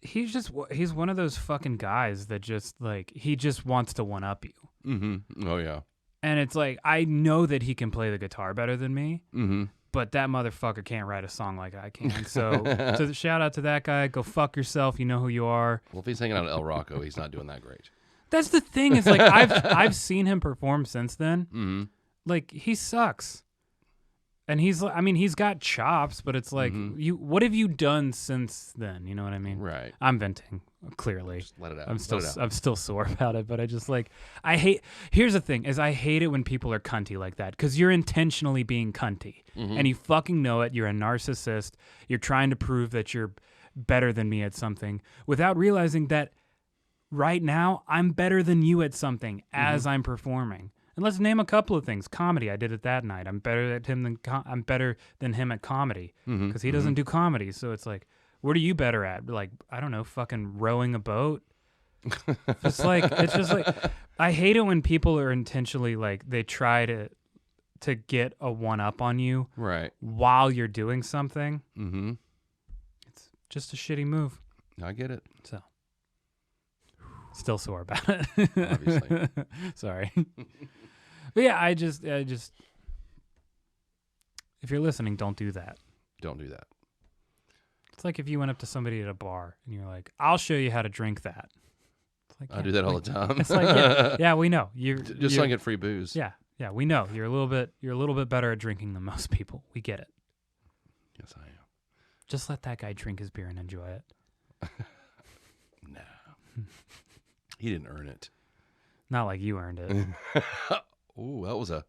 he's one of those fucking guys that just like he just wants to one up you. Mm-hmm. Oh yeah. And it's like I know that he can play the guitar better than me. Mm-hmm. But that motherfucker can't write a song like I can. So shout out to that guy. Go fuck yourself. You know who you are. Well, if he's hanging out at El Rocco, he's not doing that great. That's the thing. Is like I've seen him perform since then. Mm-hmm. Like he sucks. And he's got chops, but it's like what have you done since then? You know what I mean? Right. I'm venting, clearly. Just let it out. I'm still sore about it, but I just like here's the thing is I hate it when people are cunty like that because you're intentionally being cunty and you fucking know it. You're a narcissist. You're trying to prove that you're better than me at something without realizing that right now I'm better than you at something as I'm performing. And let's name a couple of things. Comedy, I did it that night. I'm better than him at comedy because he doesn't do comedy. So it's like, what are you better at? Like, I don't know, fucking rowing a boat. It's just like I hate it when people are intentionally like they try to get a one up on you right while you're doing something. Mm-hmm. It's just a shitty move. I get it. So still sore about it. Obviously. Sorry. But yeah, I just if you're listening, don't do that. Don't do that. It's like if you went up to somebody at a bar and you're like, "I'll show you how to drink that." It's like, I do that all the time. It's like, yeah, we know. Just so I get free booze. Yeah, we know. You're a little bit better at drinking than most people. We get it. Yes, I am. Just let that guy drink his beer and enjoy it. No. He didn't earn it. Not like you earned it. Ooh, that was a...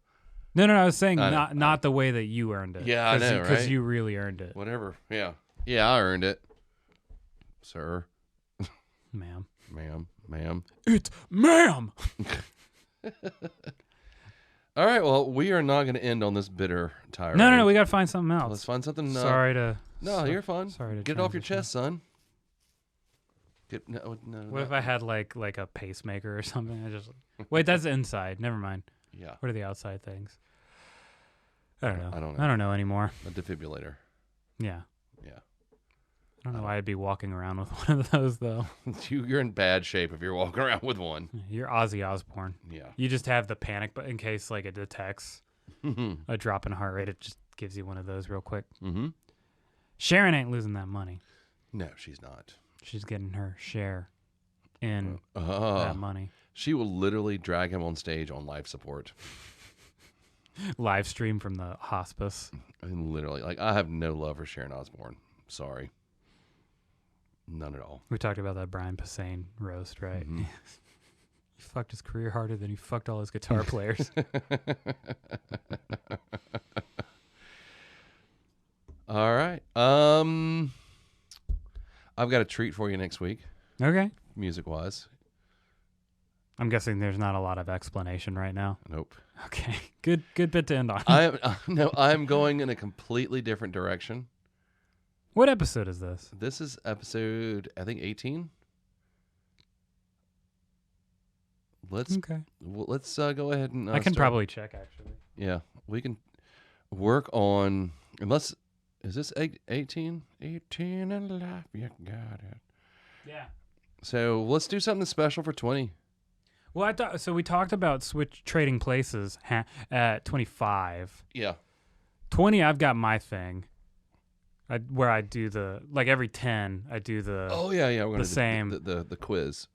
No, I was saying not the way that you earned it. Yeah, I know, right? Because you really earned it. Whatever. Yeah. Yeah, I earned it. Sir. Ma'am. Ma'am. It's ma'am! All right, well, we are not going to end on this bitter tirade. No, we got to find something else. Let's find something... No, you're fine. Sorry to get it off your transition. chest, son. No. What if I had like a pacemaker or something? Wait, that's inside. Never mind. Yeah. What are the outside things? I don't know. I I don't know anymore. A defibrillator. Yeah. Yeah. I don't know why I'd be walking around with one of those though. You're in bad shape if you're walking around with one. You're Ozzy Osbourne. Yeah. You just have the panic, but in case like it detects a drop in heart rate, it just gives you one of those real quick. Mm-hmm. Sharon ain't losing that money. No, she's not. She's getting her share in that money. She will literally drag him on stage on life support. Live stream from the hospice. I mean, literally. Like, I have no love for Sharon Osbourne. Sorry. None at all. We talked about that Brian Posehn roast, right? Mm-hmm. He fucked his career harder than he fucked all his guitar players. All right. I've got a treat for you next week. Okay. Music-wise. I'm guessing there's not a lot of explanation right now. Nope. Okay. Good bit to end on. I'm going in a completely different direction. What episode is this? This is episode, I think, 18. Let's go ahead and I can probably check, actually. Yeah, we can work on, unless, is this 18? 18 in life, you got it. Yeah. So let's do something special for 20. Well, we talked about trading places at 25. Yeah. 20, I've got my thing. Where I do every 10, I do the... Oh, yeah, we're going to do same... The quiz.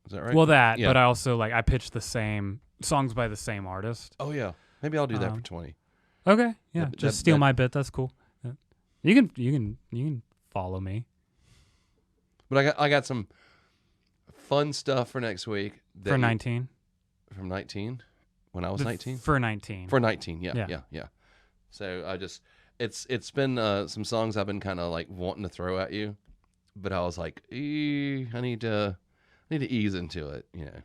Is that right? Well, that, yeah. But I also, I pitch the same songs by the same artist. Oh, yeah. Maybe I'll do that for 20. Okay, yeah. Just steal my bit. That's cool. Yeah. You can follow me. But I got some fun stuff for next week. For 19? From 19? When I was 19? For 19. For 19, yeah. So I just... It's been some songs I've been kind of wanting to throw at you, but I was like, I need to ease into it, you know.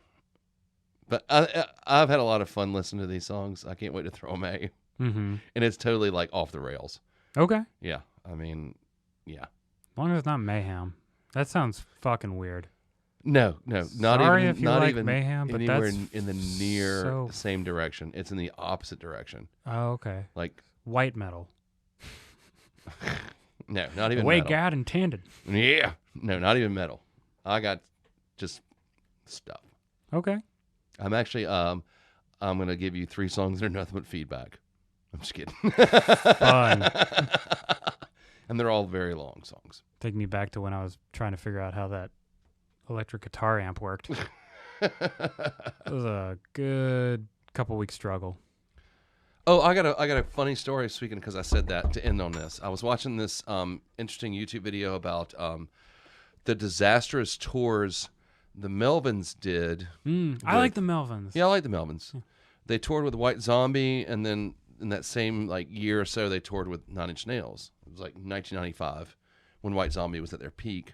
But I've had a lot of fun listening to these songs. I can't wait to throw them at you. Mm-hmm. And it's totally off the rails. Okay. Yeah, I mean, yeah. As long as it's not mayhem. That sounds fucking weird. No, not Sorry even if you not like even mayhem, but anywhere that's in the near same direction. It's in the opposite direction. Oh, okay. White metal. No, not even the way metal. God intended. Yeah, No, not even metal. I got just stuff. Okay. I'm actually I'm gonna give you 3 songs that are nothing but feedback. I'm just kidding. Fun. And they're all very long songs. Take me back to when I was trying to figure out how that electric guitar amp worked. It was a good couple weeks struggle. Oh, I got a funny story. Speaking, because I said that to end on this. I was watching this interesting YouTube video about the disastrous tours the Melvins did. I like the Melvins. Yeah, I like the Melvins. They toured with White Zombie, and then in that same year or so, they toured with 9 Inch Nails. It was like 1995 when White Zombie was at their peak.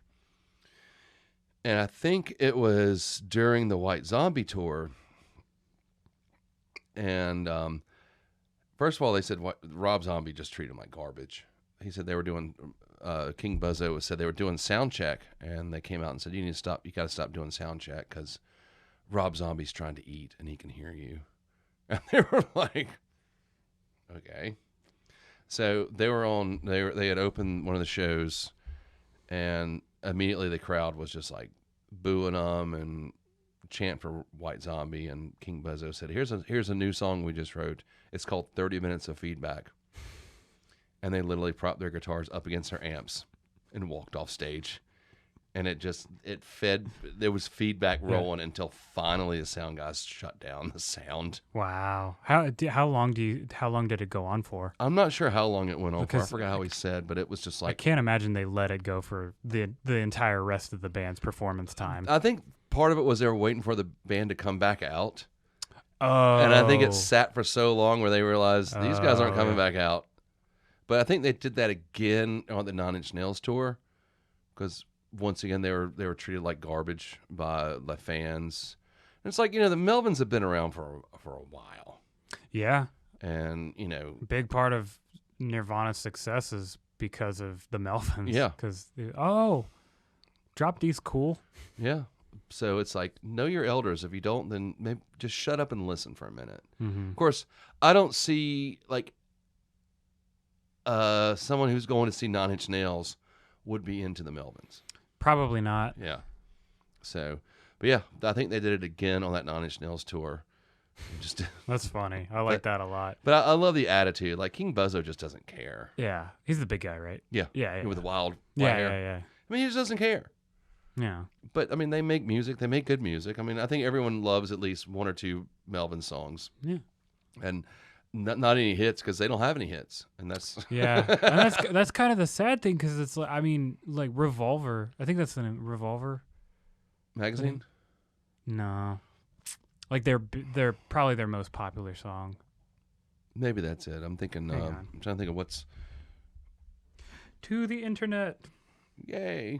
And I think it was during the White Zombie tour. And first of all, they said Rob Zombie just treated them like garbage. He said they were doing, King Buzzo said they were doing sound check, and they came out and said, you got to stop doing sound check because Rob Zombie's trying to eat and he can hear you. And they were like, okay. So they had opened one of the shows, and immediately the crowd was just like booing them and chant for White Zombie. And King Buzzo said, here's a new song we just wrote. It's called 30 Minutes of Feedback. And they literally propped their guitars up against their amps and walked off stage. And there was feedback rolling until finally the sound guys shut down the sound. Wow. How long did it go on for? I'm not sure how long it went on for. I Because forgot how he said, but it was just I like, can't imagine they let it go for the entire rest of the band's performance time. I think part of it was they were waiting for the band to come back out. Oh. And I think it sat for so long where they realized these guys aren't coming back out. But I think they did that again on the 9 Inch Nails tour, because once again they were treated like garbage by fans. And it's like, the Melvins have been around for a while. Yeah. And, Big part of Nirvana's success is because of the Melvins. Yeah. Because, Drop D's cool. Yeah. So it's like, know your elders. If you don't, then maybe just shut up and listen for a minute. Mm-hmm. Of course, I don't see someone who's going to see 9 Inch Nails would be into the Melvins. Probably not. Yeah. So, but yeah, I think they did it again on that 9 Inch Nails tour. That's funny. I like that a lot. But I love the attitude. Like, King Buzzo just doesn't care. Yeah. He's the big guy, right? Yeah. Yeah. With the wild Yeah. hair. I mean, he just doesn't care. Yeah. But, I mean, they make music. They make good music. I mean, I think everyone loves at least 1 or 2 Melvin songs. Yeah. And not any hits, because they don't have any hits. And that's... Yeah. And that's kind of the sad thing, because it's like, I mean, like Revolver. I think that's the name. Revolver Magazine? No. Like they're probably their most popular song. Maybe that's it. I'm thinking, I'm trying to think of what's... To the Internet. Yay.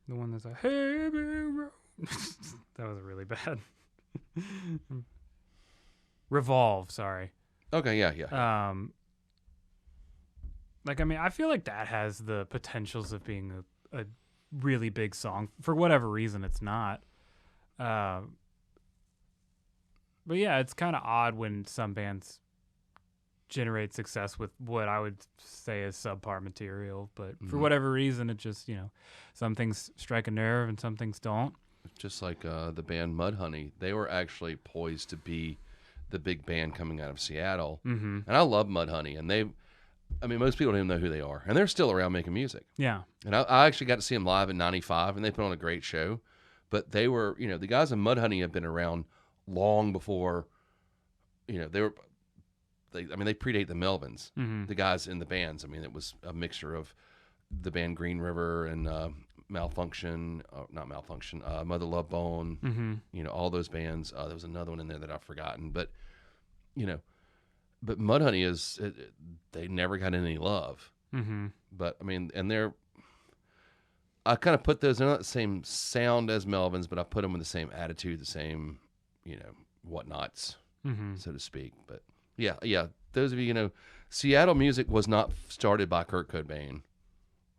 The one that's like, hey, big road. That was really bad. Revolve, sorry. Okay, yeah. Like, I mean, I feel like that has the potentials of being a really big song. For whatever reason, it's not. But yeah, it's kind of odd when some bands generate success with what I would say is subpar material. But for whatever reason, it just, some things strike a nerve and some things don't. Just like the band Mudhoney, they were actually poised to be the big band coming out of Seattle. Mm-hmm. And I love Mudhoney. And most people don't even know who they are. And they're still around making music. Yeah. And I actually got to see them live in 95, and they put on a great show. But they were, the guys in Mudhoney have been around long before, they predate the Melvins, the guys in the bands. I mean, it was a mixture of the band Green River and not Malfunction, Mother Love Bone, all those bands. There was another one in there that I've forgotten. But, but Mudhoney they never got any love. Mm-hmm. But, I mean, and I kind of put they're not the same sound as Melvins, but I put them in the same attitude, the same, whatnots, so to speak. But yeah. Those of you, Seattle music was not started by Kurt Cobain.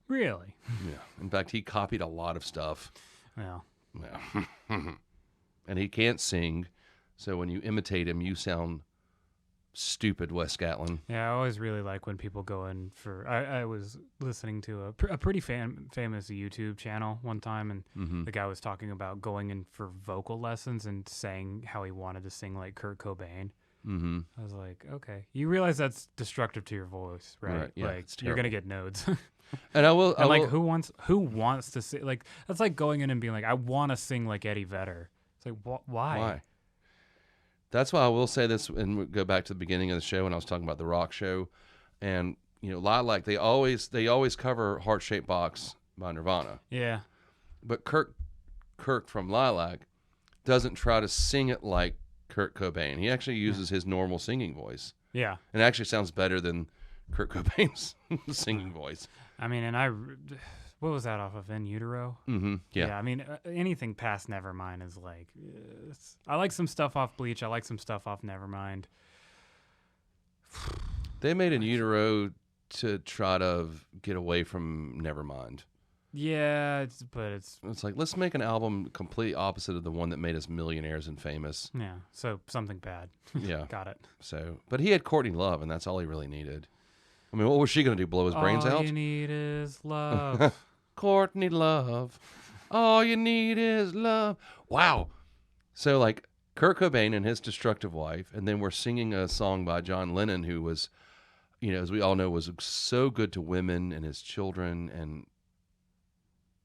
Really? Yeah. In fact, he copied a lot of stuff. Yeah. And he can't sing, so when you imitate him, you sound stupid Wes Gatlin. Yeah, I always really like when people go in for. I was listening to a pretty famous YouTube channel one time, and the guy was talking about going in for vocal lessons and saying how he wanted to sing like Kurt Cobain. Mm-hmm. I was like, okay, you realize that's destructive to your voice, right? Yeah, like you're gonna get nodes. And I will. Who wants to sing? Like that's like going in and being like, I want to sing like Eddie Vedder. It's like, why? Why? That's why I will say this, and we'll go back to the beginning of the show when I was talking about the rock show, and Lilac. They always cover Heart Shaped Box by Nirvana. Yeah. But Kirk from Lilac doesn't try to sing it like Kurt Cobain. He actually uses his normal singing voice. Yeah. And it actually sounds better than Kurt Cobain's singing voice. I mean, what was that off of In Utero? Mm-hmm. Yeah. I mean, anything past Nevermind is like, I like some stuff off Bleach. I like some stuff off Nevermind. They made In Utero to try to get away from Nevermind. Yeah, it's like, let's make an album completely opposite of the one that made us millionaires and famous. Yeah, so something bad. Yeah. Got it. So, but he had Courtney Love, and that's all he really needed. I mean, what was she going to do, blow his brains out? All you need is love. Courtney Love. All you need is love. Wow. So, like, Kurt Cobain and his destructive wife, and then we're singing a song by John Lennon, who was, as we all know, was so good to women and his children, and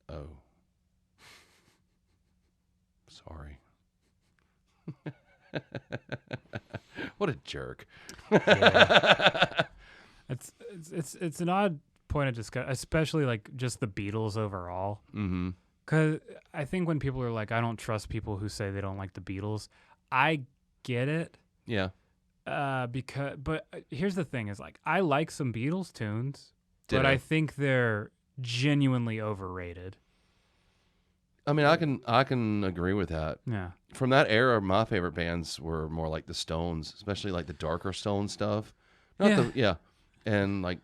oh. Sorry. What a jerk. Yeah. It's an odd point of discussion, especially like just the Beatles overall. Mm-hmm. Because I think when people are like, I don't trust people who say they don't like the Beatles, I get it. Yeah. But here's the thing: is like I like some Beatles tunes, but Ditto. I think they're genuinely overrated. I mean, I can agree with that. Yeah. From that era, my favorite bands were more like the Stones, especially like the darker Stone stuff. And like,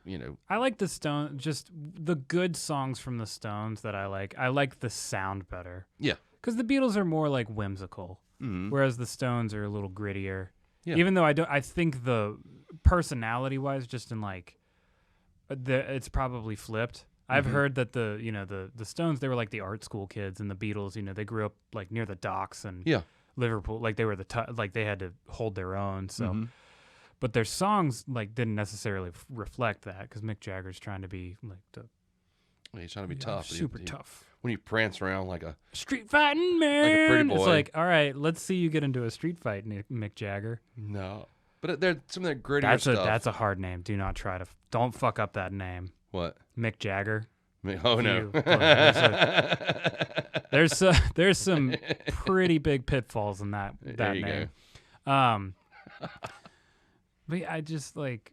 I like the Stones, just the good songs from the Stones that I like. I like the sound better. Yeah. Because the Beatles are more like whimsical, whereas the Stones are a little grittier. Yeah. Even though I think the personality-wise, just in like, it's probably flipped. I've heard that the Stones, they were like the art school kids, and the Beatles, they grew up like near the docks and Liverpool, like they were like they had to hold their own. So. But their songs like didn't necessarily reflect that because Mick Jagger's trying to be like he's trying to be tough, super tough. When you prance around like a street fighting man, like a pretty boy. It's like, all right, let's see you get into a street fight, Mick Jagger. No, but they're some of their grittier stuff. That's a hard name. Do not don't fuck up that name. What? Mick Jagger. Oh no. There's some pretty big pitfalls in that name. Go. But I just like,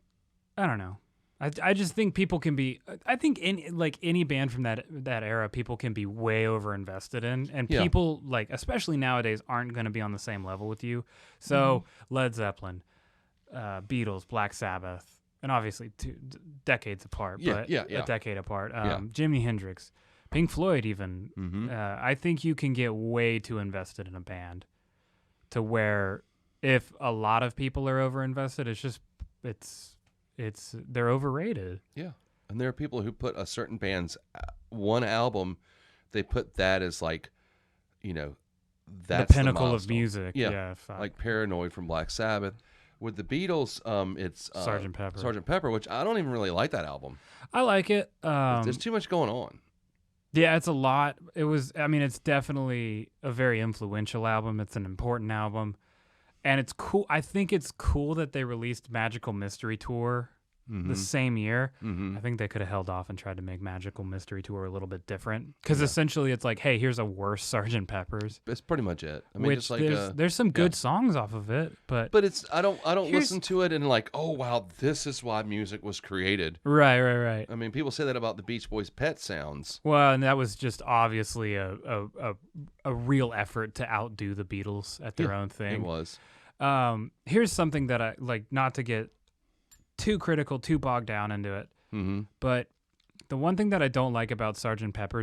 I don't know. I just think people can be. I think any band from that era, people can be way over invested in, and people like, especially nowadays, aren't going to be on the same level with you. So Led Zeppelin, Beatles, Black Sabbath, and obviously decades apart, but a decade apart. Jimi Hendrix, Pink Floyd, even. I think you can get way too invested in a band, to where if a lot of people are over invested, they're overrated. Yeah. And there are people who put a certain band's one album, they put that as like, that's the pinnacle of music. Yeah. Like Paranoid from Black Sabbath. With the Beatles, it's Sgt. Pepper. Sgt. Pepper, which I don't even really like that album. I like it. There's too much going on. Yeah, it's a lot. It's definitely a very influential album. It's an important album. And it's cool. I think it's cool that they released Magical Mystery Tour the same year. I think they could have held off and tried to make Magical Mystery Tour a little bit different. Because essentially it's like, hey, here's a worse Sgt. Pepper's. That's pretty much it. I mean, which just like there's some good songs off of it, but it's I don't listen to it and like, oh wow, this is why music was created. Right. I mean, people say that about the Beach Boys' Pet Sounds. Well, and that was just obviously a real effort to outdo the Beatles at their own thing. It was. Here's something that I like, not to get too critical, too bogged down into it. But the one thing that I don't like about Sgt. Pepper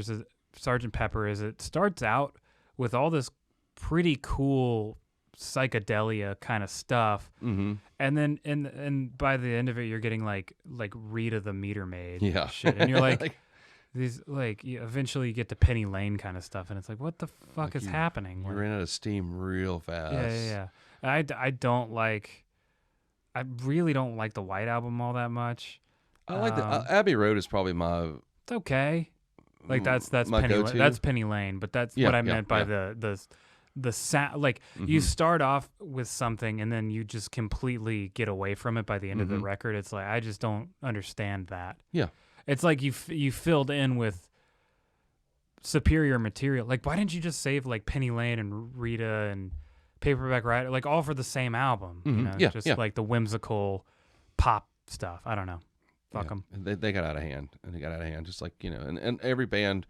is it starts out with all this pretty cool psychedelia kind of stuff. Mm-hmm. And then and by the end of it, you're getting like Rita the Meter Maid Yeah. shit. And you're like, these you eventually get to Penny Lane kind of stuff. And it's like, what the fuck is happening? You Like, ran out of steam real fast. yeah. I don't like, I really don't like the White Album all that much. I like the Abbey Road is probably my. It's okay. Like that's my Penny go-to. That's Penny Lane, but that's what I meant by the sound. Like you start off with something and then you just completely get away from it by the end of the record. It's like I just don't understand that. Yeah, it's like you filled in with superior material. Like why didn't you just save like Penny Lane and Rita and Paperback Writer like all for the same album? You know, just like the whimsical pop stuff. I don't know. Fuck them. They got out of hand, and they got out of hand. Just like and every band,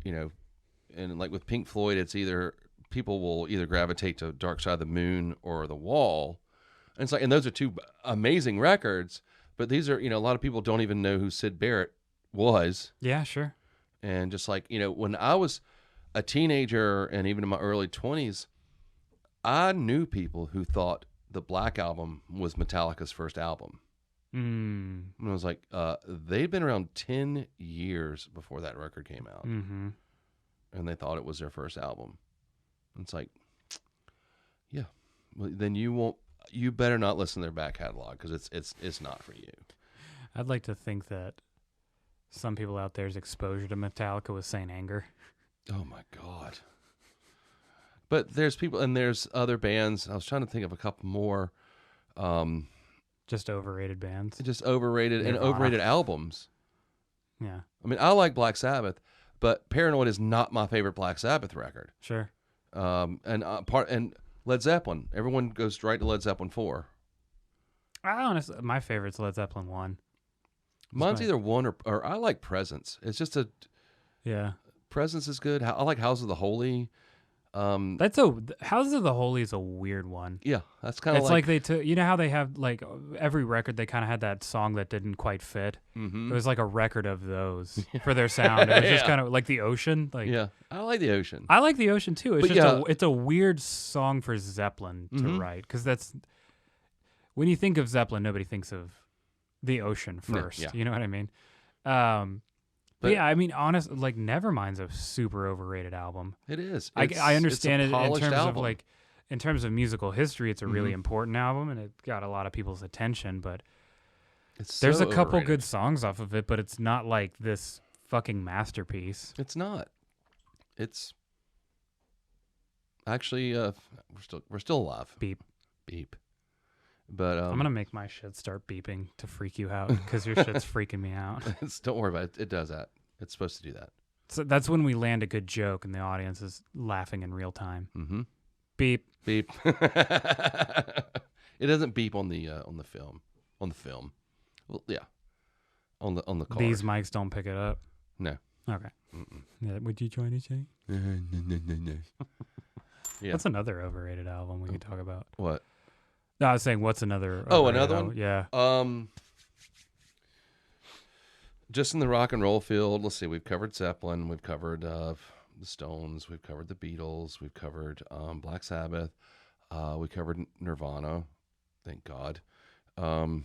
and like with Pink Floyd, it's either people will either gravitate to Dark Side of the Moon or The Wall, and it's like, and those are two amazing records. But these are, a lot of people don't even know who Syd Barrett was. Yeah, sure. And just like when I was a teenager and even in my early 20s, I knew people who thought the Black Album was Metallica's first album. And I was like, they'd been around 10 years before that record came out. And they thought it was their first album. And it's like, yeah, well, then you better not listen to their back catalog because it's not for you. I'd like to think that some people out there's exposure to Metallica was Saint Anger. Oh my God. But there's people, and there's other bands. I was trying to think of a couple more. Just overrated bands. Just overrated and overrated albums. Yeah. I mean, I like Black Sabbath, but Paranoid is not my favorite Black Sabbath record. Sure. And Led Zeppelin. Everyone goes right to Led Zeppelin 4. Honestly, my favorite's Led Zeppelin 1. Mine's either 1 or I like Presence. It's just Presence is good. I like House of the Holy. Houses of the Holy is a weird one. Yeah, that's kind of like they took. You know how they have like every record they kind of had that song that didn't quite fit. It was like a record of those for their sound. It was just kind of like the Ocean. Like I like the Ocean. I like the Ocean too. It's just it's a weird song for Zeppelin to write because that's when you think of Zeppelin, nobody thinks of the Ocean first. You know what I mean? But yeah, I mean, honestly, like Nevermind's a super overrated album. It is. I understand it in terms album. of in terms of musical history, it's a really important album and it got a lot of people's attention. But there's a couple overrated. good songs off of it, but it's not like this fucking masterpiece. It's not. It's actually we're still alive. Beep. But I'm gonna make my shit start beeping to freak you out because your shit's freaking me out. Don't worry about it. It does that. It's supposed to do that. So that's when we land a good joke and the audience is laughing in real time. Mm-hmm. Beep. It doesn't beep on the film. On the film. Well, yeah. On the card. These mics don't pick it up. No. Okay. Yeah, what you trying to say? No. Yeah. What's another overrated album we could talk about? What? No, I was saying, what's another? Another album? one? Yeah. Just in the rock and roll field, let's see. We've covered Zeppelin. We've covered the Stones. We've covered the Beatles. We've covered Black Sabbath. We covered Nirvana. Thank God. Oh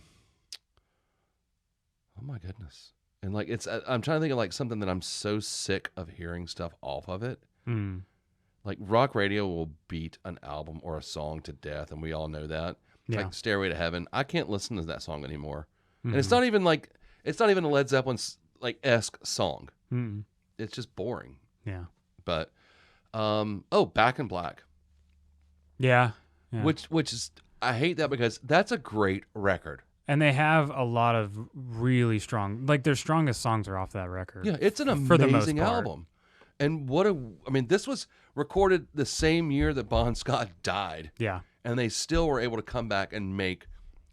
my goodness. And like I'm trying to think of like something that I'm so sick of hearing stuff off of it. Like rock radio will beat an album or a song to death, and we all know that. Yeah. Like Stairway to Heaven, I can't listen to that song anymore. And it's not even a Led Zeppelin like esque song. It's just boring. Yeah. But Back in Black. Yeah. Which is, I hate that because that's a great record. And they have a lot of really strong, like their strongest songs are off that record. Yeah, it's an for the most amazing part. album. And this was recorded the same year that Bon Scott died. Yeah. And they still were able to come back and make,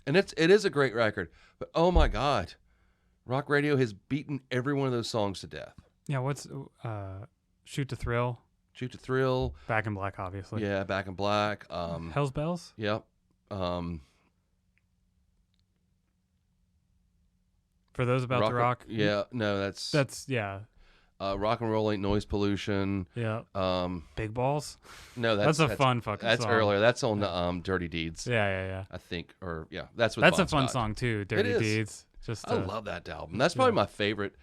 and it is a great record. But oh my God, rock radio has beaten every one of those songs to death. Yeah. What's Shoot to Thrill? Shoot to Thrill. Back in Black, obviously. Yeah, Back in Black. Hell's Bells? Yep. For those about to rock? Yeah, no, that's yeah. Rock and Roll Ain't Noise Pollution. Yeah. Big Balls. No, that's a fun fucking that's song. earlier. That's on Dirty Deeds. Yeah. I think, or yeah, that's what. That's Bon a fun Scott. song too. Dirty Deeds. I love that album. That's probably my favorite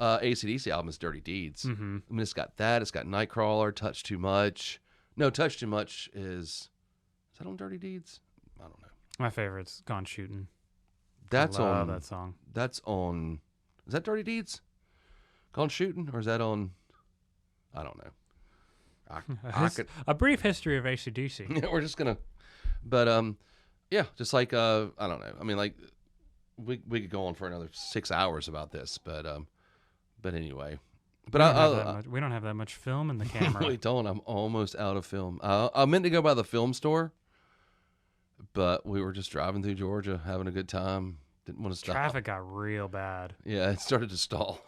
AC/DC album is Dirty Deeds. Mm-hmm. I mean, it's got that. It's got Nightcrawler, Touch Too Much. No, Touch Too Much is that on Dirty Deeds? I don't know. My favorite's Gone Shootin'. That's I love on that song. That's on. Is that Dirty Deeds? Gone Shootin', or is that on? I don't know. I could. A brief history of AC/DC. Yeah, we're just gonna. But yeah, just like I don't know. I mean, like we could go on for another 6 hours about this, but anyway. But we don't have that much film in the camera. We don't. I'm almost out of film. I meant to go by the film store, but we were just driving through Georgia, having a good time. Didn't want to stop. Traffic got real bad. Yeah, it started to stall.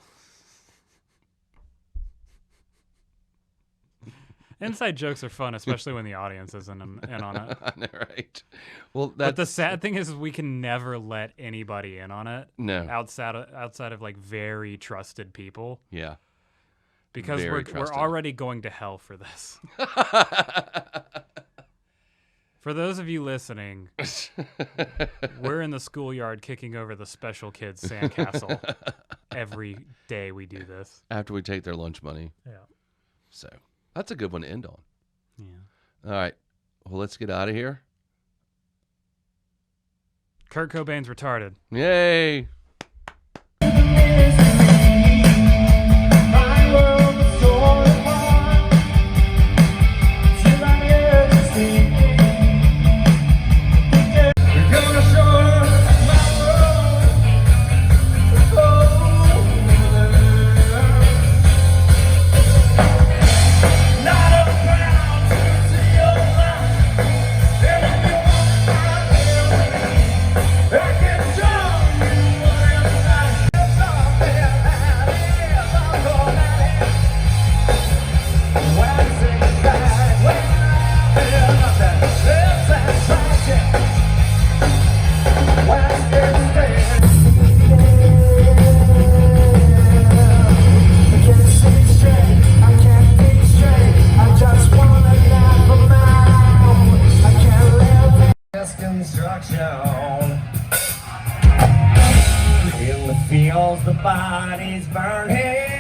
Inside jokes are fun, especially when the audience isn't in on it. I know, right? Well, but the sad thing is we can never let anybody in on it. No. Outside of like very trusted people. Yeah. Because Very we're trusted. already going to hell for this. For those of you listening, we're in the schoolyard kicking over the special kids' sandcastle every day we do this. After we take their lunch money. Yeah. So that's a good one to end on. Yeah. All right. Well, let's get out of here. Kurt Cobain's retarded. Yay. In the fields, the bodies burn here.